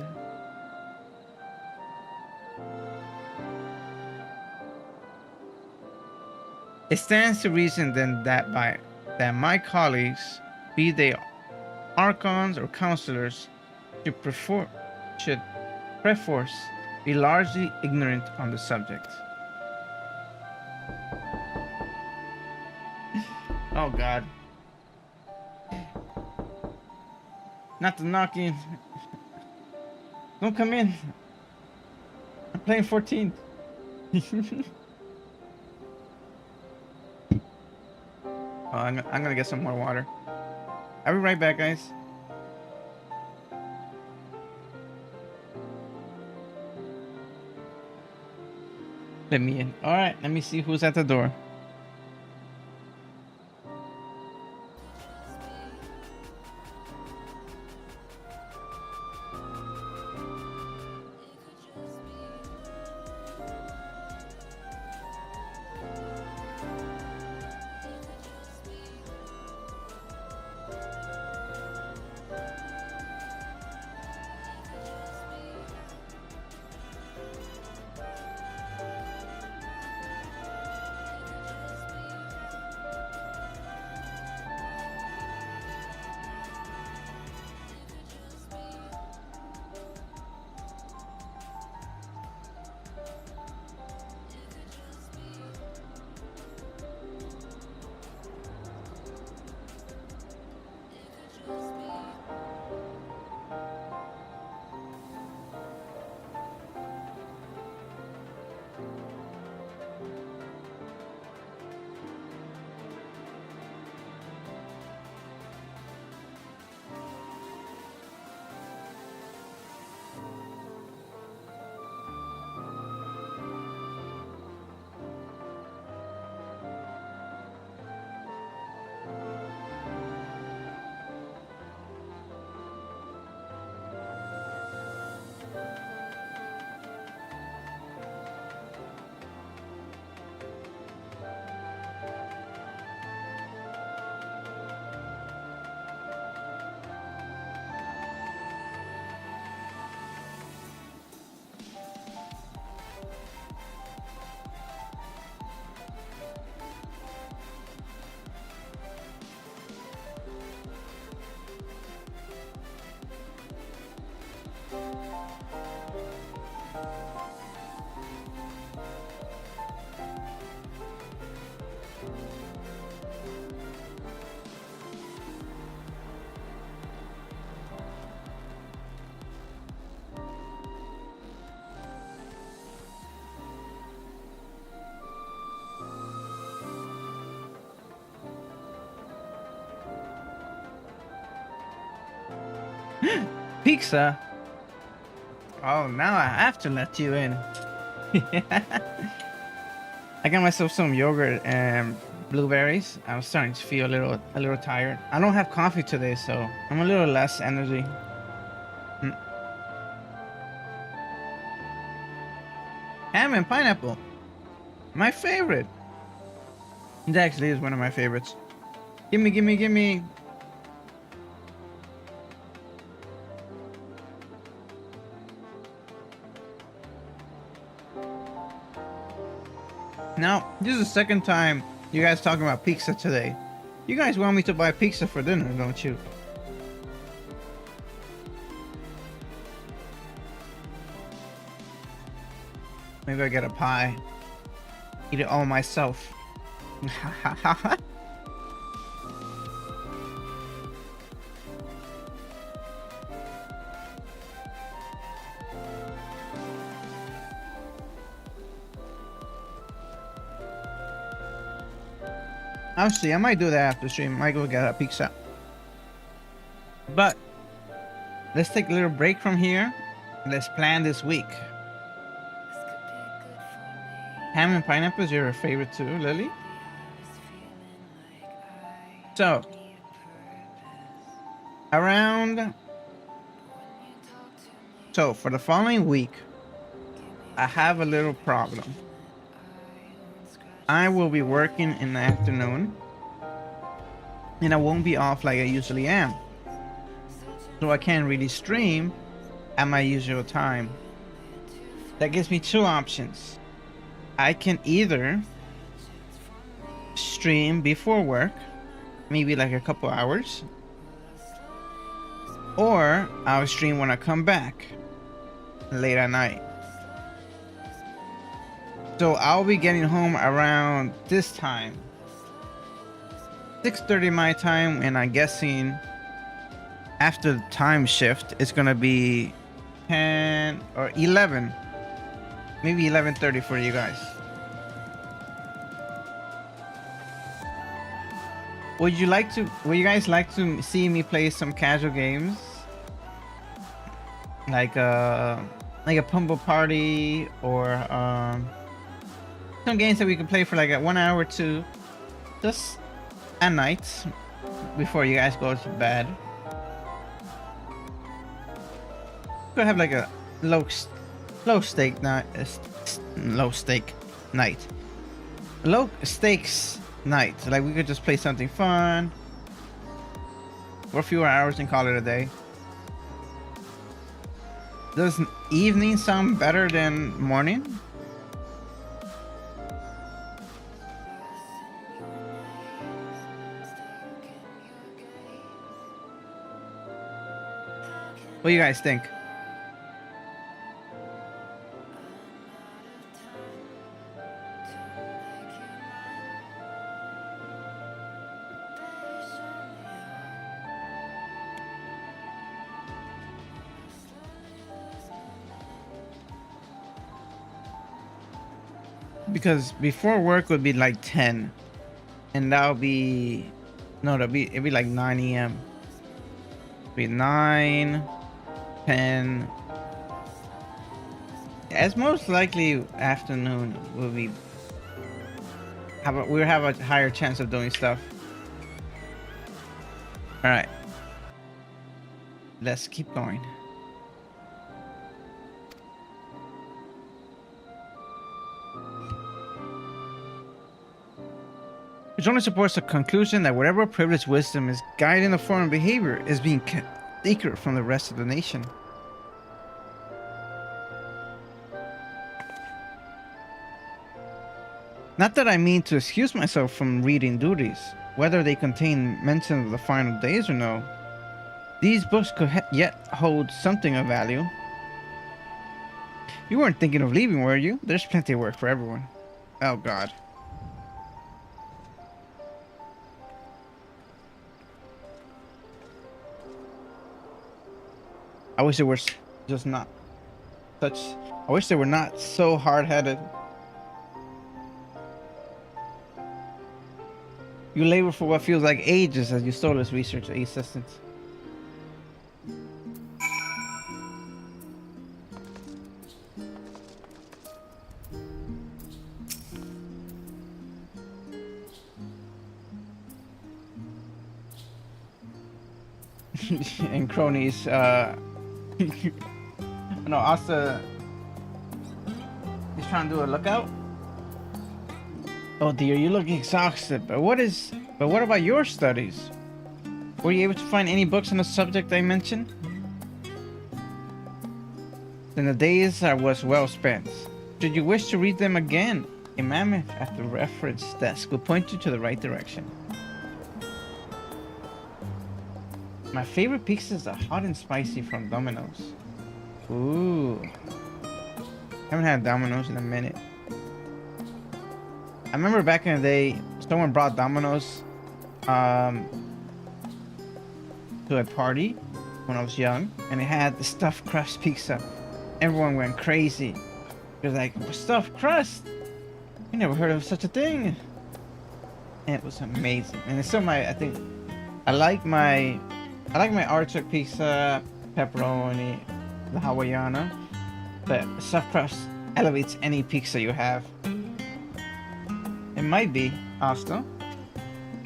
It stands to reason then that my colleagues, be they archons or counselors, should perforce be largely ignorant on the subject. Oh God. Not the knocking. Don't come in. I'm playing 14th. Oh, I'm gonna get some more water. I'll be right back, guys. Let me in. All right, let me see who's at the door. Pizza? Oh, now I have to let you in. I got myself some yogurt and blueberries. I was starting to feel a little tired. I don't have coffee today, so I'm a little less energy. Ham and pineapple. My favorite. It actually is one of my favorites. Gimme, gimme, gimme. Now, this is the second time you guys talking about pizza today. You guys want me to buy pizza for dinner, don't you? Maybe I get a pie. Eat it all myself. I'll see. I might do that after stream. I might go get a pizza. But let's take a little break from here. Let's plan this week. Ham and pineapple is your favorite too, Lily? So, for the following week, I have a little problem. I will be working in the afternoon, and I won't be off like I usually am. So I can't really stream at my usual time. That gives me two options. I can either stream before work, maybe like a couple hours, or I'll stream when I come back late at night. So I'll be getting home around this time, 6:30 my time, and I'm guessing after the time shift it's gonna be 10 or 11, maybe 11:30 for you guys. Would you guys like to see me play some casual games? Like a Pummel Party, or some games that we can play for like 1 hour or two, just at night before you guys go to bed. We'll have like a low stake night, low stakes night. Like we could just play something fun for a few hours and call it a day. Does evening sound better than morning? What do you guys think? Because before work would be like 10, and that'll be it'd be like 9 a.m. Be 9, 10. As most likely afternoon will be. We'll have a higher chance of doing stuff. All right, let's keep going. Which only supports the conclusion that whatever privileged wisdom is guiding the foreign behavior is being kept secret from the rest of the nation. Not that I mean to excuse myself from reading duties, whether they contain mention of the final days or no. These books could yet hold something of value. You weren't thinking of leaving, were you? There's plenty of work for everyone. Oh God. I wish they were just not such. I wish they were not so hard-headed. You labor for what feels like ages as you stole this research assistant. And cronies, no, Asta, he's trying to do a lookout. Oh dear, you look exhausted. But what about your studies? Were you able to find any books on the subject I mentioned? Then the days was well spent. Should you wish to read them again, a mammoth at the reference desk will point you to the right direction. My favorite pizza is the hot and spicy from Domino's. Ooh. Haven't had Domino's in a minute. I remember back in the day, someone brought Domino's to a party when I was young, and it had the stuffed crust pizza. Everyone went crazy. It was like, stuffed crust? You never heard of such a thing. And it was amazing. And it's still I like my artichoke pizza, pepperoni, the Hawaiiana, but stuffed crust elevates any pizza you have. It might be Asta.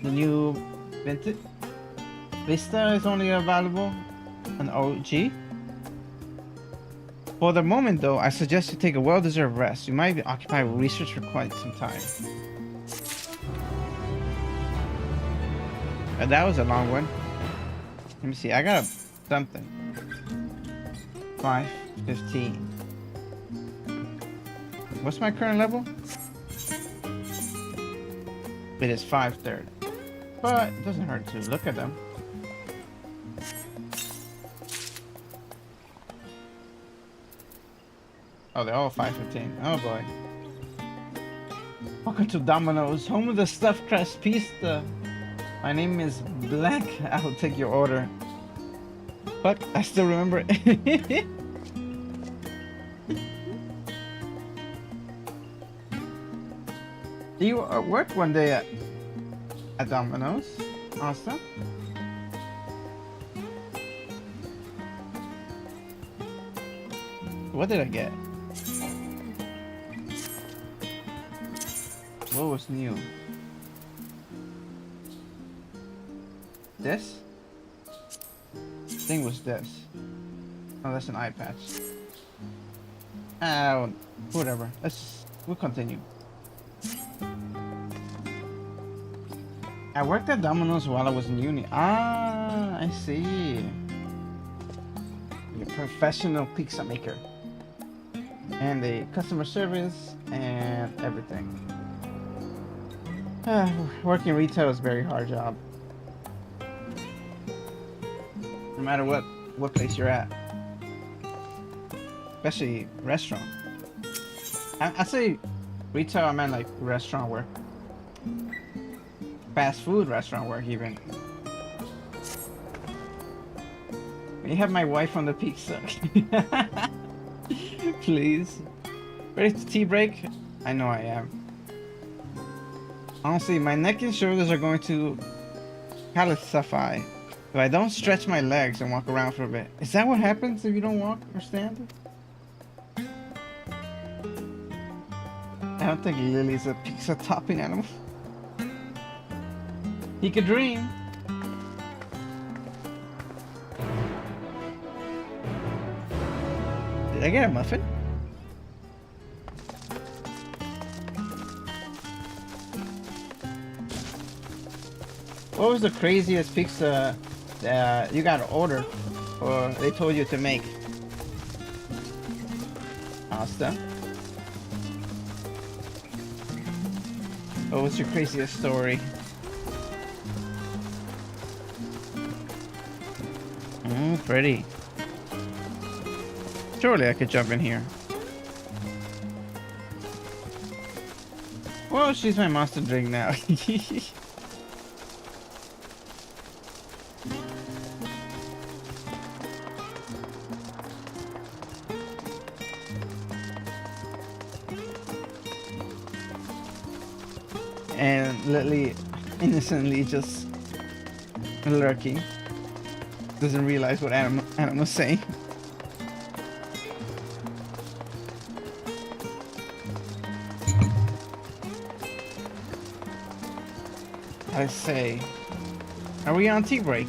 The new vintage Vista is only available on OG. For the moment though, I suggest you take a well-deserved rest. You might be occupied with research for quite some time. And that was a long one. Let me see, I got something. 5:15. What's my current level? It is 5:30. But it doesn't hurt to look at them. Oh, they're all 5:15. Oh boy. Welcome to Domino's, home of the stuffed crust pizza. My name is Black. I will take your order. Fuck, I still remember it. You worked one day at Domino's, Austin? What did I get? What was new? This? Thing was this. Oh, that's an eye patch. Whatever. We'll continue. I worked at Domino's while I was in uni. Ah, I see. You're a professional pizza maker. And the customer service and everything. Working retail is a very hard job. No matter what place you're at. Especially restaurant. I say retail, I meant like restaurant work. Fast food restaurant work even. May you have my wife on the pizza. Please. Ready to tea break? I know I am. Honestly, my neck and shoulders are going to calcify if I don't stretch my legs and walk around for a bit. Is that what happens if you don't walk or stand? I don't think Lily's a pizza topping animal. He could dream. Did I get a muffin? What was the craziest pizza that you got to order or they told you to make? Asta? What was your craziest story? Pretty. Surely I could jump in here. Well, she's my monster drink now. And Lily innocently just lurking. Doesn't realize what animal's saying. I say, are we on tea break?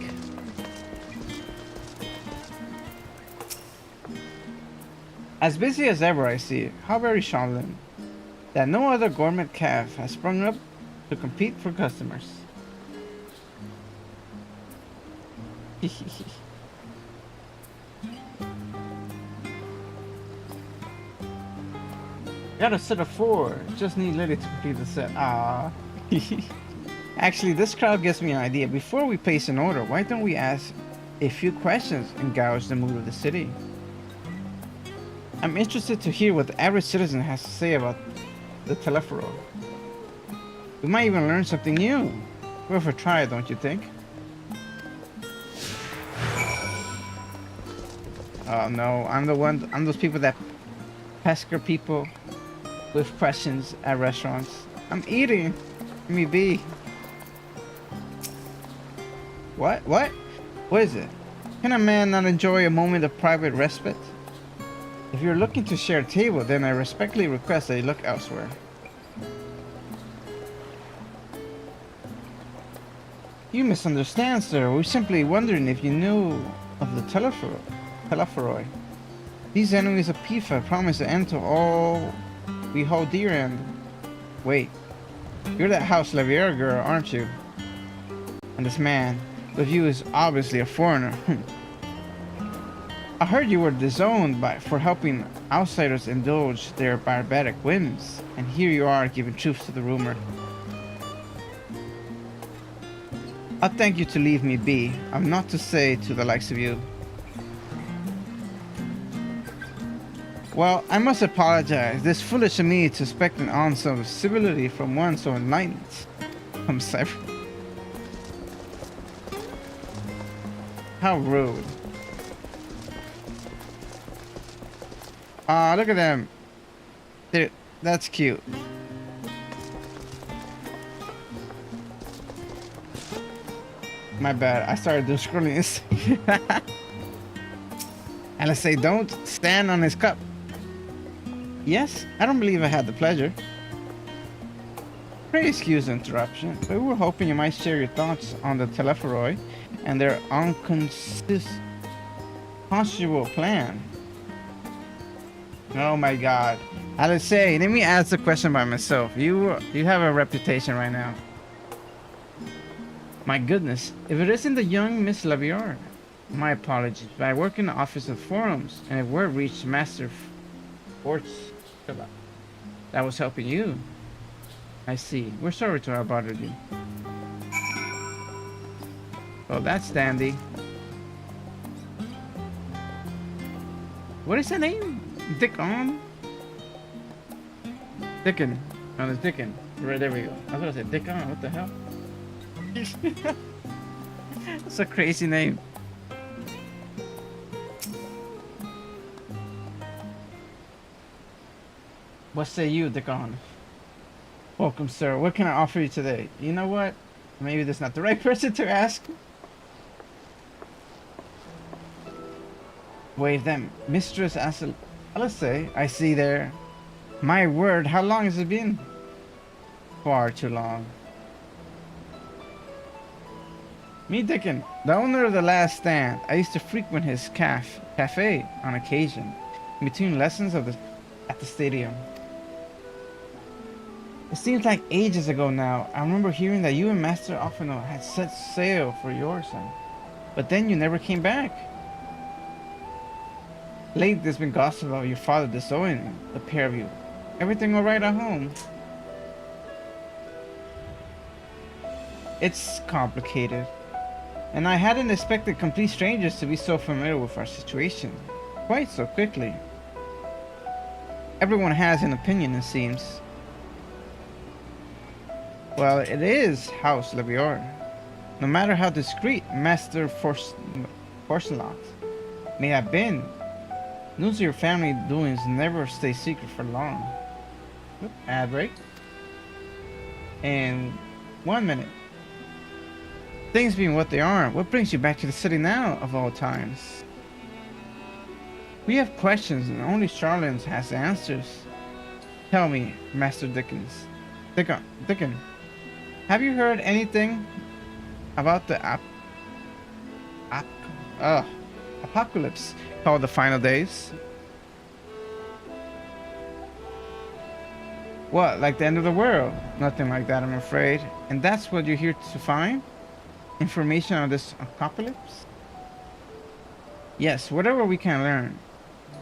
As busy as ever, I see. How very charming that no other gourmet calf has sprung up to compete for customers. Got a set of 4. Just need Lily to complete the set. Ah. Actually, this crowd gives me an idea. Before we place an order, why don't we ask a few questions and gauge the mood of the city? I'm interested to hear what the average citizen has to say about the telephone. We might even learn something new. Worth a try, don't you think? Oh no, I'm those people that pester people with questions at restaurants. I'm eating. Let me be. What? What is it? Can a man not enjoy a moment of private respite? If you're looking to share a table, then I respectfully request that you look elsewhere. You misunderstand, sir. We're simply wondering if you knew of the telephoroid. These enemies of PIFA promise to end to all we hold dear and... Wait. You're that House Levier girl, aren't you? And this man with you is obviously a foreigner. I heard you were disowned for helping outsiders indulge their barbaric whims, and here you are giving truth to the rumor. I'll thank you to leave me be. I'm not to say to the likes of you. Well, I must apologize. This foolish of me to expect an ounce of civility from one so enlightened. I'm sorry. How rude. Ah, look at them. Dude, that's cute. My bad. I started doing scrolling this. And I say, don't stand on his cup. Yes, I don't believe I had the pleasure. Pray excuse the interruption, but we were hoping you might share your thoughts on the Telepharoi and their unconscionable plan. Oh my god. I say, let me ask the question by myself. You have a reputation right now. My goodness, if it isn't the young Miss Laviard. My apologies, but I work in the office of forums, and if word reached Master Forts that was helping you. I see. We're sorry to have bothered you. Oh, that's dandy. What is that name? Dickon? Dickon. No, it's Dickon. Right, there we go. I was gonna say Dickon. What the hell? That's a crazy name. What say you, Dickon? Welcome, sir. What can I offer you today? You know what? Maybe that's not the right person to ask. Wave them. Mistress Asel. Let's say, I see there. My word, how long has it been? Far too long. Me, Dickon, the owner of the Last Stand. I used to frequent his cafe on occasion, in between lessons at the stadium. It seems like ages ago now. I remember hearing that you and Master Offino had set sail for your son, but then you never came back. Late there's been gossip about your father disowning the pair of you. Everything alright at home? It's complicated. And I hadn't expected complete strangers to be so familiar with our situation quite so quickly. Everyone has an opinion, it seems. Well, it is House Laviard. No matter how discreet Master Porcelot may have been, news of your family doings never stay secret for long. Oop, ad break. And 1 minute. Things being what they are, what brings you back to the city now, of all times? We have questions and only Charlene has the answers. Tell me, Master Dickon, have you heard anything about the apocalypse called the Final Days? What, like the end of the world? Nothing like that, I'm afraid. And that's what you're here to find? Information on this apocalypse? Yes, whatever we can learn.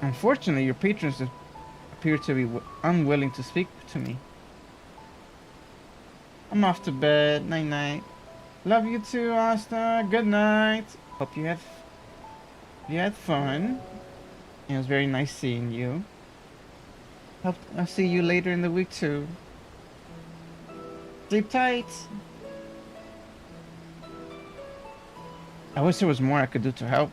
Unfortunately, your patrons appear to be unwilling to speak to me. I'm off to bed. Night night. Love you too, Asta. Good night. Hope you had fun. It was very nice seeing you. Hope I'll see you later in the week too. Sleep tight. I wish there was more I could do to help.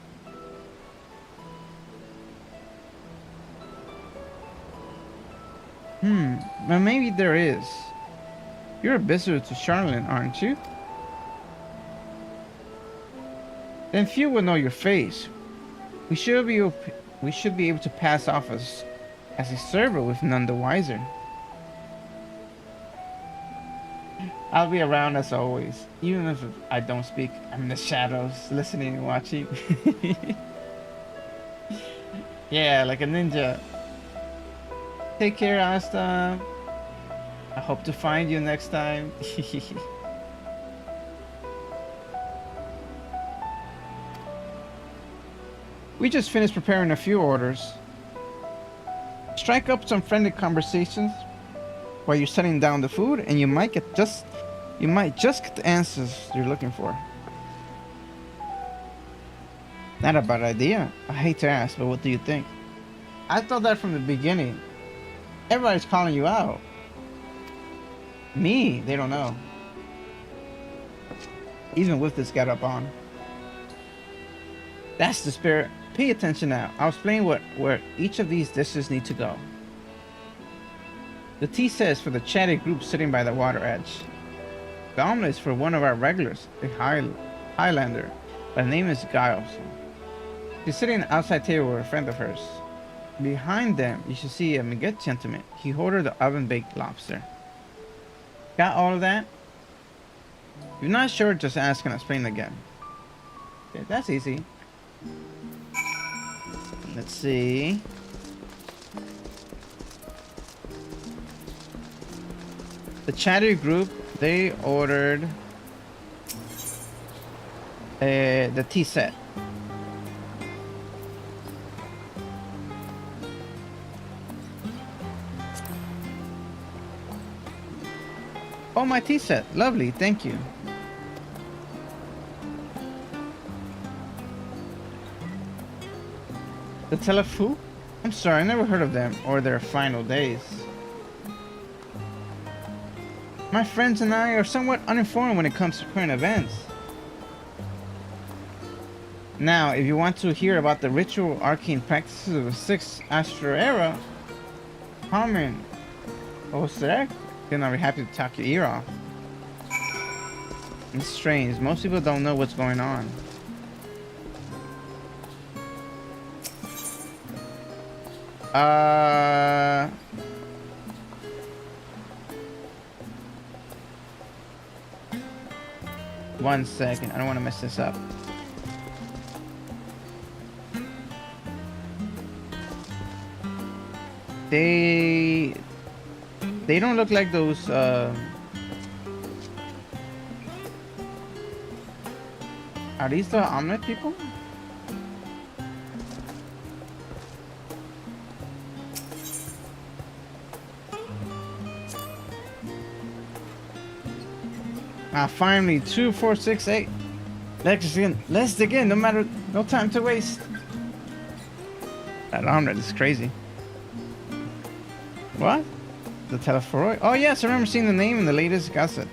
Well, maybe there is. You're a visitor to Charlene, aren't you? Then few will know your face. We should be able to pass off as a server with none the wiser. I'll be around as always. Even if I don't speak, I'm in the shadows, listening and watching. Yeah, like a ninja. Take care, Asta. I hope to find you next time. We just finished preparing a few orders. Strike up some friendly conversations while you're setting down the food, and you might just get the answers you're looking for. Not a bad idea. I hate to ask, but what do you think? I thought that from the beginning. Everybody's calling you out. Me, they don't know. Even with this get up on. That's the spirit. Pay attention now. I'll explain where each of these dishes need to go. The tea says for the chatty group sitting by the water edge. The omelet is for one of our regulars, a Highlander, by the name is Giles. She's sitting at the outside table with a friend of hers. Behind them, you should see a Maget gentleman. He ordered the oven-baked lobster. Got all of that? If you're not sure, just ask and I'll explain again. Okay, that's easy. Let's see. The chatty group, they ordered the tea set. Oh, my tea set. Lovely, thank you. The Telefu? I'm sorry, I never heard of them or their final days. My friends and I are somewhat uninformed when it comes to current events. Now, if you want to hear about the ritual arcane practices of the 6th Astro Era, Carmen Oserek, then I'll be happy to talk your ear off. It's strange, most people don't know what's going on. One second, I don't want to mess this up. They don't look like those are these the omelet people? Finally, 2, 4, 6, 8. Let's dig in. No time to waste. That omelet is crazy. What? The Telephoroid? Oh yes, I remember seeing the name in the latest gazette.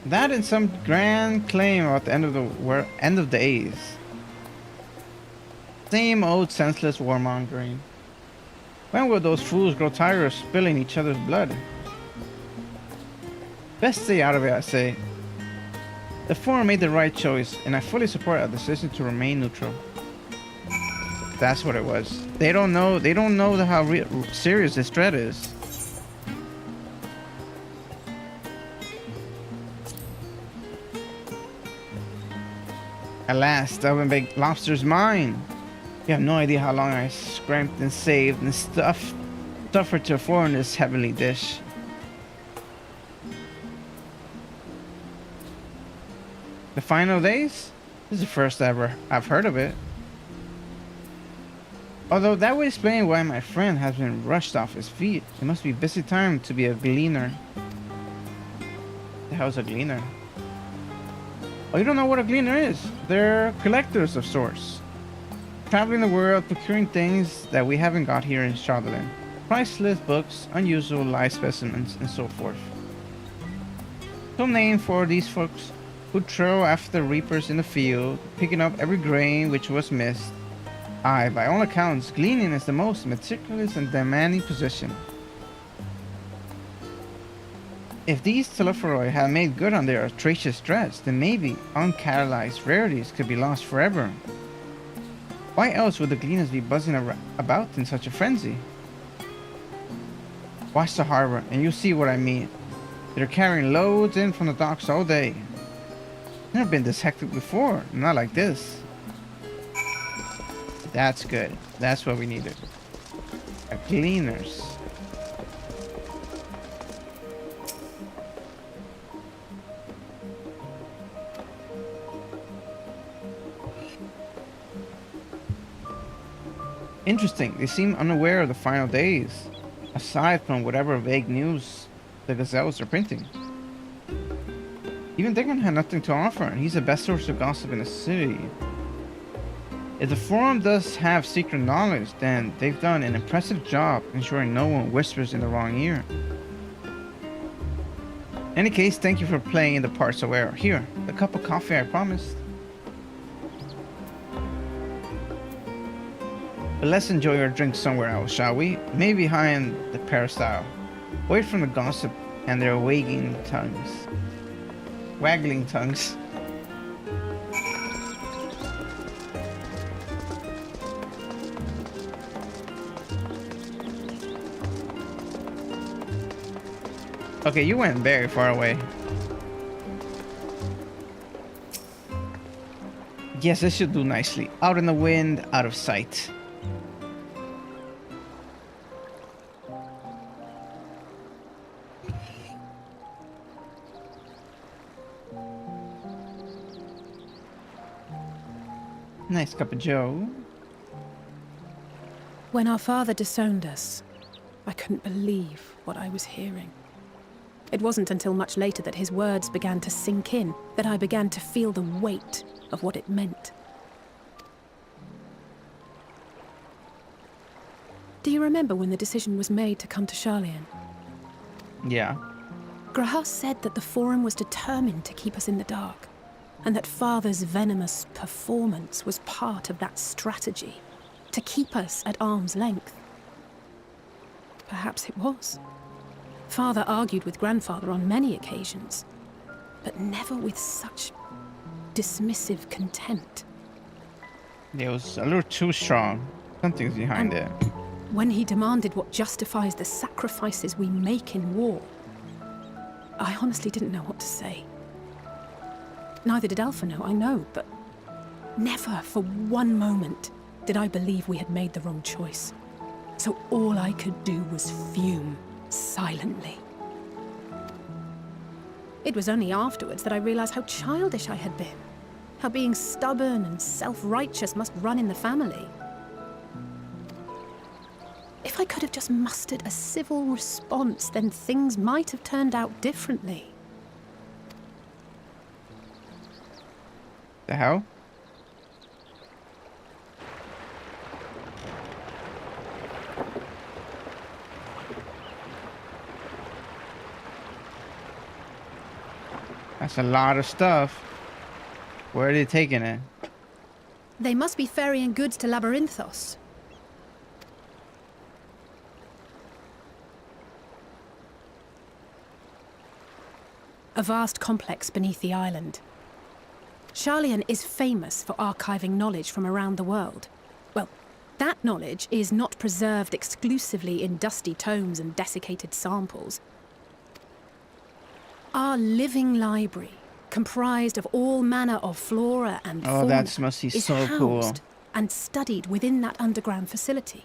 That and some grand claim about the end of days. Same old senseless warmongering. When will those fools grow tired of spilling each other's blood? Best stay out of it, I say. The forum made the right choice, and I fully support our decision to remain neutral. That's what it was. They don't know how serious this threat is. Alas, the oven-baked lobster's mine. You have no idea how long I scrimped and saved and suffered to afford this heavenly dish. The final days? This is the first ever I've heard of it. Although that would explain why my friend has been rushed off his feet. It must be a busy time to be a gleaner. The hell's a gleaner? Oh, you don't know what a gleaner is? They're collectors of sorts. Traveling the world, procuring things that we haven't got here in Charlotte. Priceless books, unusual live specimens, and so forth. Some name for these folks who throw after the reapers in the field, picking up every grain which was missed. Aye, by all accounts, gleaning is the most meticulous and demanding position. If these Telephoroi had made good on their atrocious threats, then maybe uncatalyzed rarities could be lost forever. Why else would the gleaners be buzzing about in such a frenzy? Watch the harbor, and you'll see what I mean. They're carrying loads in from the docks all day. Never been this hectic before, not like this. That's good. That's what we needed. Gleaners. Interesting. They seem unaware of the final days, aside from whatever vague news the gazelles are printing. Even Dickon had nothing to offer, and he's the best source of gossip in the city. If the forum does have secret knowledge, then they've done an impressive job ensuring no one whispers in the wrong ear. In any case, thank you for playing the part so well. Here, the cup of coffee I promised. But let's enjoy our drink somewhere else, shall we? Maybe behind the peristyle. Away from the gossip and their wagging tongues. Waggling tongues. Okay, you went very far away. Yes, this should do nicely. Out in the wind, out of sight. Nice cup of joe. When our father disowned us, I couldn't believe what I was hearing. It wasn't until much later that his words began to sink in, that I began to feel the weight of what it meant. Do you remember when the decision was made to come to Sharlayan? Yeah. Grahas said that the Forum was determined to keep us in the dark, and that Father's venomous performance was part of that strategy, to keep us at arm's length. Perhaps it was. Father argued with Grandfather on many occasions, but never with such dismissive contempt. It was a little too strong. Something's behind it. When he demanded what justifies the sacrifices we make in war, I honestly didn't know what to say. Neither did Alpha know, I know, but never for one moment did I believe we had made the wrong choice. So all I could do was fume silently. It was only afterwards that I realized how childish I had been, how being stubborn and self-righteous must run in the family. If I could have just mustered a civil response, then things might have turned out differently. The hell? That's a lot of stuff. Where are they taking it? They must be ferrying goods to Labyrinthos. A vast complex beneath the island. Sharlayan is famous for archiving knowledge from around the world. Well, that knowledge is not preserved exclusively in dusty tomes and desiccated samples. Our living library, comprised of all manner of flora and fauna, that must be is so housed cool. and studied within that underground facility.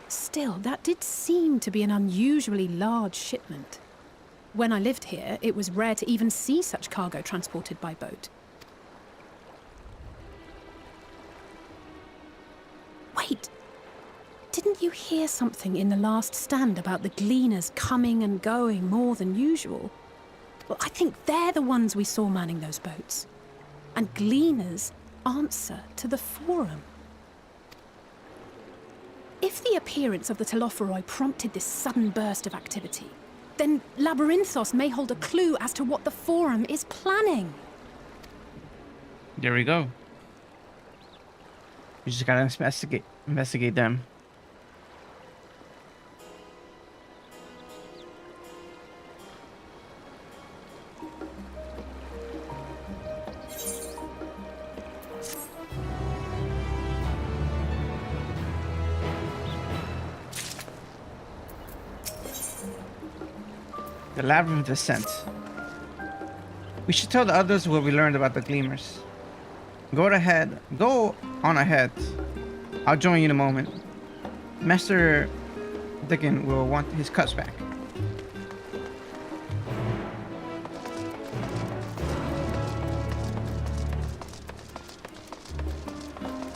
Still, that did seem to be an unusually large shipment. When I lived here, it was rare to even see such cargo transported by boat. Wait! Didn't you hear something in the last stand about the gleaners coming and going more than usual? Well, I think they're the ones we saw manning those boats. And gleaners answer to the Forum. If the appearance of the Telophoroi prompted this sudden burst of activity, then Labyrinthos may hold a clue as to what the Forum is planning. There we go. We just gotta investigate them. The Labyrinth Descent. We should tell the others what we learned about the Gleamers. Go on ahead. I'll join you in a moment. Master Dickon will want his cuts back.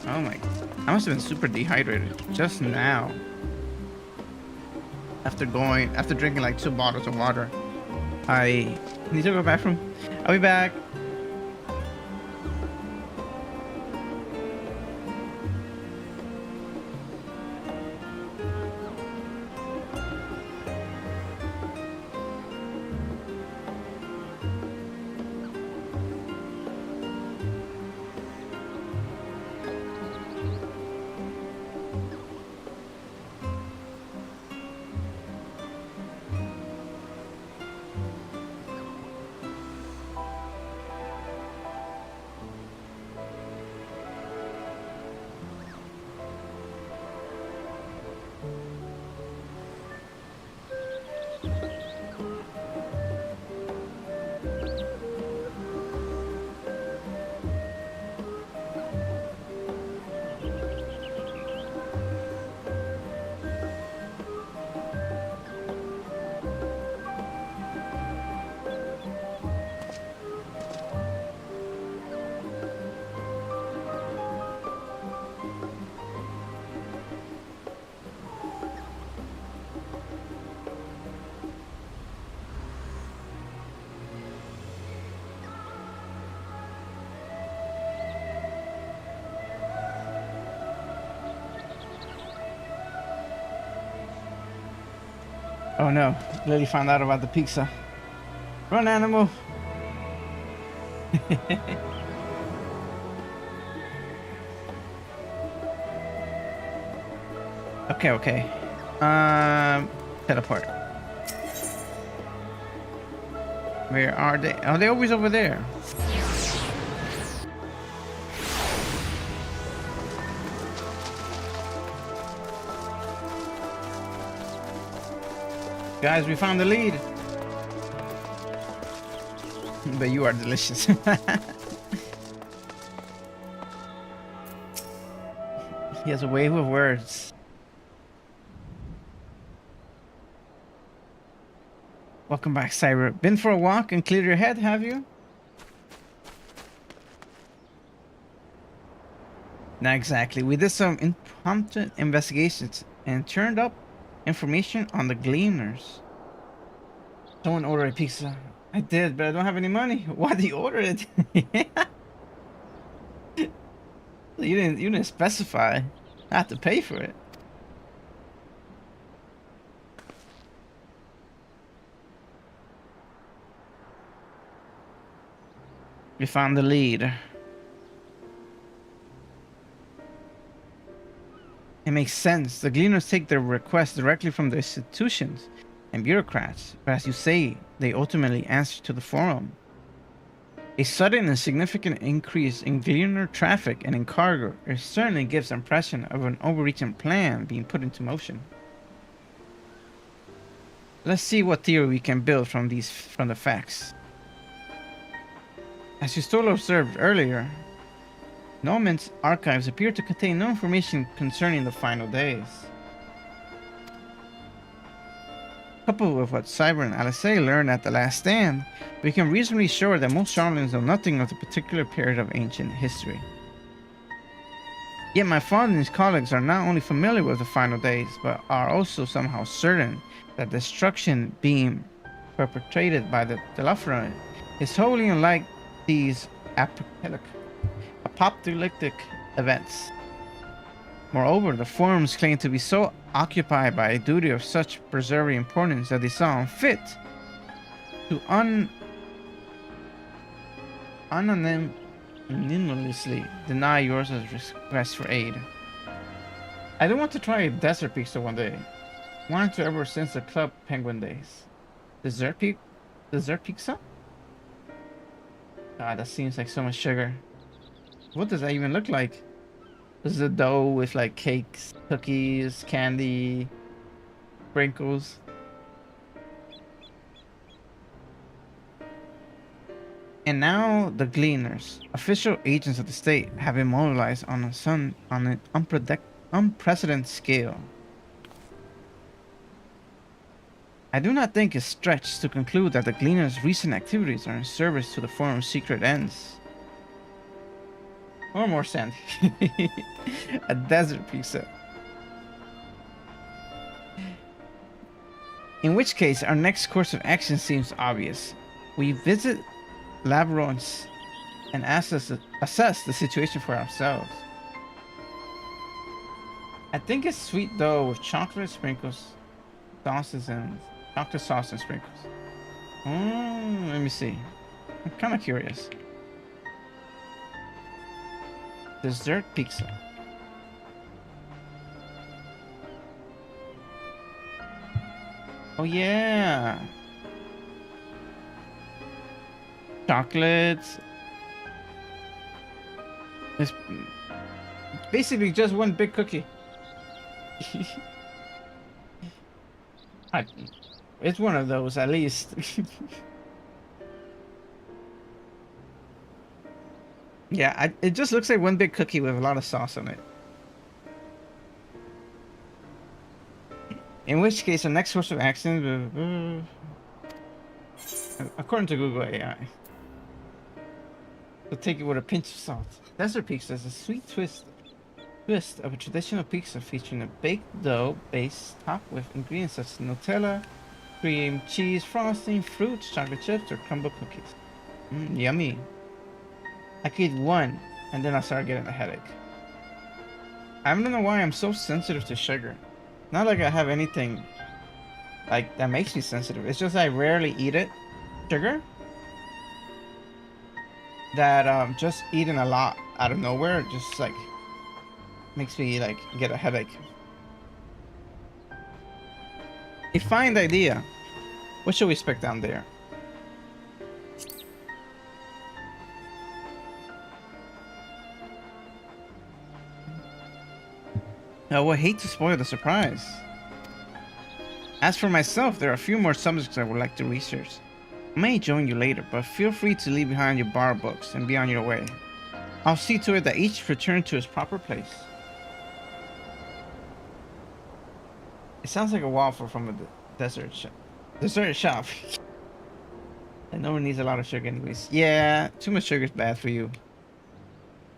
Oh my, I must have been super dehydrated just now. After drinking like 2 bottles of water. I need to go to the bathroom. I'll be back. Oh no, Lily found out about the pizza. Run, animal! Okay. Teleport. Where are they? Are they always over there? Guys, we found the lead. But you are delicious. He has a way with words. Welcome back, Cyber. Been for a walk and cleared your head, have you? Not exactly. We did some impromptu investigations and turned up information on the Gleaners. Someone ordered a pizza. I did, but I don't have any money. Why did you order it? You didn't specify. I have to pay for it. We found the lead. It makes sense. The Gleaners take their requests directly from the institutions and bureaucrats, but as you say, they ultimately answer to the forum. A sudden and significant increase in Gleaner traffic and in cargo certainly gives the impression of an overreaching plan being put into motion. Let's see what theory we can build from the facts. As you still observed earlier, Norman's archives appear to contain no information concerning the final days. Coupled with what Cyber and Alice learned at the last stand, we can reasonably sure that most Charlatans know nothing of the particular period of ancient history. Yet my father and his colleagues are not only familiar with the final days, but are also somehow certain that destruction being perpetrated by the Delafra is wholly unlike these apocalyptic events. Moreover, the forums claim to be so occupied by a duty of such preserving importance that they saw fit to anonymously deny yours as request for aid. I do want to try a desert pizza one day. Wanted to ever since the Club Penguin days. Dessert pizza? God, that seems like so much sugar. What does that even look like? This is a dough with like cakes, cookies, candy, sprinkles. And now the Gleaners, official agents of the state, have been mobilized on an unprecedented scale. I do not think it's stretched to conclude that the Gleaners' recent activities are in service to the forum's secret ends. Or more sand. A desert pizza. In which case, our next course of action seems obvious. We visit Lavrons and assess the situation for ourselves. I think it's sweet dough with chocolate sprinkles, sauces, and chocolate sauce and sprinkles. Let me see. I'm kind of curious. Dessert pizza. Oh yeah. Chocolates. It's basically just one big cookie. It's one of those at least. Yeah, it just looks like one big cookie with a lot of sauce on it. In which case, the next course of action, according to Google AI, we'll take it with a pinch of salt. Desert pizza is a sweet twist of a traditional pizza featuring a baked dough base topped with ingredients such as Nutella, cream, cheese, frosting, fruits, chocolate chips, or crumble cookies. Yummy. I could eat one, and then I started getting a headache. I don't know why I'm so sensitive to sugar. Not like I have anything like that makes me sensitive. It's just I rarely eat it, sugar. That just eating a lot out of nowhere just like makes me like get a headache. A fine idea. What should we expect down there? I would hate to spoil the surprise. As for myself, there are a few more subjects I would like to research. I may join you later, but feel free to leave behind your bar books and be on your way. I'll see to it that each return to its proper place. It sounds like a waffle from a dessert shop. And no one needs a lot of sugar anyways. Yeah, too much sugar is bad for you.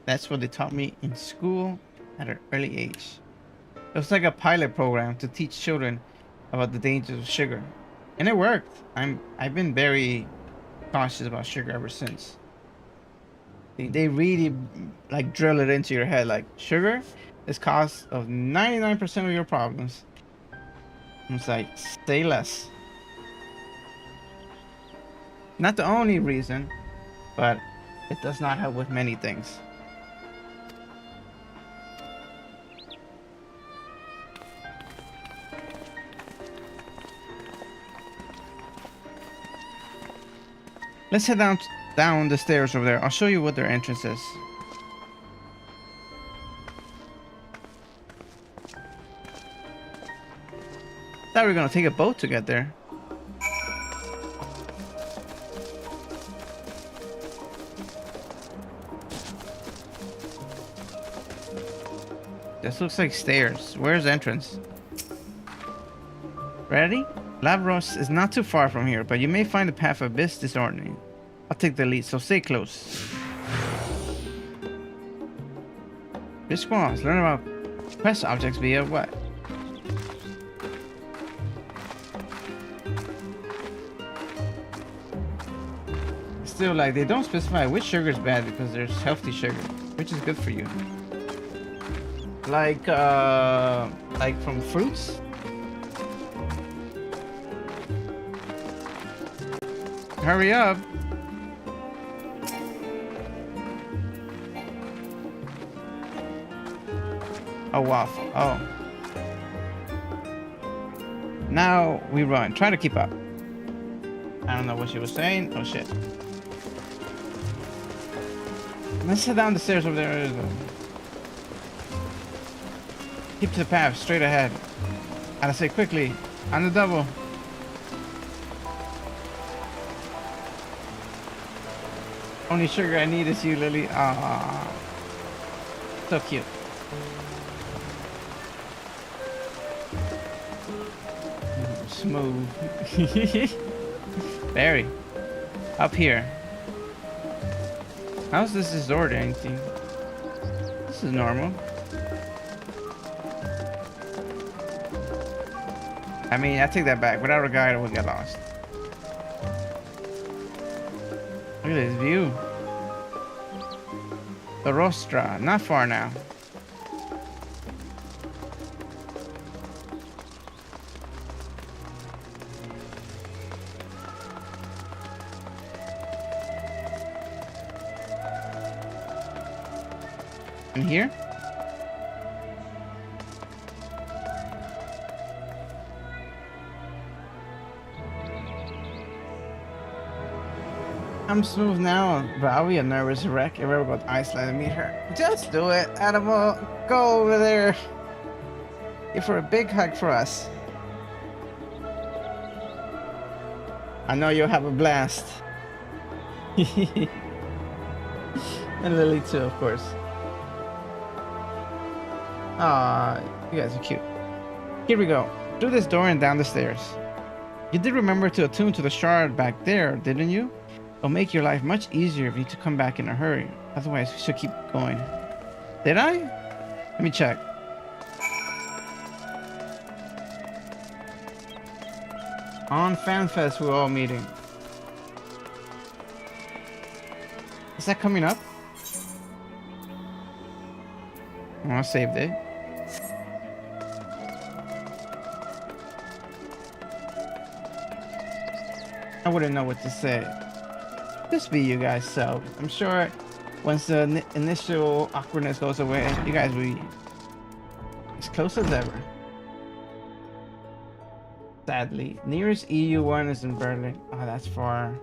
That's what they taught me in school at an early age. It was like a pilot program to teach children about the dangers of sugar. And it worked. I've been very cautious about sugar ever since. They really like drill it into your head like sugar is cause of 99% of your problems. And it's like say less. Not the only reason, but it does not help with many things. Let's head down the stairs over there. I'll show you what their entrance is. Thought we were gonna take a boat to get there. This looks like stairs. Where's the entrance? Ready? Lavros is not too far from here, but you may find the path a bit disorienting. I'll take the lead, so stay close. Response. Learn about quest objects via what? Still, like, they don't specify which sugar is bad because there's healthy sugar, which is good for you. Like from fruits? Hurry up. A waffle. Oh. Now we run. Try to keep up. I don't know what she was saying. Oh shit. Let's head down the stairs over there. Keep to the path, straight ahead. Gotta say quickly. On the double. Only sugar I need is you, Lily. Aww. So cute. Smooth. Very. Up here. How's this resort or anything? This is normal. I mean, I take that back. Without a guide, I would get lost. Look at this view. The Rostra, not far now. And here? I'm smooth now, but I'll be a nervous wreck if I ever go to Iceland and meet her. Just do it, Animal. Go over there. Give her a big hug for us. I know you'll have a blast. And Lily too, of course. Aw, you guys are cute. Here we go. Through this door and down the stairs. You did remember to attune to the shard back there, didn't you? It'll make your life much easier if you need to come back in a hurry. Otherwise, we should keep going. Did I? Let me check. On FanFest, we're all meeting. Is that coming up? Oh, I saved it. I wouldn't know what to say. Just be you guys selves. I'm sure once the initial awkwardness goes away, you guys will be as close as ever. Sadly, nearest EU one is in Berlin. Oh, that's far.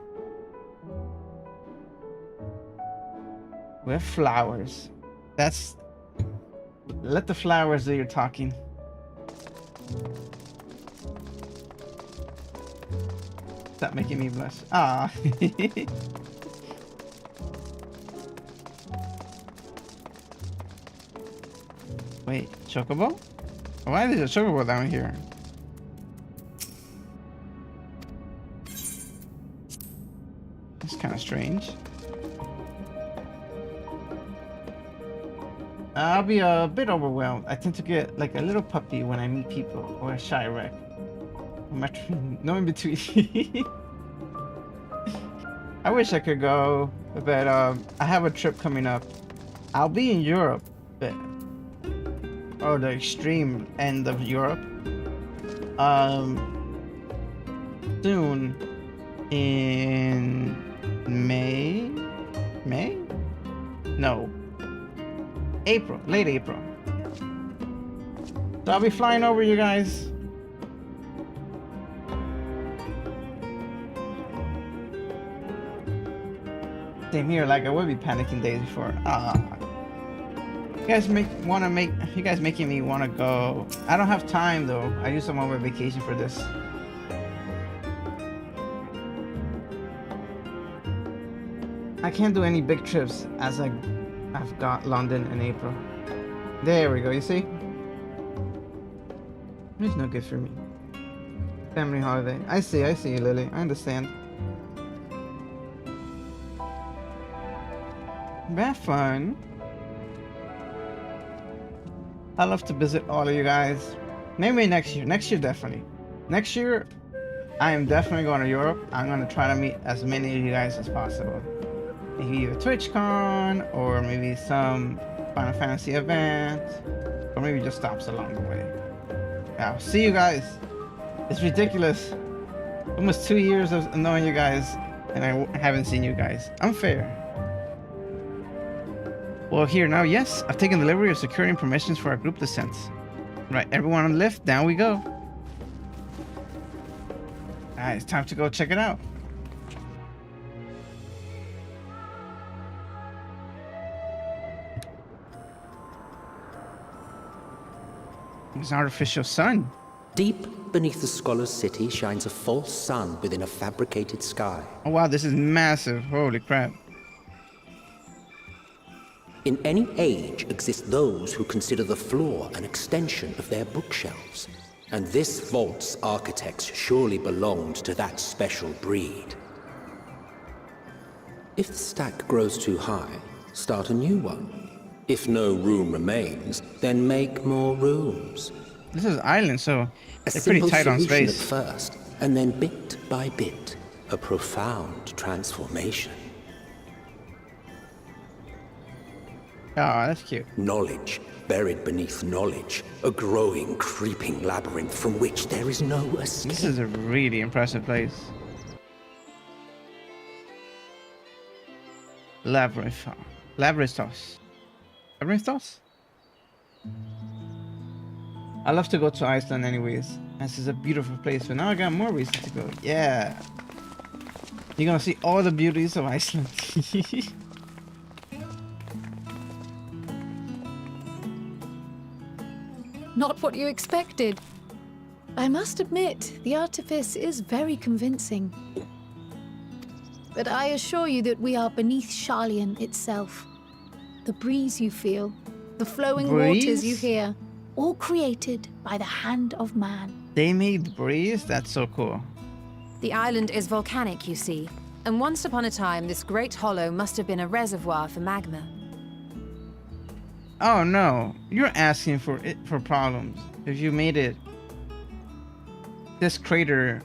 We have flowers. That's... Let the flowers do your talking. Stop making me blush. Ah. Wait, chocobo? Why is there a chocobo down here? That's kind of strange. I'll be a bit overwhelmed. I tend to get like a little puppy when I meet people, or a shy wreck. No in between. I wish I could go, but I have a trip coming up. I'll be in Europe, but the extreme end of Europe. Soon in May? No. April, late April. So I'll be flying over you guys. Same here, like I would be panicking days before. You guys making me wanna go. I don't have time though. I use some of my vacation for this. I can't do any big trips as I've got London in April. There we go, you see? It's no good for me. Family holiday. I see you, Lily. I understand. Have fun. I love to visit all of you guys. Maybe next year. Next year, definitely. Next year, I am definitely going to Europe. I'm going to try to meet as many of you guys as possible. Maybe a TwitchCon, or maybe some Final Fantasy event, or maybe just stops along the way. I'll see you guys. It's ridiculous. Almost 2 years of knowing you guys, and I haven't seen you guys. Unfair. Well, here now, yes, I've taken delivery of securing permissions for our group descents. Right, everyone on the lift, down we go. Alright, it's time to go check it out. It's an artificial sun. Deep beneath the scholar's city shines a false sun within a fabricated sky. Oh wow, this is massive. Holy crap. In any age exist those who consider the floor an extension of their bookshelves. And this vault's architects surely belonged to that special breed. If the stack grows too high, start a new one. If no room remains, then make more rooms. This is island, so a they're pretty tight on space. At first, and then bit by bit, a profound transformation. Oh, that's cute. Knowledge buried beneath knowledge, a growing, creeping labyrinth from which there is no escape. This is a really impressive place. Labyrinthos. Labyrinthos? I love to go to Iceland anyways. This is a beautiful place, but now I got more reason to go. Yeah. You're gonna see all the beauties of Iceland. Not what you expected. I must admit, the artifice is very convincing. But I assure you that we are beneath Sharlayan itself. The breeze you feel, the flowing waters you hear, all created by the hand of man. They made breeze? That's so cool. The island is volcanic, you see, and once upon a time this great hollow must have been a reservoir for magma. Oh no, you're asking for problems. If you made this crater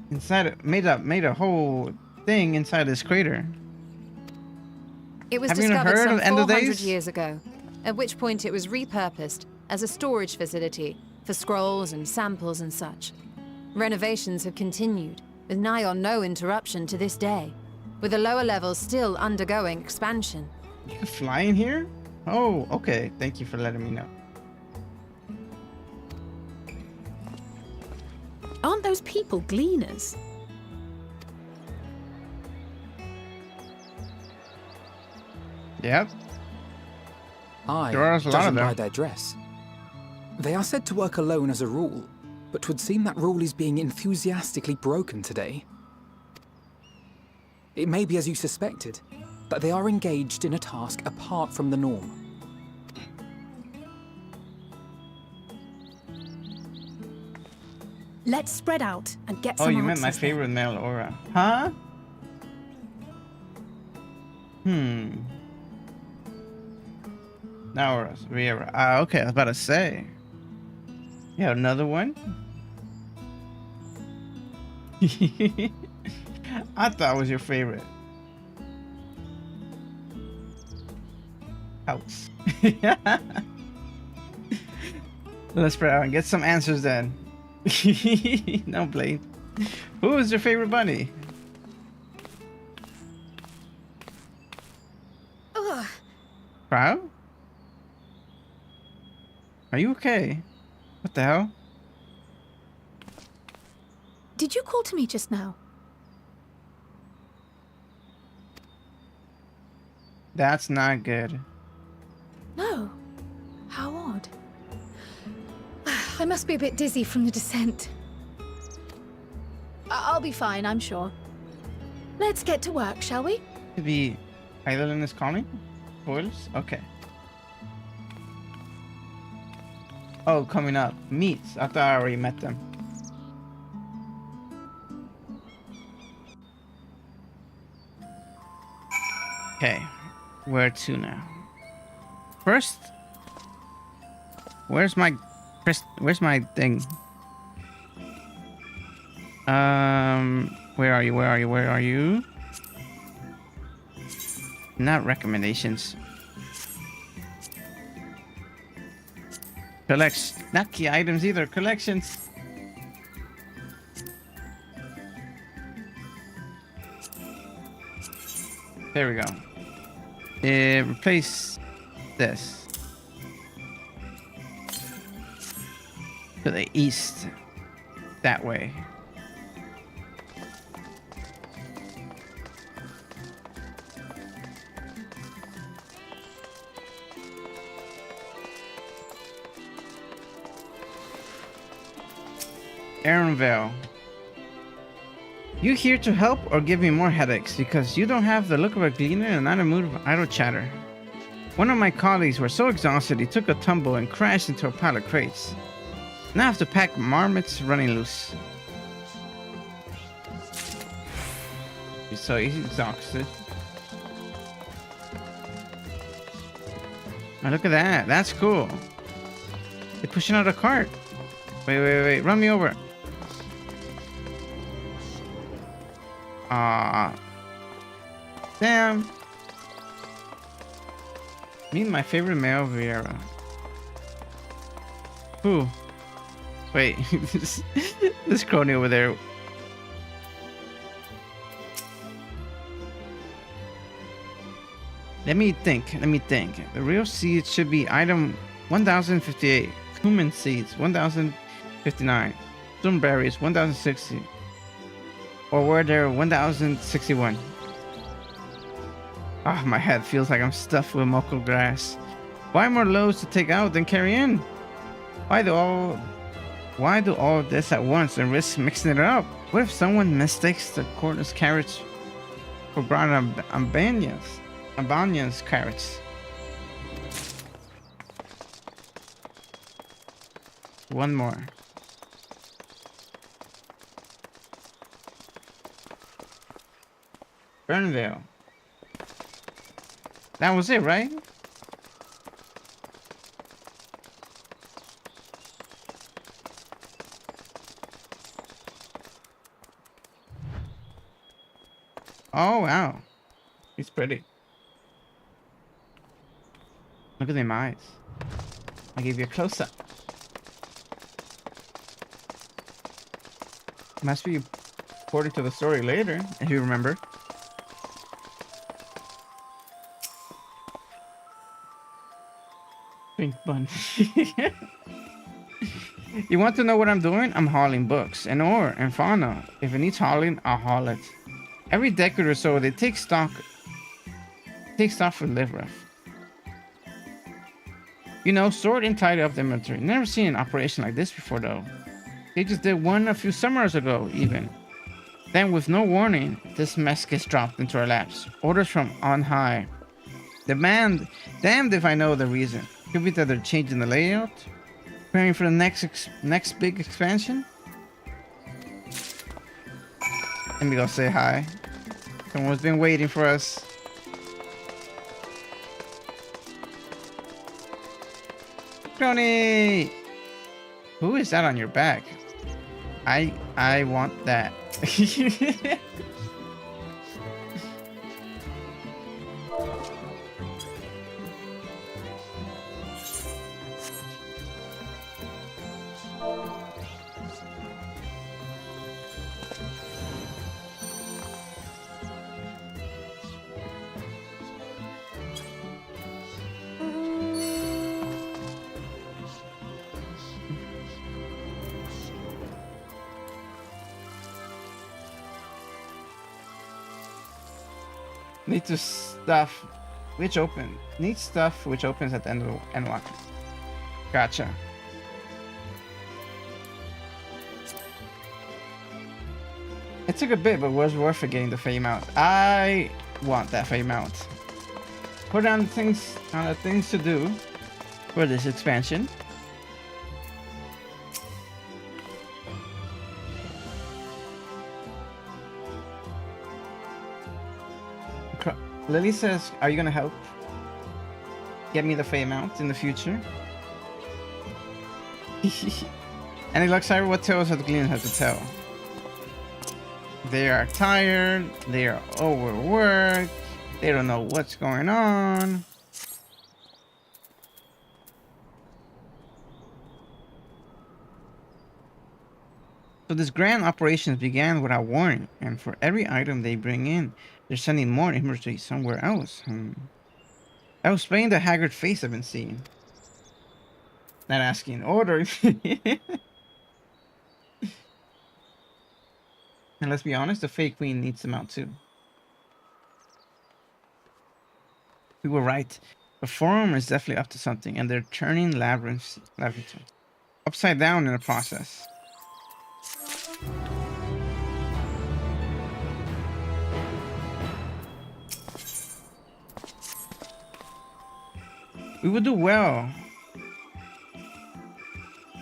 inside, made a whole thing inside this crater. It was discovered some 400 years ago, at which point it was repurposed as a storage facility for scrolls and samples and such. Renovations have continued, with nigh or no interruption to this day, with the lower levels still undergoing expansion. You can fly in here? Oh, okay. Thank you for letting me know. Aren't those people gleaners? Yep. Aye, There are a lot of judging by them. their dress. They are said to work alone as a rule, but 'twould seem that rule is being enthusiastically broken today. It may be as you suspected, that they are engaged in a task apart from the norm. Let's spread out and get Oh, some you meant my answers then. favorite male aura. Huh? Now Riera. Okay, I was about to say. Yeah, another one? I thought it was your favorite. House. Let's spread out and get some answers then. No, Blade. Who is your favorite bunny? Ugh. Proud? Are you okay? What the hell? Did you call to me just now? That's not good. No. How odd. I must be a bit dizzy from the descent. I'll be fine, I'm sure. Let's get to work, shall we? The island is calling? Spoilers? Okay. Oh, coming up. Meets. I thought I already met them. Okay. Where to now? First, where's my thing? Where are you? Where are you? Where are you? Not recommendations. Collects, not key items either. Collections. There we go. Replace this to the east. That way. Aaronvale. You here to help or give me more headaches? Because you don't have the look of a gleaner and not a mood of idle chatter. One of my colleagues were so exhausted he took a tumble and crashed into a pile of crates. Now I have to pack marmots running loose. So he's exhausted. Oh, look at that. That's cool. They're pushing out a cart. Wait. Run me over. Damn. Meet my favorite male Vieira. Who? Wait. this crony over there. Let me think. The real seeds should be item 1058. Cumin seeds 1059. Stoneberries 1060. Or were there 1061? Ah, my head feels like I'm stuffed with muckle grass. Why more loads to take out than carry in? Why do all of this at once and risk mixing it up? What if someone mistakes the cordless carrots for brown Ambanians carrots? One more. Burnvale. That was it, right? Oh, wow. He's pretty. Look at them eyes. I'll give you a close-up. Must be according to the story later, if you remember. Pink bun. You want to know what I'm doing? I'm hauling books and ore and fauna. If it needs hauling, I'll haul it. Every decade or so, they take stock for live rough. You know, sort and tidy up the inventory. Never seen an operation like this before, though. They just did one a few summers ago, even. Then, with no warning, this mess gets dropped into our laps. Orders from on high. Demand, damned if I know the reason. Could be that they're changing the layout, preparing for the next big expansion. Let me go say hi. Someone's been waiting for us. Crony! Who is that on your back? I want that. Need to stuff which open. Need stuff which opens at the end of Endwalker. Gotcha. It took a bit, but was worth it getting the fame out. I want that fame out. Put on the things to do for this expansion. Lily says, are you gonna help get me the fame out in the future? Any luck, Cyber? What tales have the Gleaners have to tell? They are tired, they are overworked, they don't know what's going on. So this grand operation began without warning, and for every item they bring in, they're sending more imagery somewhere else. I was playing the haggard face I've been seeing. Not asking order. And let's be honest, the fake queen needs them out too. We were right. The forum is definitely up to something, and they're turning labyrinths upside down in the process. We would do well.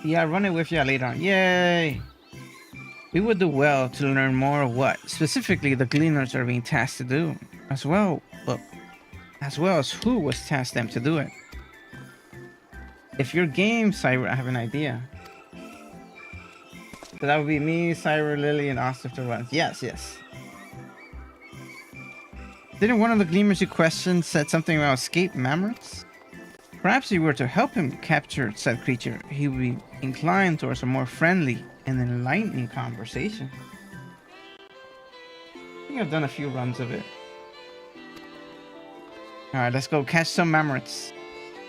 Yeah, run it with you later on. Yay! We would do well to learn more of what specifically the Gleaners are being tasked to do, as well as who was tasked them to do it. If you're game, Cyber, I have an idea. So that would be me, Cyber, Lily, and Oscar to run. Yes. Didn't one of the Gleaners you questioned said something about escape mammoths? Perhaps if you were to help him capture said creature, he would be inclined towards a more friendly and enlightening conversation. I think I've done a few runs of it. Alright, let's go catch some mammoths.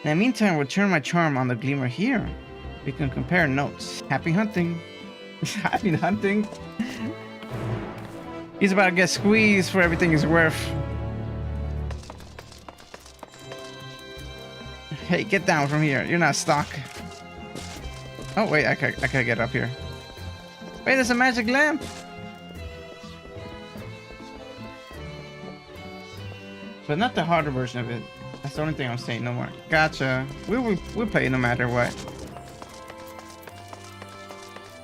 In the meantime, we'll turn my charm on the Gleaner here. We can compare notes. Happy hunting. Happy hunting. He's about to get squeezed for everything he's worth. Hey, get down from here. You're not stock. Oh, wait, I can't get up here. Wait, there's a magic lamp. But not the harder version of it. That's the only thing I'm saying. No more. Gotcha. We'll play no matter what.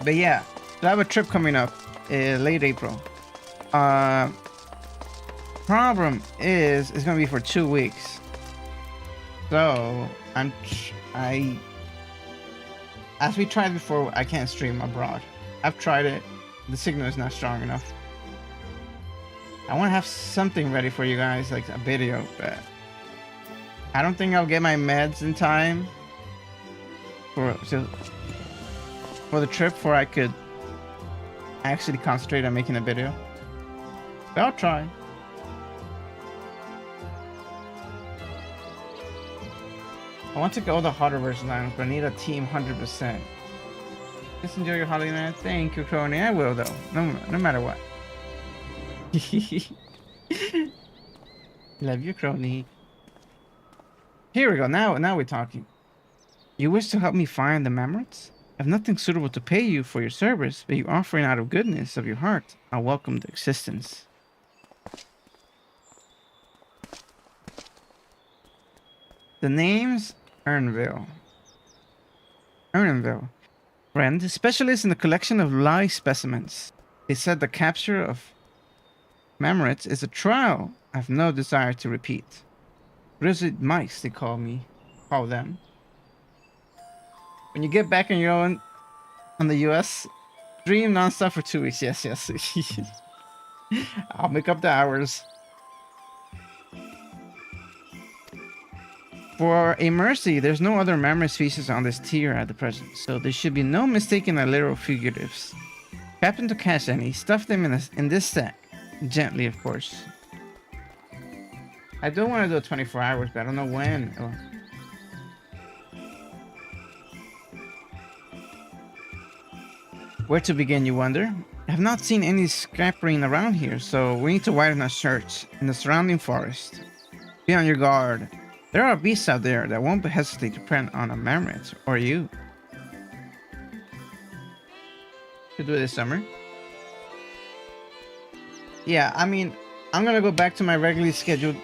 But yeah, so I have a trip coming up late April. Problem is, it's gonna be for 2 weeks. So as we tried before, I can't stream abroad. I've tried it. The signal is not strong enough. I want to have something ready for you guys, like a video, but I don't think I'll get my meds in time for the trip, where I could actually concentrate on making a video. But I'll try. I want to go the harder version items, but I need a team 100%. Just enjoy your holiday, man. Thank you, Crony. I will, though. No matter what. Love you, Crony. Here we go. Now we're talking. You wish to help me find the Mammoths? I have nothing suitable to pay you for your service, but you offering out of goodness of your heart, I welcome the existence. The name's Ernville. Friend, specialist in the collection of live specimens. They said the capture of Mammoths is a trial I have no desire to repeat. Grizzled mice, they call them. When you get back on your own on the US, dream nonstop for 2 weeks. Yes. I'll make up the hours. For a mercy, there's no other mammoth species on this tier at the present, so there should be no mistaking the literal fugitives. Captain to catch any, stuff them in this sack. Gently, of course. I don't want to do it 24 hours, but I don't know when. Oh. Where to begin, you wonder? I have not seen any scampering around here, so we need to widen our search in the surrounding forest. Be on your guard. There are beasts out there that won't hesitate to prey on a mammoth or you. Could do it this summer. Yeah, I mean, I'm gonna go back to my regularly scheduled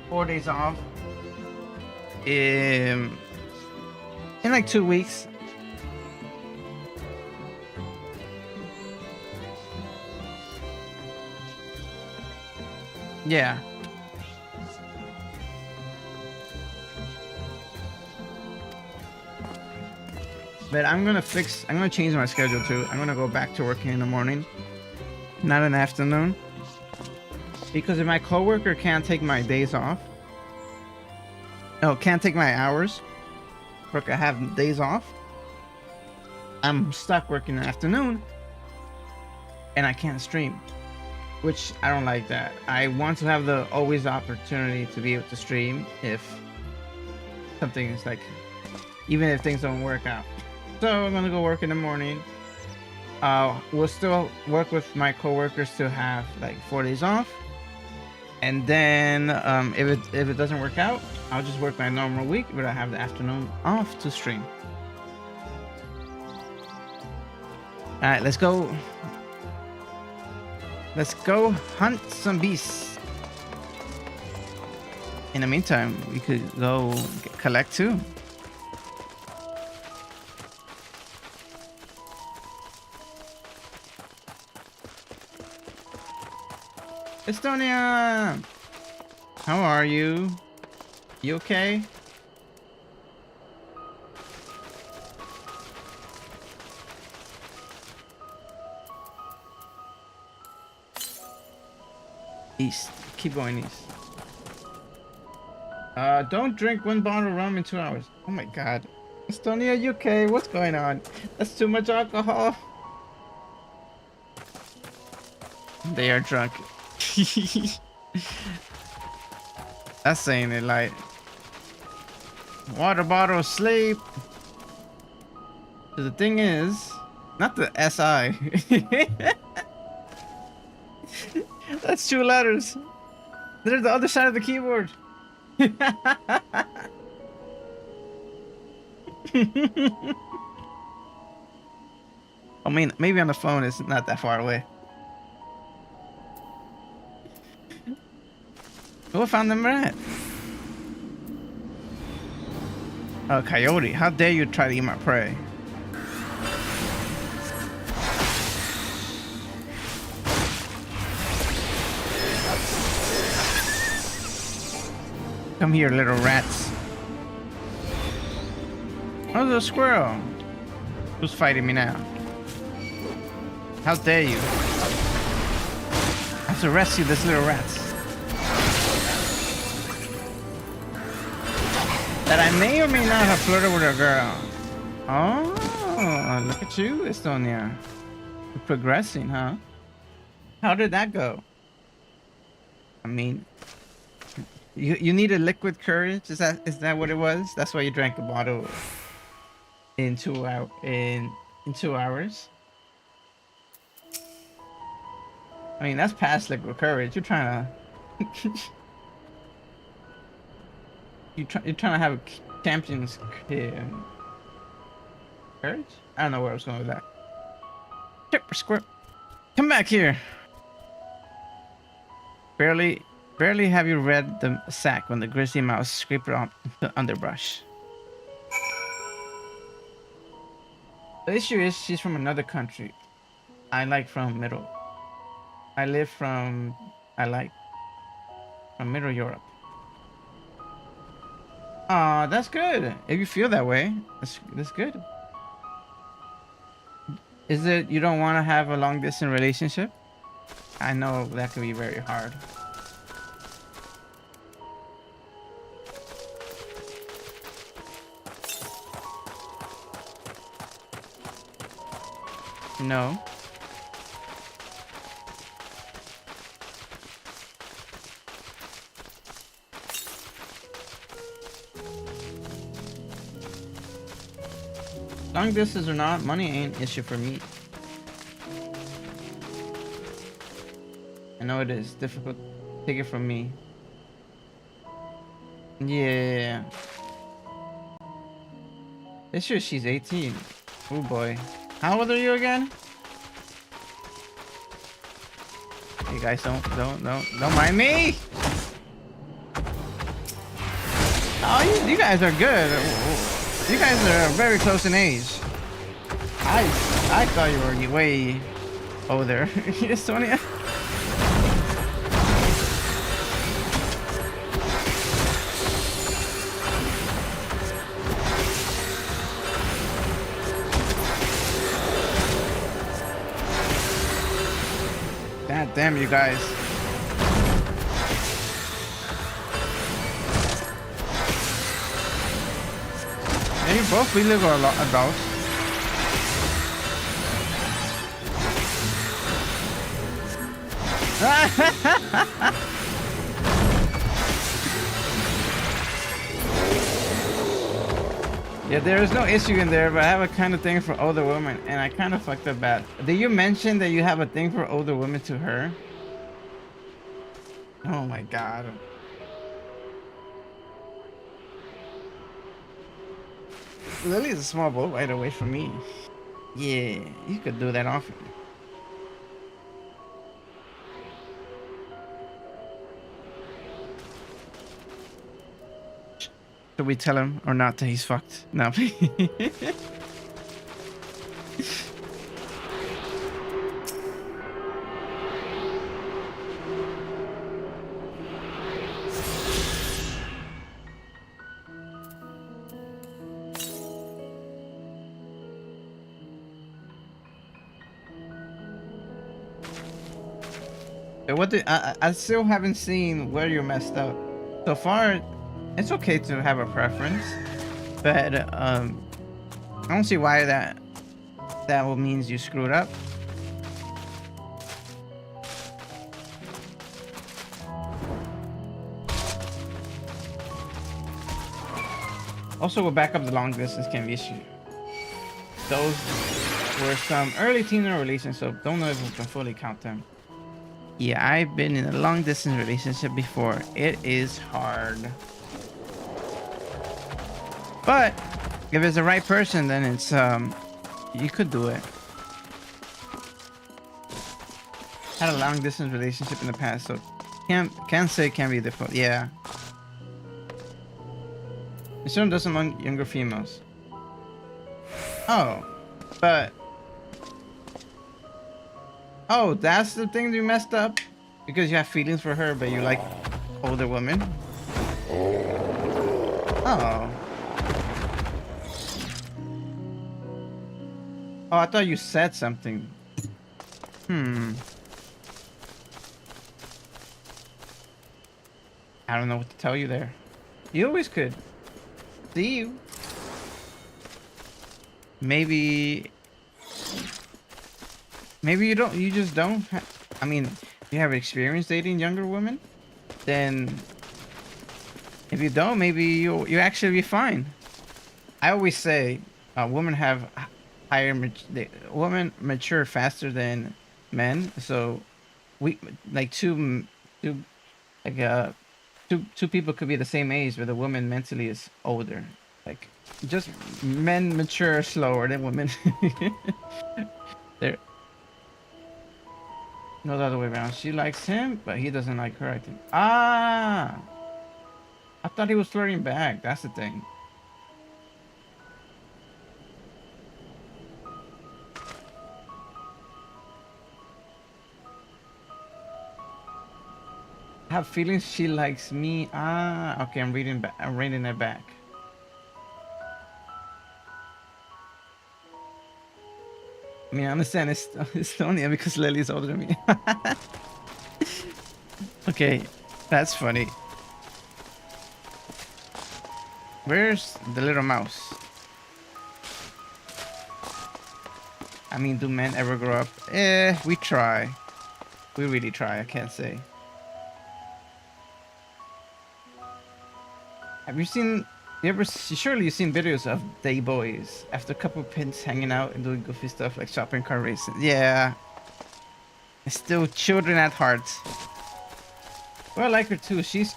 4 days off in like 2 weeks. Yeah. But I'm gonna change my schedule too. I'm gonna go back to working in the morning, not in the afternoon. Because if my coworker can't take my days off, can't take my hours, or I have days off, I'm stuck working in the afternoon, and I can't stream, which I don't like that. I want to have the always opportunity to be able to stream if something is like, even if things don't work out. So I'm gonna go work in the morning. We'll still work with my coworkers to have like 4 days off, and then if it doesn't work out, I'll just work my normal week, but I have the afternoon off to stream. All right, let's go. Let's go hunt some beasts. In the meantime, we could go collect too. Estonia! How are you? You okay? East. Keep going east. Don't drink 1 bottle of rum in 2 hours. Oh my god. Estonia, you okay? What's going on? That's too much alcohol. They are drunk. That's saying it like water bottle sleep. So the thing is, not the SI. That's 2 letters. They're the other side of the keyboard. I mean, maybe on the phone it's not that far away. Who found them rat? Oh, coyote, how dare you try to eat my prey? Come here, little rats. Oh, there's a squirrel. Who's fighting me now? How dare you? I have to rescue this little rats. That I may or may not have flirted with a girl. Oh, look Look at you, Estonia. You're progressing, huh? How did that go? I mean, you need a liquid courage. Is that what it was? That's why you drank a bottle in 2 hours. I mean, that's past liquid courage. You're trying to you're trying to have a champion's courage. I don't know where I was going with that. Chipper squirt. Come back here. Barely have you read the sack when the grizzly mouse scraped it on the underbrush. The issue is she's from another country. I from Middle Europe. Aw, that's good. If you feel that way, that's good. Is it you don't want to have a long distance relationship? I know that can be very hard. No. Long distance or not, money ain't an issue for me. I know it is difficult. Take it from me. Yeah. This year she's 18. Oh boy. How old are you again? You guys don't mind me. Oh, you guys are good. You guys are very close in age. I thought you were way older. Estonia. God damn you guys. Yeah, you both really are adults. Yeah, there is no issue in there, but I have a kind of thing for older women, and I kind of fucked up bad. Did you mention that you have a thing for older women to her? Oh my god. Lily's a small boat right away from me. Yeah, you could do that often. Should we tell him or not that he's fucked? No. I still haven't seen where you messed up. So far, it's okay to have a preference, but I don't see why that means you screwed up. Also, we'll back up the long distance can be issue. Those were some early teener relations, so don't know if we can fully count them. Yeah, I've been in a long distance relationship before. It is hard. But if it's the right person, then it's you could do it. Had a long distance relationship in the past, so can't say it can be difficult. Yeah. It certainly does among younger females. Oh, but oh, that's the thing you messed up? Because you have feelings for her, but you like older women? Oh. Oh, I thought you said something. I don't know what to tell you there. You always could. See you. Maybe Maybe you don't. You just don't. I mean, you have experience dating younger women. Then, if you don't, maybe you actually be fine. I always say, women have higher. Women mature faster than men. So, we like two like two people could be the same age, but the woman mentally is older. Like, just men mature slower than women. They're no, the other way around. She likes him, but he doesn't like her, I think. Ah! I thought he was flirting back. That's the thing. I have feelings she likes me. Ah, okay, I'm reading back. I'm reading it back. I mean, I understand it's Estonia because Lily's older than me. Okay, that's funny. Where's the little mouse? I mean, do men ever grow up? We try. We really try, I can't say. Have you seen... surely you've seen videos of day boys after a couple of pins hanging out and doing goofy stuff like shopping car racing. Yeah. It's still children at heart. Well, I like her too. She's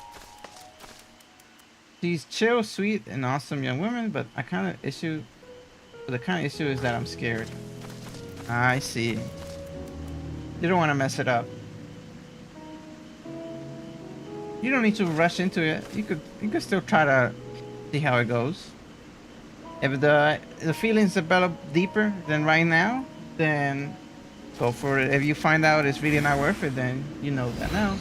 chill, sweet, and awesome young woman, but the kind of issue is that I'm scared. I see. You don't want to mess it up. You don't need to rush into it. You could still try to see how it goes. If the feelings develop deeper than right now, then go for it. If you find out it's really not worth it, then you know that now.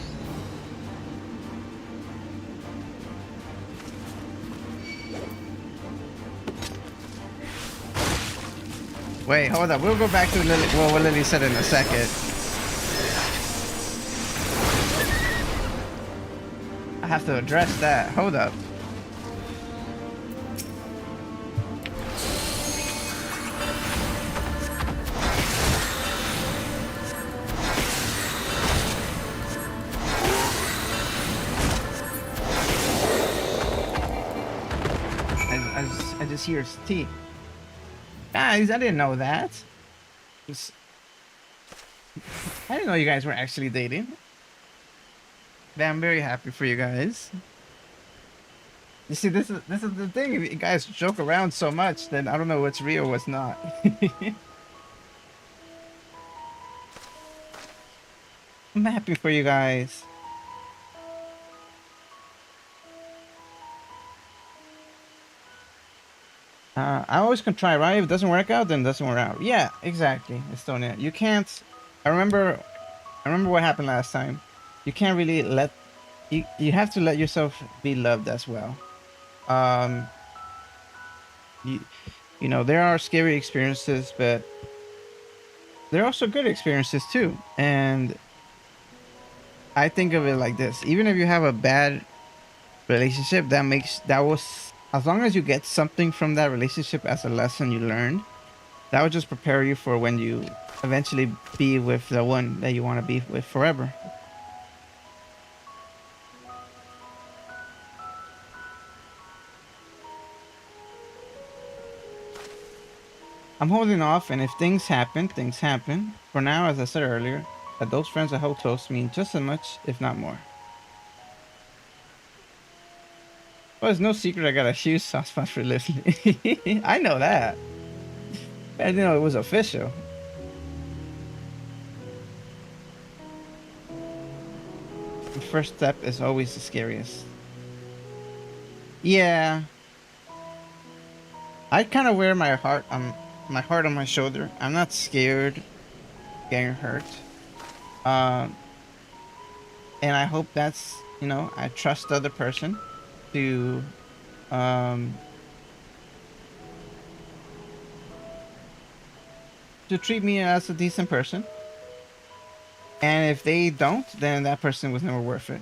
Wait, hold up. We'll go back to Lily, well, what Lily said in a second. I have to address that. Hold up. I just hear his teeth. Guys, I didn't know that. I didn't know you guys were actually dating. But I'm very happy for you guys. You see, this is the thing. If you guys joke around so much, then I don't know what's real, what's not. I'm happy for you guys. I always can try, right? If it doesn't work out, then it doesn't work out. Yeah, exactly, Estonia. You can't... I remember what happened last time. You can't really let... You have to let yourself be loved as well. You know, there are scary experiences, but there are also good experiences too. And I think of it like this. Even if you have a bad relationship, as long as you get something from that relationship as a lesson you learned, that would just prepare you for when you eventually be with the one that you want to be with forever. I'm holding off, and if things happen, things happen. For now, as I said earlier, that those friends I hold close mean just as much, if not more. Well, it's no secret I got a huge soft spot for Leslie. I know that. I didn't know it was official. The first step is always the scariest. Yeah. I kind of wear my heart on my shoulder. I'm not scared getting hurt. And I hope that's, you know, I trust the other person to treat me as a decent person. And if they don't, then that person was never worth it.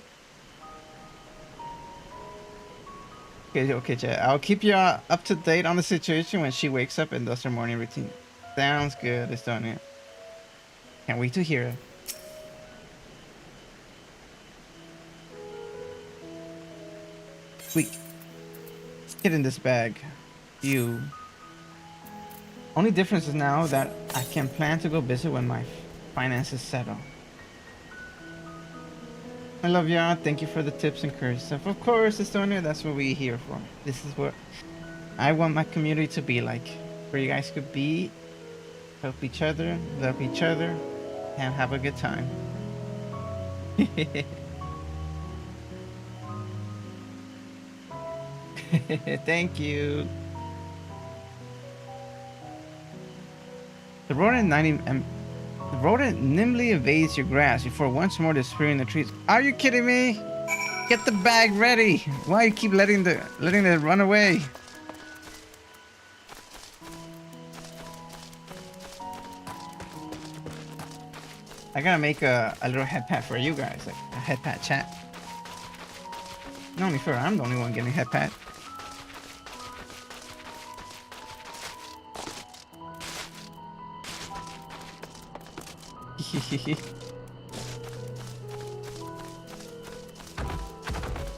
Okay, Chad. I'll keep you up to date on the situation when she wakes up and does her morning routine. Sounds good, Estonia. Can't wait to hear it. Sweet. Let's get in this bag. You. Only difference is now that I can plan to go visit when my finances settle. I love y'all. Thank you for the tips and courage stuff. Of course, Estonia, that's what we're here for. This is what I want my community to be like. Where you guys could be, help each other, love each other, and have a good time. Thank you. The rodent nimbly evades your grasp before once more disappearing in the trees. Are you kidding me? Get the bag ready. Why you keep letting it run away? I gotta make a little head pat for you guys, like a head pat chat. Not only fair, I'm the only one getting head pat.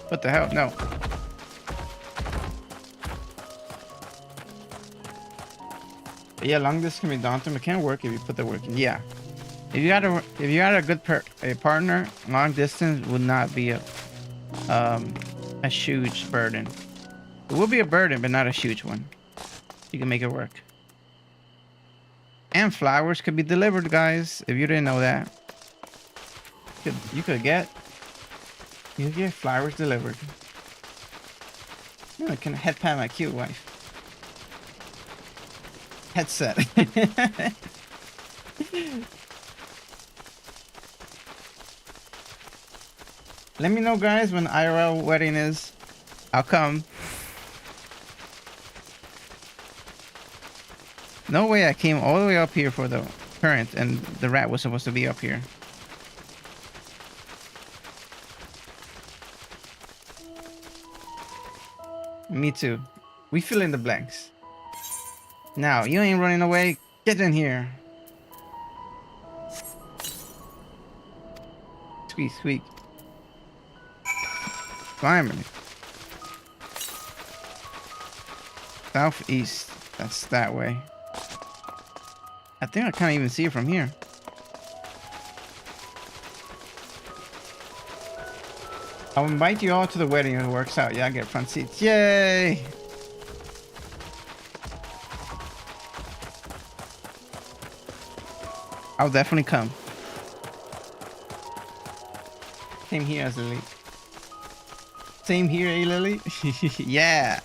What the hell? No. But yeah, long distance can be daunting, but can work if you put the work in. Yeah. If you got a good partner, long distance would not be a huge burden. It will be a burden, but not a huge one. You can make it work. And flowers could be delivered, guys. If you didn't know that, you could get flowers delivered. I can head pat my cute wife. Headset. Let me know, guys, when IRL wedding is. I'll come. No way I came all the way up here for the current and the rat was supposed to be up here. Me too. We fill in the blanks. Now, you ain't running away. Get in here. Squeak, squeak. Climbing. Southeast. That's that way. I think I can't even see it from here. I'll invite you all to the wedding if it works out. Yeah, I get front seats. Yay! I'll definitely come. Same here as Lily. Same here, eh, Lily? Yeah.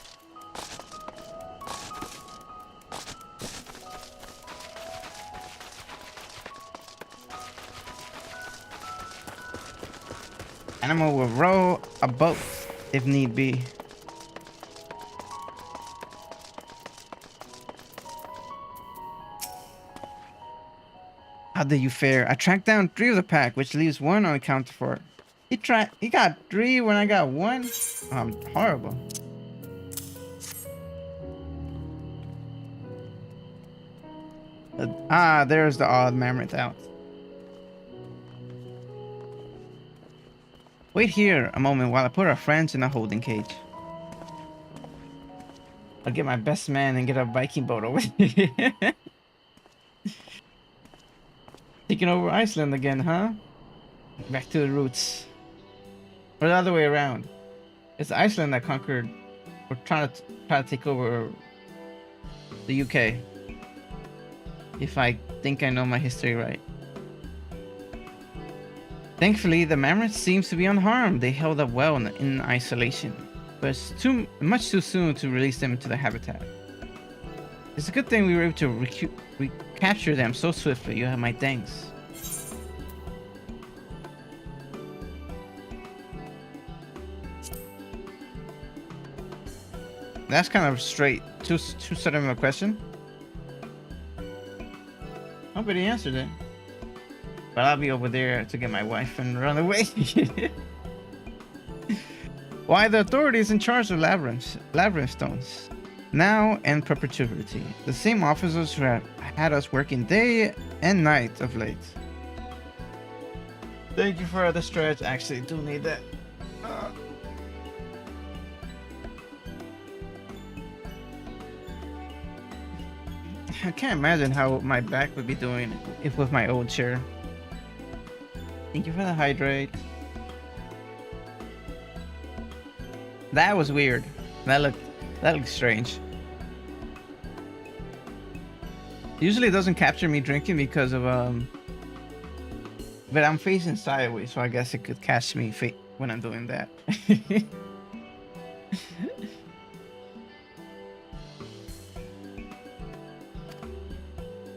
Animal will row a boat if need be. How did you fare? I tracked down 3 of the pack, which leaves 1 unaccounted for. He got 3 when I got 1? I'm horrible. There's the odd mammoth out. Wait here a moment while I put our friends in a holding cage. I'll get my best man and get a Viking boat over here. Taking over Iceland again, huh? Back to the roots. Or the other way around. It's Iceland that conquered. We're trying to take over the UK. If I think I know my history right. Thankfully, the mammoth seems to be unharmed. They held up well in isolation, but it's much too soon to release them into the habitat. It's a good thing we were able to recapture them so swiftly. You have my thanks. That's kind of straight. Too sudden of a question. Nobody answered it. But I'll be over there to get my wife and run away. Why the authorities in charge of labyrinth stones? Now and perpetuity. The same officers who have had us working day and night of late. Thank you for the stretch. Actually, do need that. I can't imagine how my back would be doing if with my old chair. Thank you for the hydrate. That was weird. That looked strange. Usually it doesn't capture me drinking because of but I'm facing sideways, so I guess it could catch me when I'm doing that.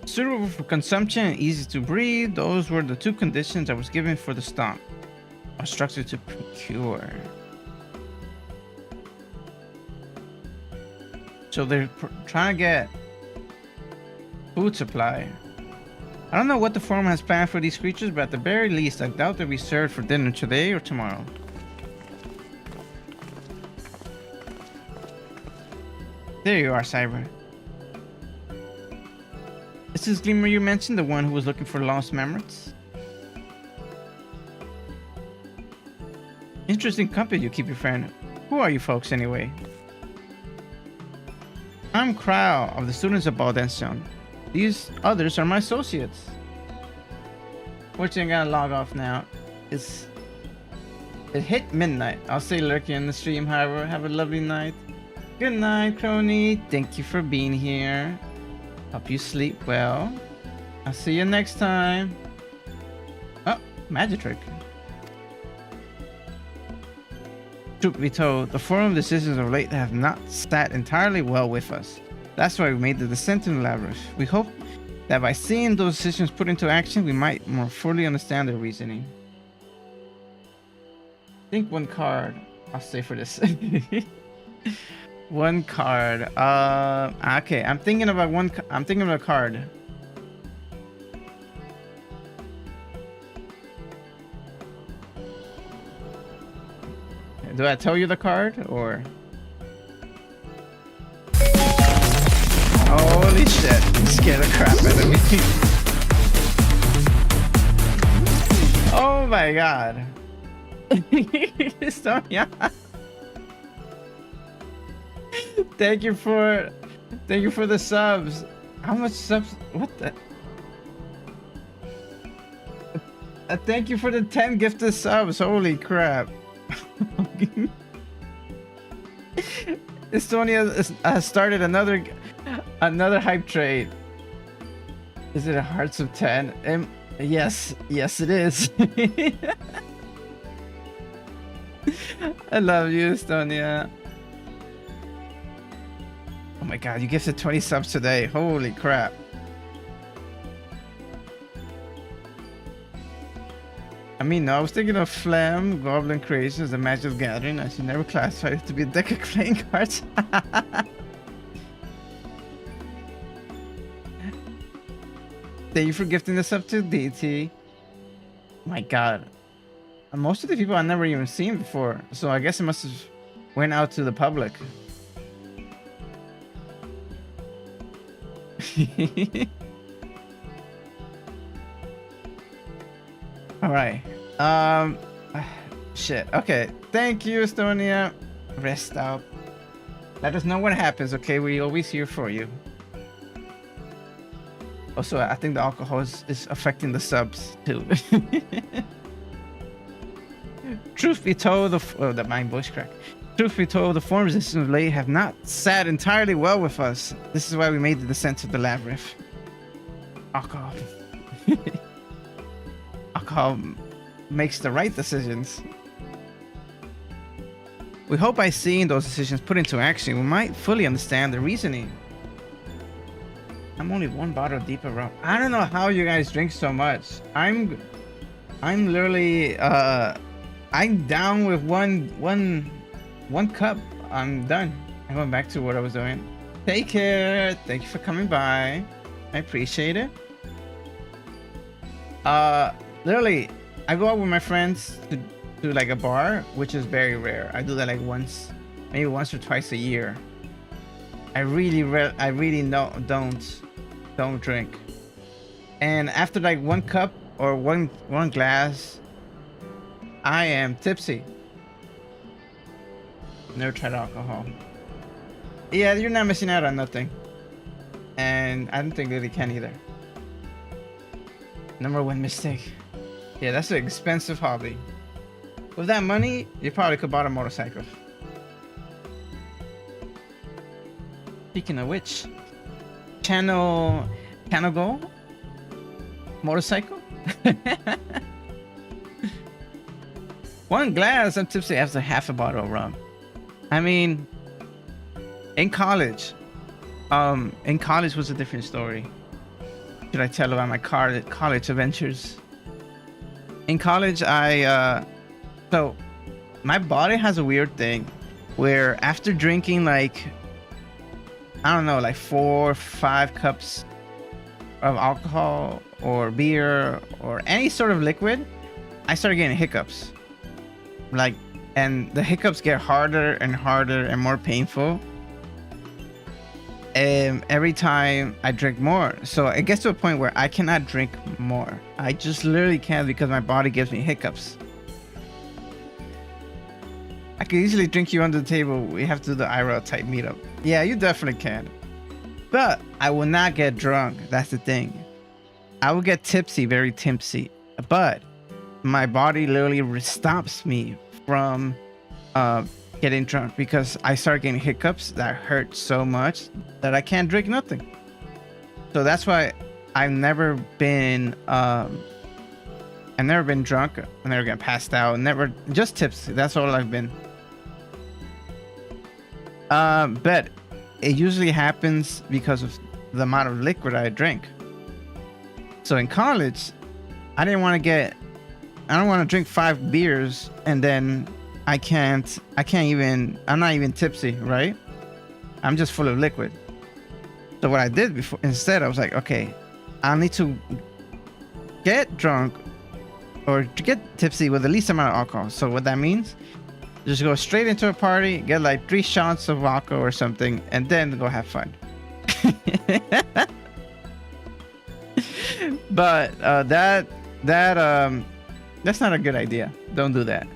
Suitable for consumption and easy to breathe. Those were the two conditions I was given for the stomp. A structure to procure. So they're trying to get food supply. I don't know what the forum has planned for these creatures, but at the very least, I doubt they'll be served for dinner today or tomorrow. There you are, Cyber. Is this Gleamer you mentioned, the one who was looking for lost memories? Interesting company you keep, your friend. Who are you folks, anyway? I'm Crow of the students of Baldension. These others are my associates. Fortunately, I gotta log off now. It hit midnight. I'll stay lurking in the stream, however. Have a lovely night. Good night, Crony. Thank you for being here. Hope you sleep well. I'll see you next time. Oh, magic trick. Truth be told, the forum decisions of late have not sat entirely well with us. That's why we made the descent in the labyrinth. We hope that by seeing those decisions put into action, we might more fully understand their reasoning. Think one card. I'll stay for this. One card. Okay. I'm thinking about a card. Do I tell you the card or? Holy shit! You scared the crap out of me. Oh my god! Estonia. Thank you for the subs. How much subs? What the? Thank you for the 10 gifted subs. Holy crap! Estonia has started another hype trade. Is it a hearts of 10? Yes, it is. I love you, Estonia. Oh my god, you gifted 20 subs today. Holy crap. I mean, no, I was thinking of Phlegm, Goblin Creations, the Magic Gathering. I should never classify it to be a deck of playing cards. Thank you for gifting this up to DT. My god. Most of the people I've never even seen before. So I guess it must have went out to the public. All right. Shit. Okay. Thank you, Estonia. Rest up. Let us know what happens, okay? We're always here for you. Also, I think the alcohol is affecting the subs too. Truth be told, the mind voice crack. Truth be told, the forum resistance of late have not sat entirely well with us. This is why we made the descent to the labyrinth. Alcohol. Alcohol makes the right decisions. We hope by seeing those decisions put into action, we might fully understand the reasoning. I'm only one bottle deep around. I don't know how you guys drink so much. I'm literally I'm down with one cup. I'm done. I'm going back to what I was doing. Take care. Thank you for coming by. I appreciate it. Literally, I go out with my friends to like a bar, which is very rare. I do that like maybe once or twice a year. I really don't drink. And after like one cup or one glass, I am tipsy. Never tried alcohol. Yeah, you're not missing out on nothing. And I don't think that they can either. Number one mistake. Yeah, that's an expensive hobby. With that money, you probably could buy a motorcycle. Speaking of which, Channel Go motorcycle. One glass, I'm tipsy after half a bottle of rum. I mean, in college was a different story. Should I tell about my college adventures? In college, so my body has a weird thing where after drinking like, I don't know, like 4 or 5 cups of alcohol or beer or any sort of liquid, I started getting hiccups. Like, and the hiccups get harder and harder and more painful every time I drink more. So it gets to a point where I cannot drink more. I just literally can't because my body gives me hiccups. I could easily drink you under the table. We have to do the IRL type meetup. Yeah, you definitely can. But I will not get drunk. That's the thing. I will get tipsy, very tipsy. But my body literally stops me from getting drunk because I start getting hiccups that hurt so much that I can't drink nothing. So that's why I've never been drunk. I've never got passed out. Never, just tipsy. That's all I've been. But it usually happens because of the amount of liquid I drink. So in college, I don't want to drink 5 beers and then I'm not even tipsy, right? I'm just full of liquid. So what I did before, instead, I was like, okay, I need to get drunk or to get tipsy with the least amount of alcohol. So what that means, just go straight into a party, get like 3 shots of vodka or something, and then go have fun. But that's not a good idea. Don't do that.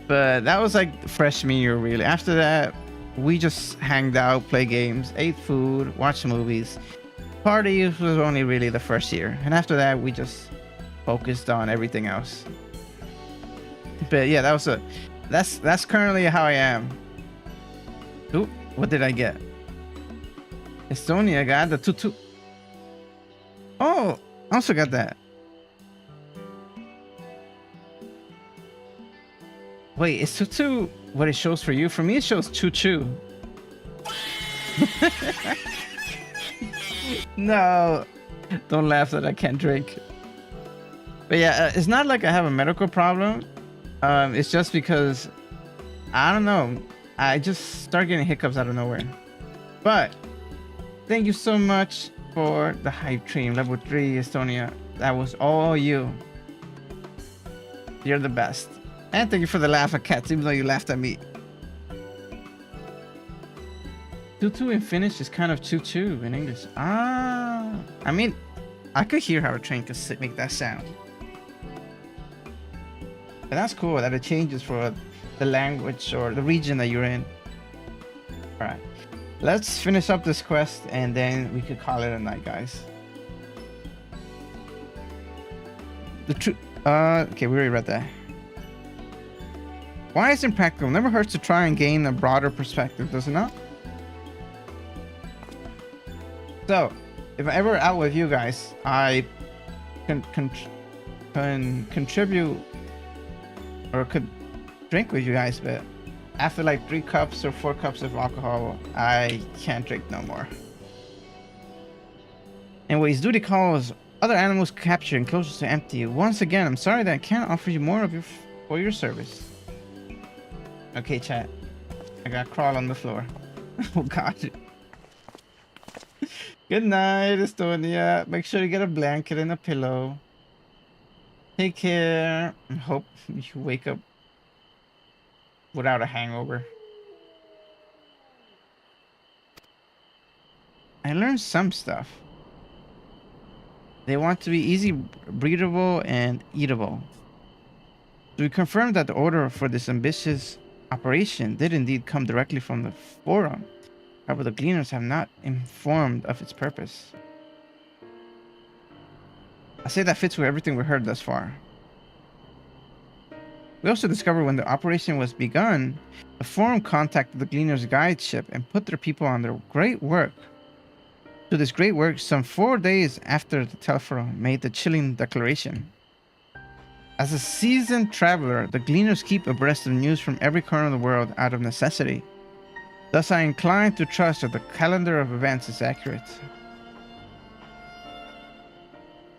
But that was like freshman year, really. After that, we just hanged out, play games, ate food, watched movies. Parties was only really the first year, and after that, we just focused on everything else. But yeah, that's currently how I am. Ooh, what did I get? Estonia got the tutu. Oh, I also got that. Wait, is tutu what it shows for you? For me, it shows choo-choo. No, don't laugh that I can't drink. But yeah, it's not like I have a medical problem. It's just because, I don't know, I just start getting hiccups out of nowhere. But thank you so much for the hype train, level 3, Estonia. That was all you. You're the best. And thank you for the laugh at cats, even though you laughed at me. Tutu in Finnish is kind of choo-choo in English. Ah, I mean, I could hear how a train could make that sound. But that's cool that it changes for the language or the region that you're in. Alright, let's finish up this quest and then we could call it a night, guys. Okay, we already read that. Why is it impractical? Never hurts to try and gain a broader perspective, does it not? So, if I'm ever out with you guys, I can contribute or could drink with you guys, but after like 3 cups or 4 cups of alcohol, I can't drink no more. Anyways, duty calls other animals captured and closest to empty. Once again, I'm sorry that I can't offer you more of for your service. Okay, chat. I gotta crawl on the floor. Oh god. Good night, Estonia. Make sure you get a blanket and a pillow. Take care. I hope you wake up without a hangover. I learned some stuff. They want to be easy breedable and eatable. So we confirmed that the order for this ambitious operation did indeed come directly from the Forum. However, the Gleaners have not informed of its purpose. I say that fits with everything we heard thus far. We also discovered when the operation was begun, the Forum contacted the Gleaners' guide ship and put their people on their great work. To this great work, some 4 days after the Telphara made the chilling declaration. As a seasoned traveler, the Gleaners keep abreast of news from every corner of the world out of necessity. Thus, I incline to trust that the calendar of events is accurate.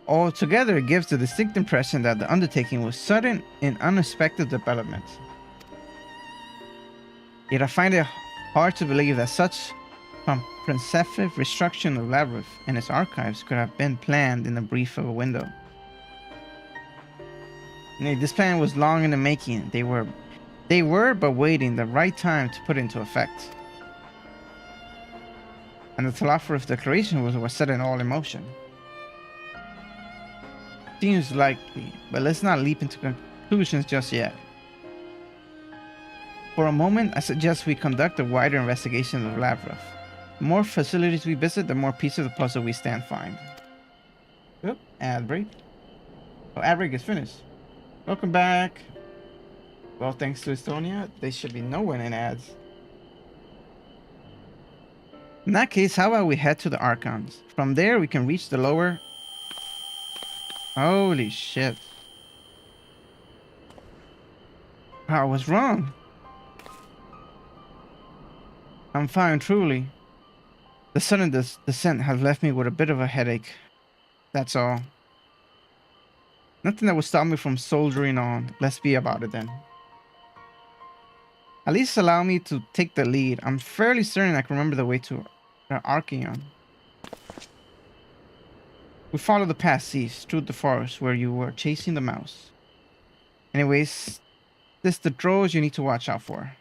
Altogether, it gives the distinct impression that the undertaking was sudden and unexpected development. Yet I find it hard to believe that such comprehensive restructuring of Labyrinth and its archives could have been planned in a brief of a window. This plan was long in the making. They were but waiting the right time to put it into effect. And the Telphara's declaration was set in all in motion. Seems likely, but let's not leap into conclusions just yet. For a moment, I suggest we conduct a wider investigation of Labyrinth. The more facilities we visit, the more pieces of the puzzle we find. Oop, ad break. Oh, ad break is finished. Welcome back. Well, thanks to Estonia, there should be no one in ads. In that case, how about we head to the Archons? From there, we can reach the lower... Holy shit. I was wrong. I'm fine, truly. The sudden descent has left me with a bit of a headache. That's all. Nothing that would stop me from soldiering on. Let's be about it then. At least allow me to take the lead. I'm fairly certain I can remember the way to Archeon. We follow the path east through the forest where you were chasing the mouse. Anyways, this is the drones you need to watch out for.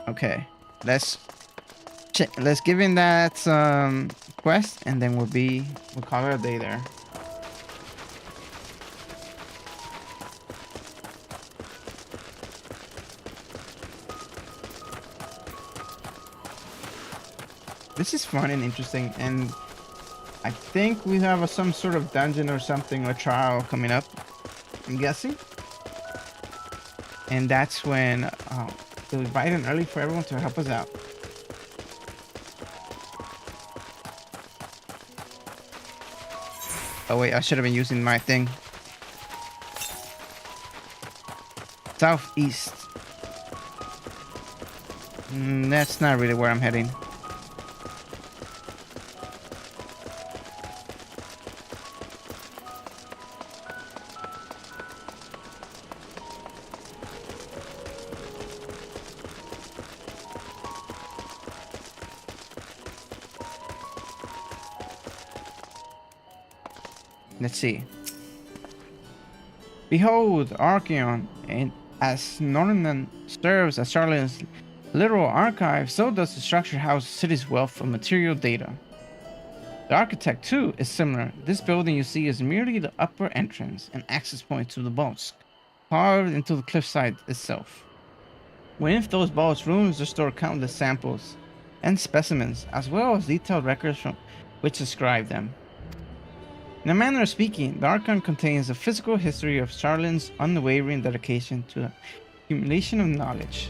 Okay, let's give in that quest, and then we'll call it a day there. This is fun and interesting, and I think we have some sort of dungeon or something, or trial coming up, I'm guessing. And that's when it was bright and early for everyone to help us out. Oh wait, I should have been using my thing. Southeast. That's not really where I'm heading. Let's see. Behold, Archeon, and as Nornan serves as Charlotte's literal archive, so does the structure house the city's wealth of material data. The architect, too, is similar. This building you see is merely the upper entrance and access point to the vaults, carved into the cliffside itself. Within those vaults, rooms are stored countless samples and specimens, as well as detailed records from which describe them. In a manner of speaking, the Archon contains a physical history of Charlin's unwavering dedication to the accumulation of knowledge.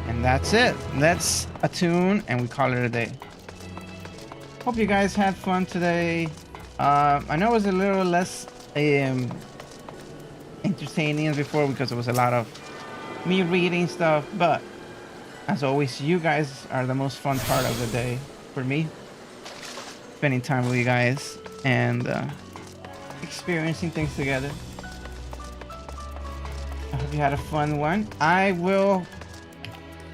And that's it. Let's attune and we call it a day. Hope you guys had fun today. I know it was a little less entertaining as before because it was a lot of me reading stuff, but as always, you guys are the most fun part of the day. For me, spending time with you guys and experiencing things together. I hope you had a fun one.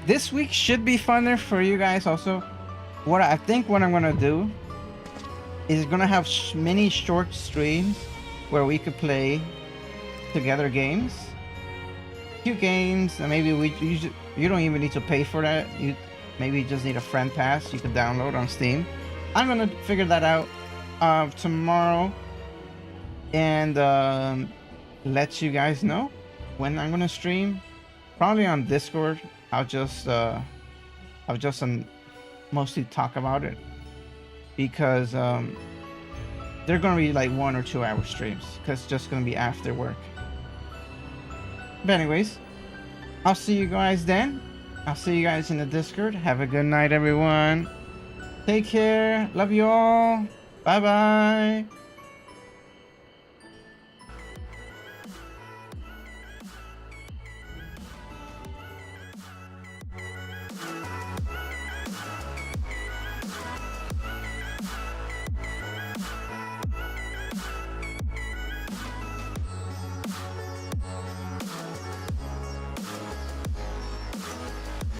This week should be funner for you guys also. What I'm gonna do is gonna have many short streams where we could play together games. few games, and maybe you don't even need to pay for that. You maybe just need a friend pass you can download on Steam. I'm gonna figure that out tomorrow, and let you guys know when I'm gonna stream. Probably on Discord. I'll just mostly talk about it, because they're gonna be like 1 or 2 hour streams, because it's just gonna be after work. But anyways, I'll see you guys then. I'll see you guys in the Discord. Have a good night, everyone. Take care. Love you all. Bye bye.